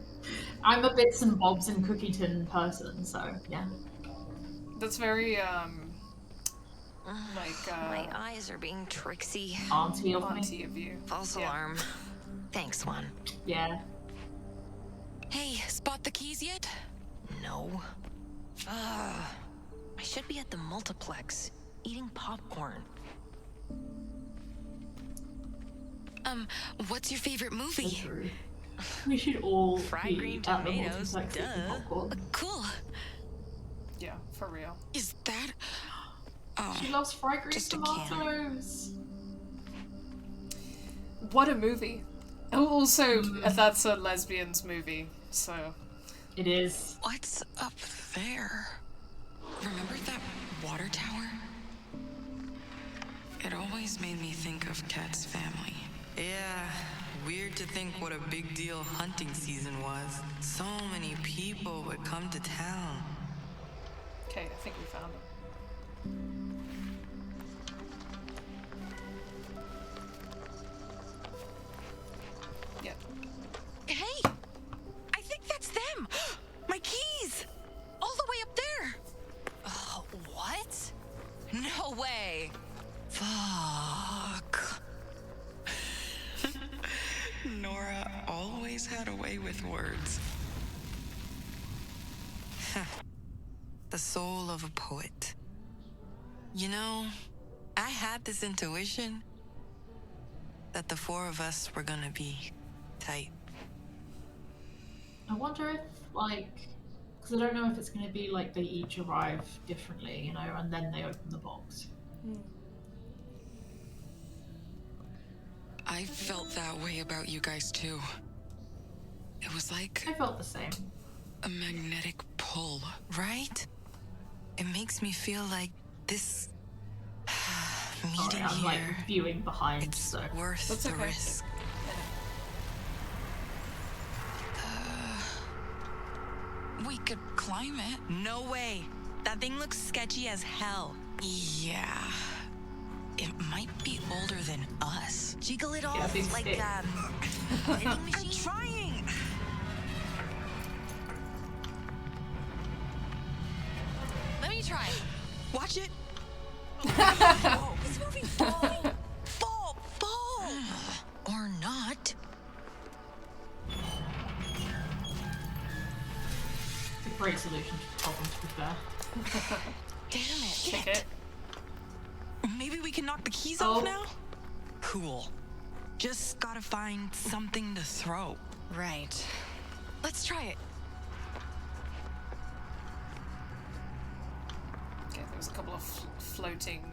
I'm a bits and bobs and cookie tin person, so yeah. That's very, My eyes are being tricksy. Auntie of me. auntie of you. False Yeah. alarm. Thanks, Swan. Yeah. Hey, spot the keys yet? No. I should be at the multiplex, eating popcorn. What's your favorite movie? True. We should all Fried be green at the tomatoes, multiplex eating duh. popcorn. Cool. Yeah, for real. Is that? Oh, She loves fried green just a can. tomatoes. What a movie. Oh, also, that's a lesbian's movie, so... It is. What's up there? Remember that water tower? It always made me think of Kat's family. Yeah, weird to think what a big deal hunting season was. So many people would come to town. Okay, I think we found him. Yeah. Hey! I think that's them! My keys! All the way up there! What? No way. Fuck. Nora always had a way with words. The soul of a poet. You know, I had this intuition that the four of us were gonna be tight. I wonder if, like, because I don't know if it's going to be like they each arrive differently, you know, and then they open the box. I felt that way about you guys too. It was like I felt the same. a magnetic pull, right? It makes me feel like this meeting I'm here, like viewing behind, it's so worth That's the okay. risk. We could climb it. No way. That thing looks sketchy as hell. Yeah. It might be older than us. Jiggle it Yeah, off big like stick. vending I'm machine. trying. Let me try. Watch it. It's moving. Fall. Fall. Fall. Or not. It's a great solution to the problem, to be fair. Damn it. Kick it. Maybe we can knock the keys Oh. off now? Cool. Just gotta find something to throw. Right. Let's try it. Okay, there was a couple of floating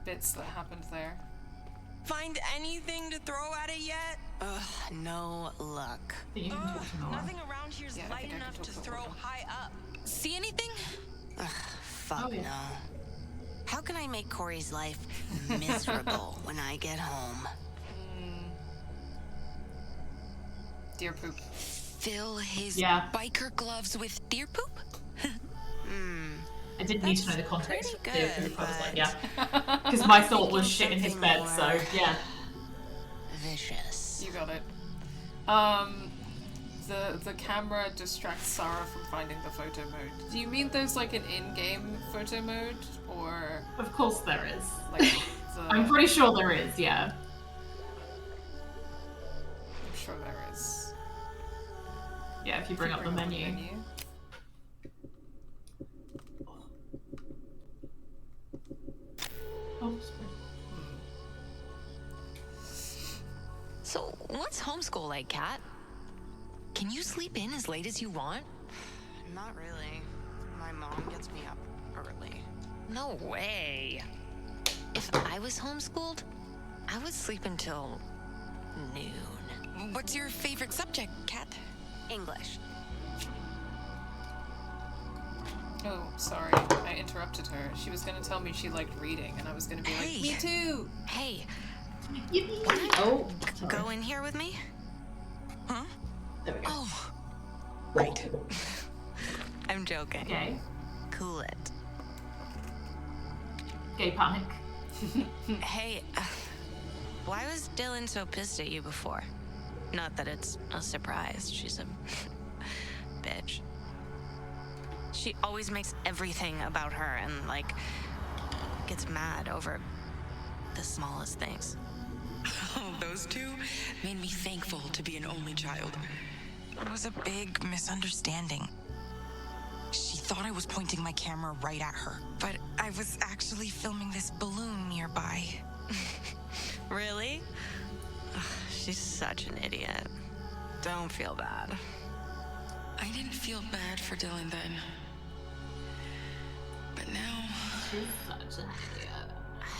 bits that happened there. Find anything to throw at it yet? Ugh, no luck. I think you can talk to Nora. Nothing around here's Yeah, I light think I can enough talk to to throw Nora. high up. See anything? Ugh, fuck Oh, yeah. no. How can I make Corey's life miserable when I get home? Deer poop. Fill his Yeah. biker gloves with deer poop? I didn't need to know the context of pretty it because good, I was like, but- yeah. Because my thought was shit in his something bed, so more. yeah. Vicious. You got it. The camera distracts Sarah from finding the photo mode. Do you mean there's like an in-game photo mode, or Of course there is. like the? I'm pretty sure there is, yeah. I'm sure there is. Yeah, if you bring up the menu. Oh, sorry. So, what's homeschool like, Kat? Can you sleep in as late as you want? Not really. My mom gets me up early. No way. If I was homeschooled, I would sleep until noon. What's your favorite subject, Kat? English. Oh, sorry, I interrupted her. She was gonna tell me she liked reading, and I was gonna be like, Hey. me too. Hey, Oh, sorry. go in here with me? Huh? There we go. Oh. Right. I'm joking. Okay. Cool it. Gay panic. Hey, why was Dylan so pissed at you before? Not that it's a surprise. She's a bitch. She always makes everything about her and, like, gets mad over the smallest things. Oh, those two made me thankful to be an only child. It was a big misunderstanding. She thought I was pointing my camera right at her, but I was actually filming this balloon nearby. Really? Ugh, she's such an idiot. Don't feel bad. I didn't feel bad for Dylan then. But now... She's such an idiot.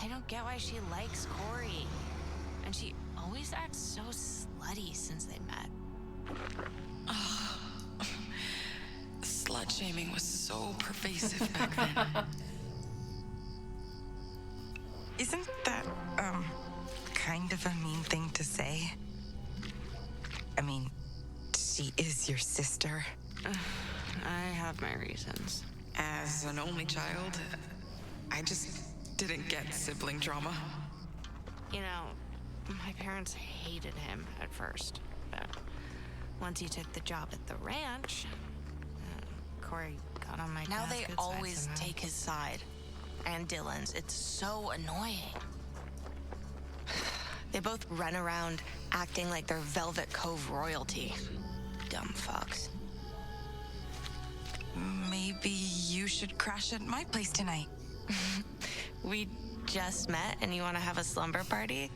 I don't get why she likes Corey. And she always acts so slutty since they met. Slut shaming was so pervasive back then. Isn't that, kind of a mean thing to say? I mean, she is your sister. I have my reasons. As an only child, I just didn't get sibling drama. You know, my parents hated him at first, but once he took the job at the ranch, Corey got on my Now dad's they good side always somehow. take his side, and Dylan's. It's so annoying. They both run around acting like they're Velvet Cove royalty. Dumb fucks. Maybe you should crash at my place tonight. We just met and you want to have a slumber party?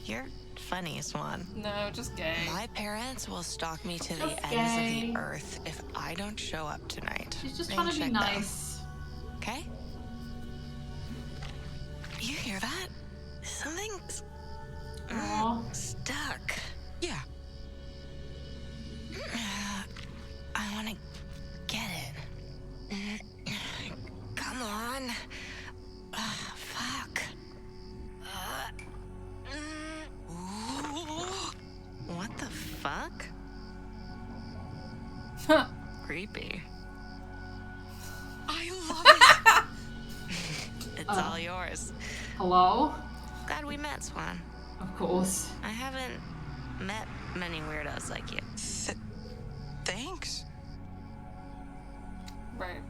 You're funny, Swann. No, just gay. My parents will stalk me to Just the ends gay. of the earth if I don't show up tonight. She's just Rain trying to be check, nice. though. Okay? You hear that? Something's stuck. Yeah. I want to get it. Come on. Fuck. What the fuck? Creepy. I love it. It's all yours. Hello? Glad we met, Swann. Of course. I haven't met many weirdos like you. Thanks. Right.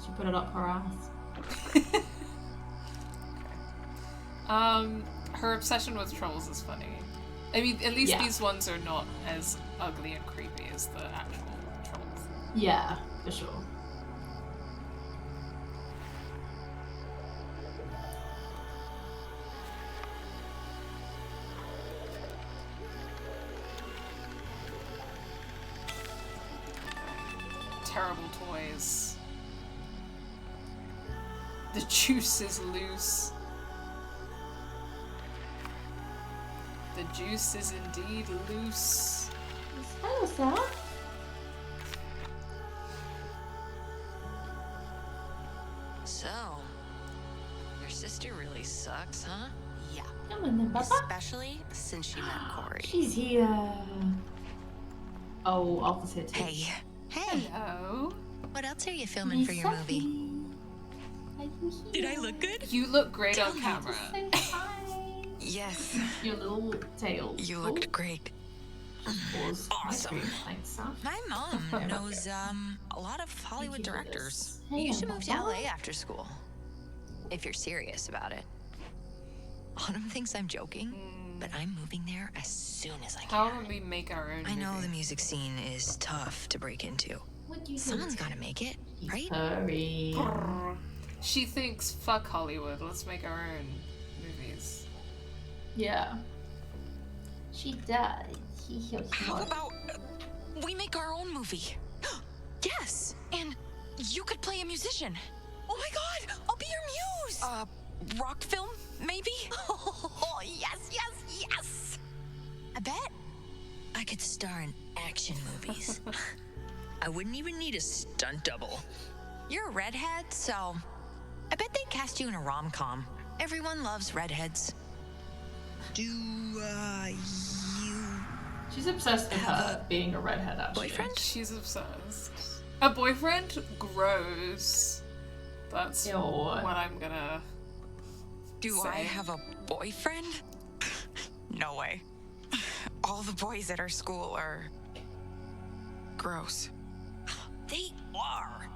She put it up her ass. Her obsession with trolls is funny. I mean, at least Yeah. these ones are not as ugly and creepy as the actual trolls. Yeah, for sure. Terrible toys. The juice is loose. The juice is indeed loose. Hello, Sarah. So, your sister really sucks, huh? Yeah. Come on then, Papa. Especially since she met Corey. She's here. Oh, Arthur's here too. Hey. Hey. Hello. What else are you filming for your movie? Did I look good? You look great on camera. Yes. Your little tail. You looked great. Awesome. Thanks, Sam. My mom knows a lot of Hollywood directors. You should move to LA after school. If you're serious about it. Autumn thinks I'm joking, but I'm moving there as soon as I can. How do we make our own I know movie? the music scene is tough to break into. What do you Someone's think? gotta make it, right? Hurry. She thinks, fuck Hollywood, let's make our own movies. Yeah. She does. How about we make our own movie? Yes, and you could play a musician. Oh my god, I'll be your muse. Rock film, maybe? Oh, yes, yes, yes! I bet I could star in action movies. I wouldn't even need a stunt double. You're a redhead, so I bet they'd cast you in a rom-com. Everyone loves redheads. Do, you... She's obsessed with her being a redhead, actually. Boyfriend? She's obsessed. A boyfriend? Gross. That's Ew. what I'm gonna Do say. I have a boyfriend? No way. All the boys at our school are gross. They are.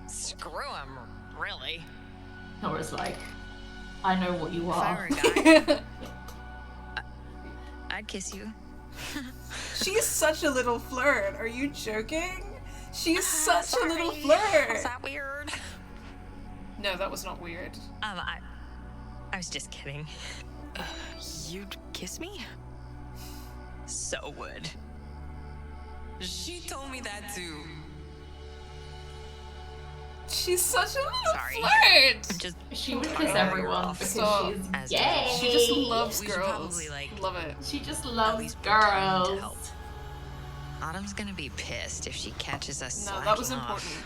Screw them, really. Nora's like, I know what you If I are. were a guy, I'd kiss you. She's such a little flirt. Are you joking? She's such a little flirt. Was that weird? No, that was not weird. I was just kidding. You'd kiss me? So would. She told me that too. She's such a little Sorry. flirt. Just She would kiss everyone because Stop. she's As gay. She just loves We should girls. probably, like, Love it. She just at loves least pretend to girls. help. Autumn's gonna be pissed if she catches us No, slacking that was off. important.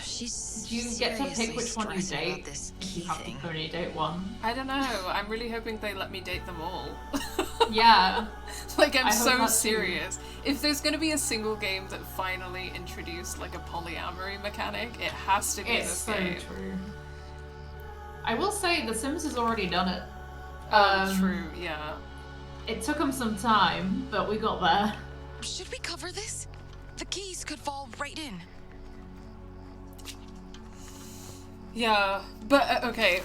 She's Do you get to pick seriously which one you stressed about date? this If key you have thing. to only date one. I don't know. I'm really hoping they let me date them all. Yeah. Like, I'm I hope so that too. serious. If there's gonna be a single game that finally introduced like a polyamory mechanic, it has to be It's this so game. true. I will say The Sims has already done it. True, yeah. It took them some time, but we got there. Should we cover this? The keys could fall right in. Yeah, but okay,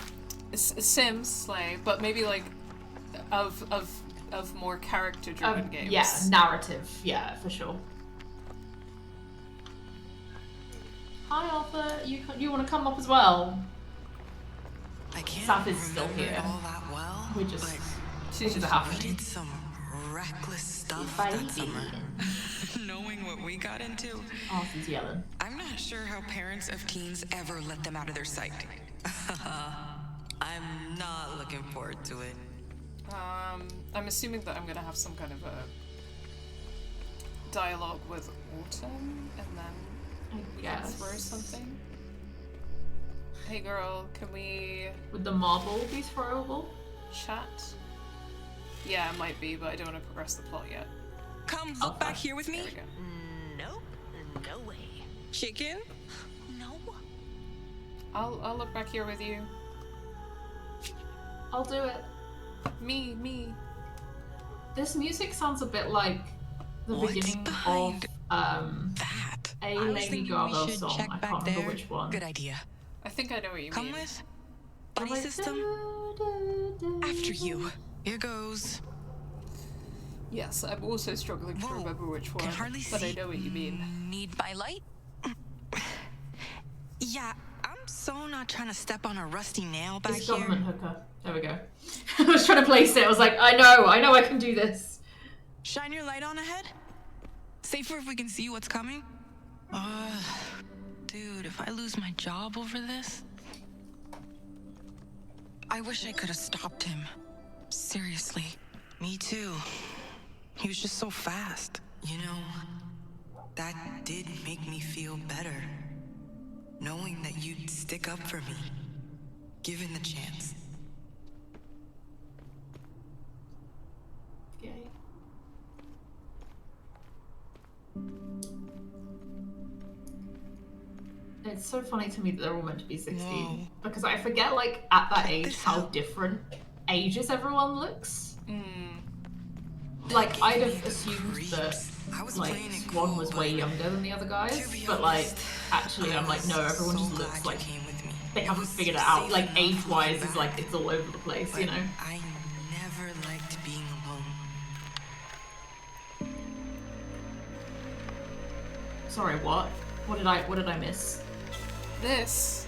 Sims slay, but maybe like of more character-driven games. Yeah, narrative. Yeah, for sure. Hi, Arthur. You want to come up as well? I can't Saf is still remember here. it all that well. We just but happening. we did some reckless stuff that summer. Knowing what we got into, Arthur's yelling. I'm not sure how parents of teens ever let them out of their sight. I'm not looking forward to it. I'm assuming that I'm gonna have some kind of a dialogue with Autumn, and then we can throw something. Hey girl, can we... Would the marble be throwable? Chat? Yeah, it might be, but I don't want to progress the plot yet. Come look back here with me. There we go. Nope, no way. Chicken? No. I'll look back here with you. I'll do it. Me. This music sounds a bit like the beginning of a Lady Gaga song. I can't remember which one. Good idea. I think I know what you Come mean. with buddy system. After you. Here goes. Yes, I'm also struggling to remember which one, Can hardly but see. I know what you mean. Need my light? Yeah, I'm so not trying to step on a rusty nail back It's here. government hooker. There we go. I was trying to place it. I was like, I know I can do this. Shine your light on ahead. Safer if we can see what's coming. Dude, if I lose my job over this. I wish I could have stopped him. Seriously. Me too. He was just so fast. You know, that did make me feel better. Knowing that you'd stick up for me. Given the chance. Okay. It's so funny to me that they're all meant to be 16 because I forget, like, at that age how different ages everyone looks. Like, I'd have assumed that, like, Swann was way younger than the other guys, but, like, actually I'm like, no, everyone just looks like they haven't figured it out. Like, age-wise is like, it's all over the place, you know? I never liked being alone. Sorry, what? What did I miss? This.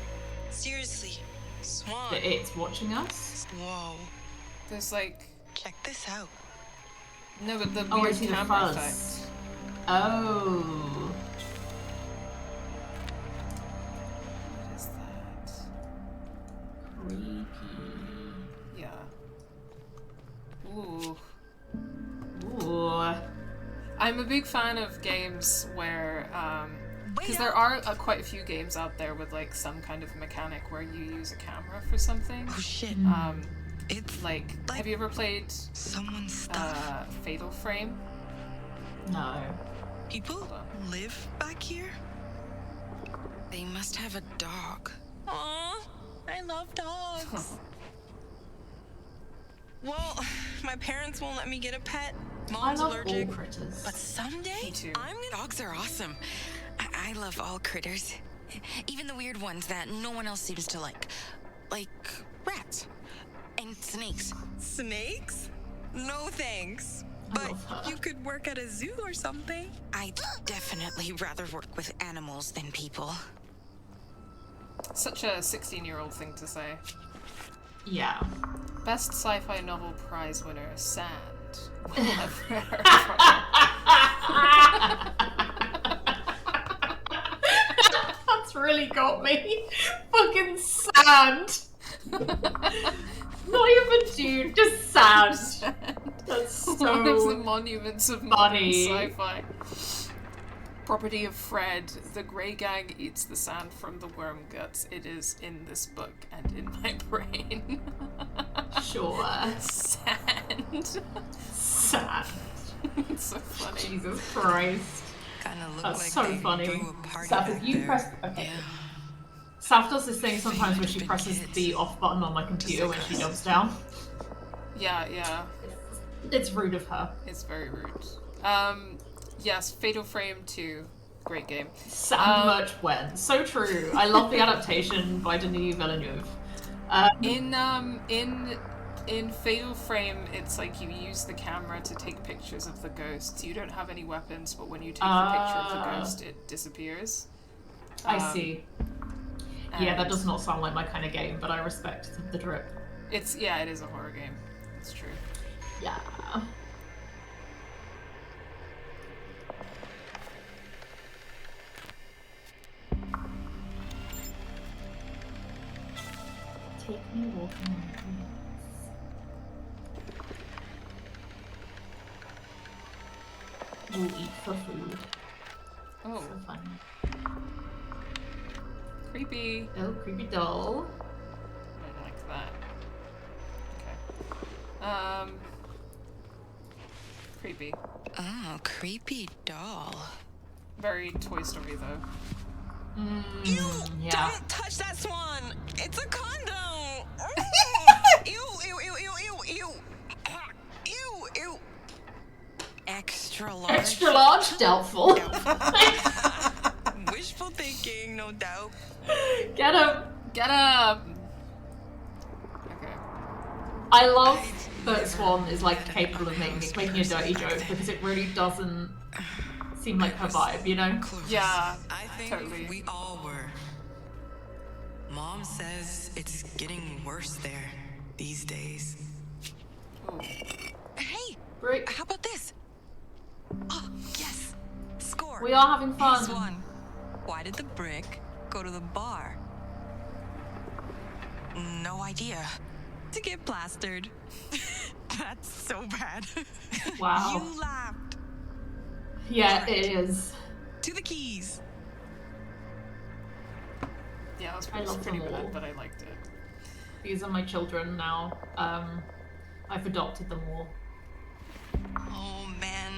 Seriously, Swann. That it's watching us? Whoa. There's like... Check this out. No, but the I weird see the camera fuzz. effect. Oh. What is that? Creepy. Yeah. Ooh. Ooh. I'm a big fan of games where, because there are quite a few games out there with like some kind of mechanic where you use a camera for something. Oh shit. It's like have you ever played someone's stuff? Fatal Frame? No. People live back here? They must have a dog. Aw, I love dogs. Well, my parents won't let me get a pet. Mom's I love allergic. all critters. But someday, I'm gonna... Dogs are awesome. I love all critters. Even the weird ones that no one else seems to like. Like rats. And snakes. Snakes? No thanks. But you could work at a zoo or something. I'd definitely rather work with animals than people. Such a 16-year-old thing to say. Yeah. Best sci-fi novel prize winner, Sand. That's really got me. Fucking sand. Not even dude, just sand. That's so one of the monuments of modern sci-fi. Property of Fred, the Grey Gang eats the sand from the worm guts. It is in this book and in my brain. Sure. Sand. Sand. It's so funny. Jesus Christ. Kinda look That's like so they funny. threw a party Saf, back if you there. press... Okay. Saf does this thing sometimes where she presses the off button on my computer when she jumps down. Yeah. It's rude of her. It's very rude. Yes, Fatal Frame 2. Great game. Sand merch when. So true. I love the adaptation by Denis Villeneuve. In Fatal Frame, it's like you use the camera to take pictures of the ghosts. You don't have any weapons, but when you take the picture of the ghost, it disappears. I see. Yeah, that does not sound like my kind of game, but I respect the drip. It is a horror game. It's true. Yeah. Take me walking on the greens. We'll eat for food. Oh. So fun. Creepy. Oh, creepy doll. I don't like that. Okay. Creepy. Oh, creepy doll. Very Toy Story though. Ew! Yeah. Don't touch that Swann! It's a condom! Ew, ew, ew, ew, ew, ew! Ew, ew! Extra large. Extra large? Doubtful. Wishful thinking, no doubt. Get him! Get him! Okay. I love that Swann is like capable of making a dirty joke because it really doesn't seem like her vibe, you know? Yeah, I think totally. we all were. Mom says it's getting worse there these days. Ooh. Hey, Brick. how about this? Oh, yes. Score. We are having fun. Hey, Swann, why did the brick go to the bar? No idea. To get plastered. That's so bad. Wow. You laughed. Yeah, it is. To the keys. Yeah, that I was love pretty them all. bad, but I liked it. These are my children now. I've adopted them all. Oh man,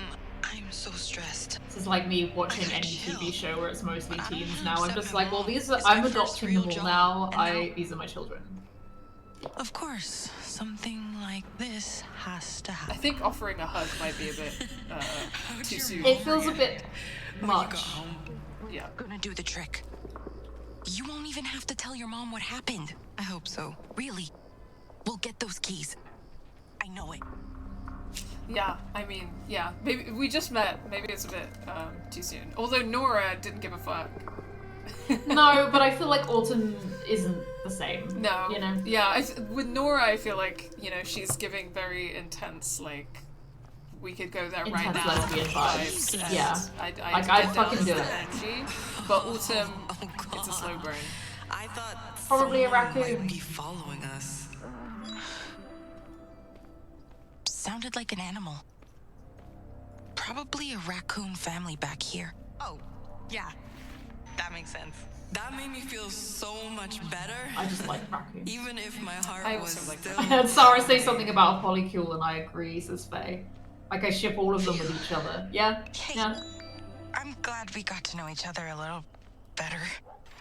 I'm so stressed. This is like me watching any TV show where it's mostly But I don't teens have now. I'm just like, well, these are, It's my I'm first adopting real them all job, now. and These are my children. Of course, something like this has to I happen. think offering a hug might be a bit too soon. It feels a bit When you go much. home, Yeah. gonna do the trick. You won't even have to tell your mom what happened. I hope so. Really. We'll get those keys. I know it. Yeah, I mean, yeah. Maybe we just met. Maybe it's a bit too soon. Although Nora didn't give a fuck. No, but I feel like Autumn isn't the same. No. You know? Yeah, with Nora, I feel like, you know, she's giving very intense, like, we could go there right Intense now. lesbian vibes. and Yeah. I'd Like, get I'd down fucking with do that it. energy. But Autumn, it's a slow burn. I thought Probably a someone raccoon. might be following us. Sounded like an animal. Probably a raccoon family back here. Oh, yeah. That makes sense. That made me feel so much better. I just like raccoons. Even if my heart I was also like still... I heard Sarah say something about a polycule and I agree, says Faye. Like I ship all of them with each other. Yeah? Hey, Yeah? I'm glad we got to know each other a little better.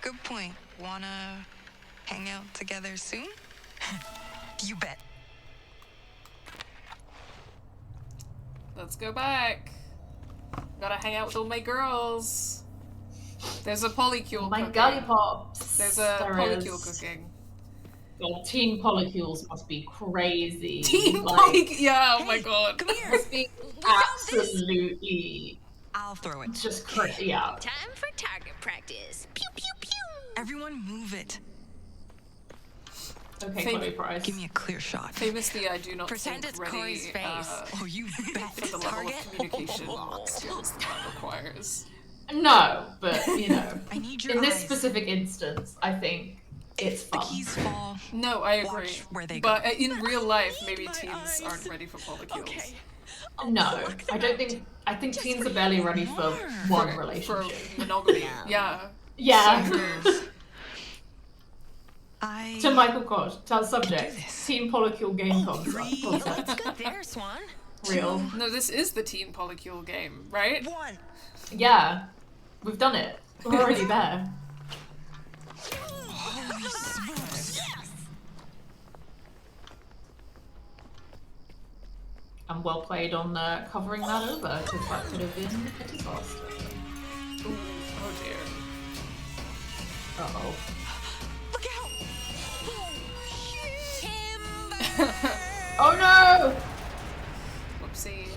Good point. Wanna hang out together soon? You bet. Let's go back. Gotta hang out with all my girls. There's a polycule My cooking. gully pops. There's a There polycule is. cooking. God, teen polycules must be crazy. Teen like, polycule. Yeah, oh my god. Come here. must be absolutely I'll throw it. just crazy. Yeah. Time for target practice. Pew pew pew. Everyone move it. Okay, Fam- Chloe Price. Give me a clear shot. Famously, I do not Pretend think it's ready, Corey's face. Oh, you bet. for the level Target. of communication skills that requires. No, but you know, I need your in this eyes. specific instance, I think it's The fun. keys fall. No, I agree. Watch where they but go. in real life, maybe my teens eyes. aren't ready for polycules. Okay. No, I don't think. I think teens are barely ready for one For relationship. monogamy. Yeah. Yeah. I... To Michael Koch, to subject, this. teen polycule game three. concept. Good there, Swann. Real. No, this is the teen polycule game, right? One. Yeah, we've done it. We're already there. Holy smokes. And well played on covering that over, because that could have been a disaster. Ooh, oh dear. Uh-oh. Look out. Oh no! Whoopsie.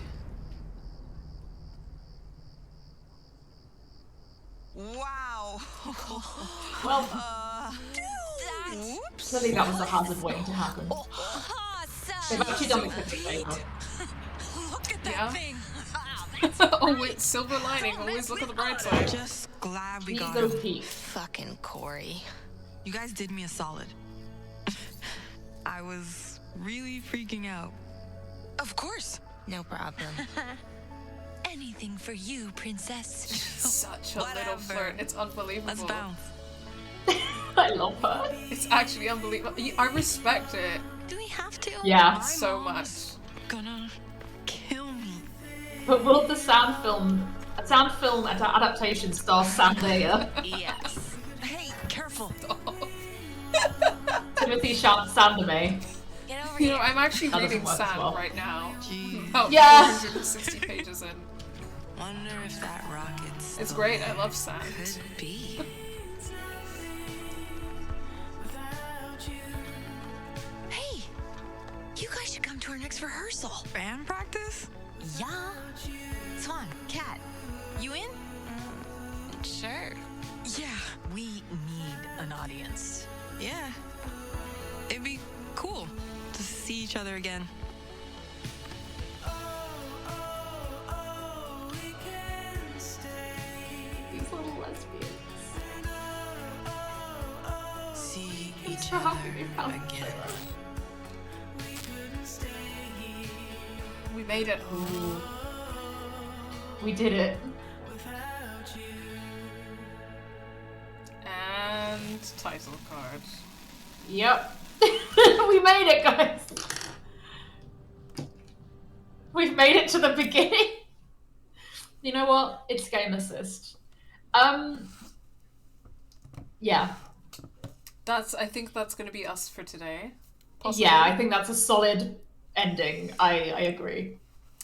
Wow. think that was the hazard waiting to happen. They've actually done me such a favour. Look at that thing. Oh wait, silver lining. Always look at the bright side. Just glad we got Ego him. peak. Fucking Corey. You guys did me a solid. I was really freaking out. Of course. No problem. Anything for you, princess. Such a little flirt. It's unbelievable. Let's bounce. I love her. It's actually unbelievable. I respect it. Do we have to? Yeah. So much. Gonna kill me. But will the sound film adaptation star Zendaya? Yes. Hey, careful. Timothy Chalamet. Get over You here. know, I'm actually That reading doesn't work as Sand well. right now. Jeez. About Yeah. 460 pages in. Wonder if that rocket's It's still great. there. I love Sand. Could be. Hey, you guys should come to our next rehearsal. Band practice? Yeah. Swann, Cat, you in? Sure. Yeah. We need an audience. Yeah. It'd be cool to see each other again. These little lesbians. See I'm each so other happy we found each again. other. We made it. Ooh. We did it. And title card. Yep. We made it, guys. We've made it to the beginning. You know what? It's game assist. Yeah. I think that's going to be us for today. Possibly. Yeah, I think that's a solid ending. I agree.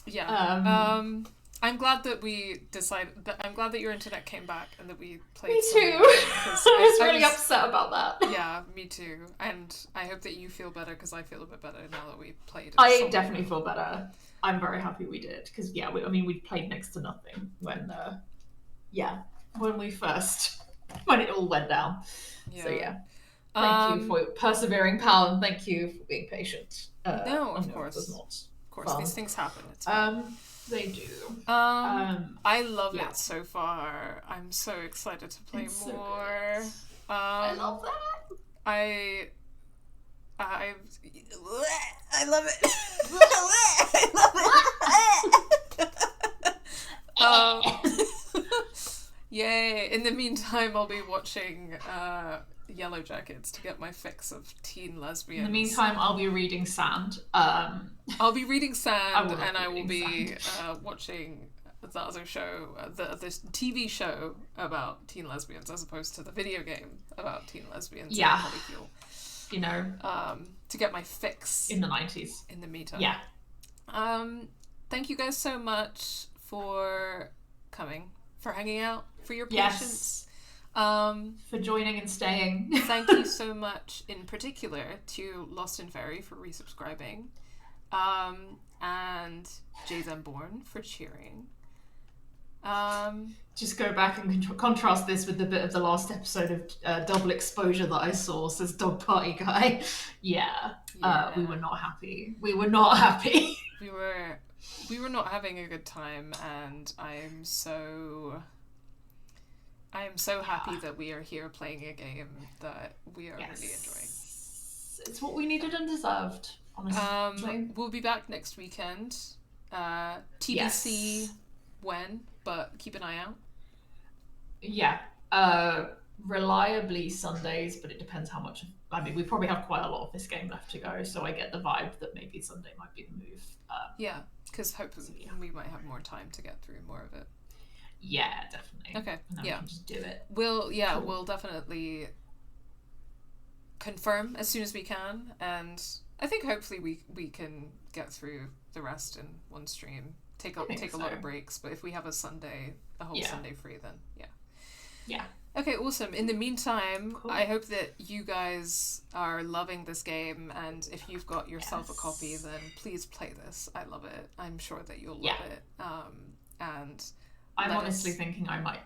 Yeah. I'm glad that we decided. I'm glad that your internet came back and that we played. Me too. I was really upset about that. Yeah, me too. And I hope that you feel better because I feel a bit better now that we played. I definitely feel better. I'm very happy we did because we played next to nothing when when it all went down. Yeah. So yeah. Thank you for your persevering, pal, and thank you for being patient. No, of course. It was not of course, fun. these things happen. It's fine. They do. I love it so far. I'm so excited to play more. I love that. I love it. I love it. Yay! In the meantime, I'll be watching Yellow Jackets to get my fix of teen lesbians. In the meantime, I'll be reading Sand. I'll be reading Sand, and I will be watching the other show, this TV show about teen lesbians, as opposed to the video game about teen lesbians. Yeah. And Polycule. You know, to get my fix in the 90s. In the meantime, yeah. Thank you guys so much for coming, for hanging out, for your patience. For joining and staying. Thank you so much in particular to Lost and Fairy for resubscribing, and Jay Zemborn for cheering. Just go back and contrast this with the bit of the last episode of Double Exposure that I saw, says Dog Party Guy. Yeah. We were not happy. We were not happy. We were not having a good time, and I am so happy that we are here playing a game that we are really enjoying. It's what we needed and deserved, honestly. We'll be back next weekend. TBC when, but keep an eye out. Yeah. Reliably Sundays, but it depends how much. I mean, we probably have quite a lot of this game left to go, so I get the vibe that maybe Sunday might be the move. Yeah, because hopefully we might have more time to get through more of it. Yeah, definitely. Okay. And then we can just do it. We'll definitely confirm as soon as we can, and I think hopefully we can get through the rest in one stream. Take a lot of breaks, but if we have a whole Sunday free, then yeah. Okay, awesome. In the meantime, I hope that you guys are loving this game, and if you've got yourself a copy, then please play this. I love it. I'm sure that you'll love it. And I'm honestly thinking I might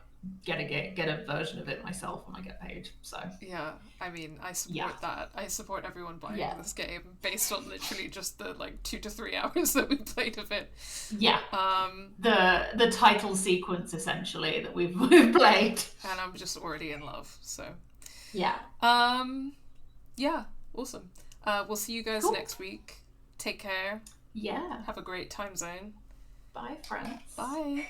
get a version of it myself when I get paid. So yeah, I mean, I support that. I support everyone buying this game based on literally just the 2 to 3 hours that we played of it. Yeah. The title sequence essentially that we've played, and I'm just already in love. So yeah. Yeah, awesome. We'll see you guys next week. Take care. Yeah. Have a great time zone. Bye, friends. Bye.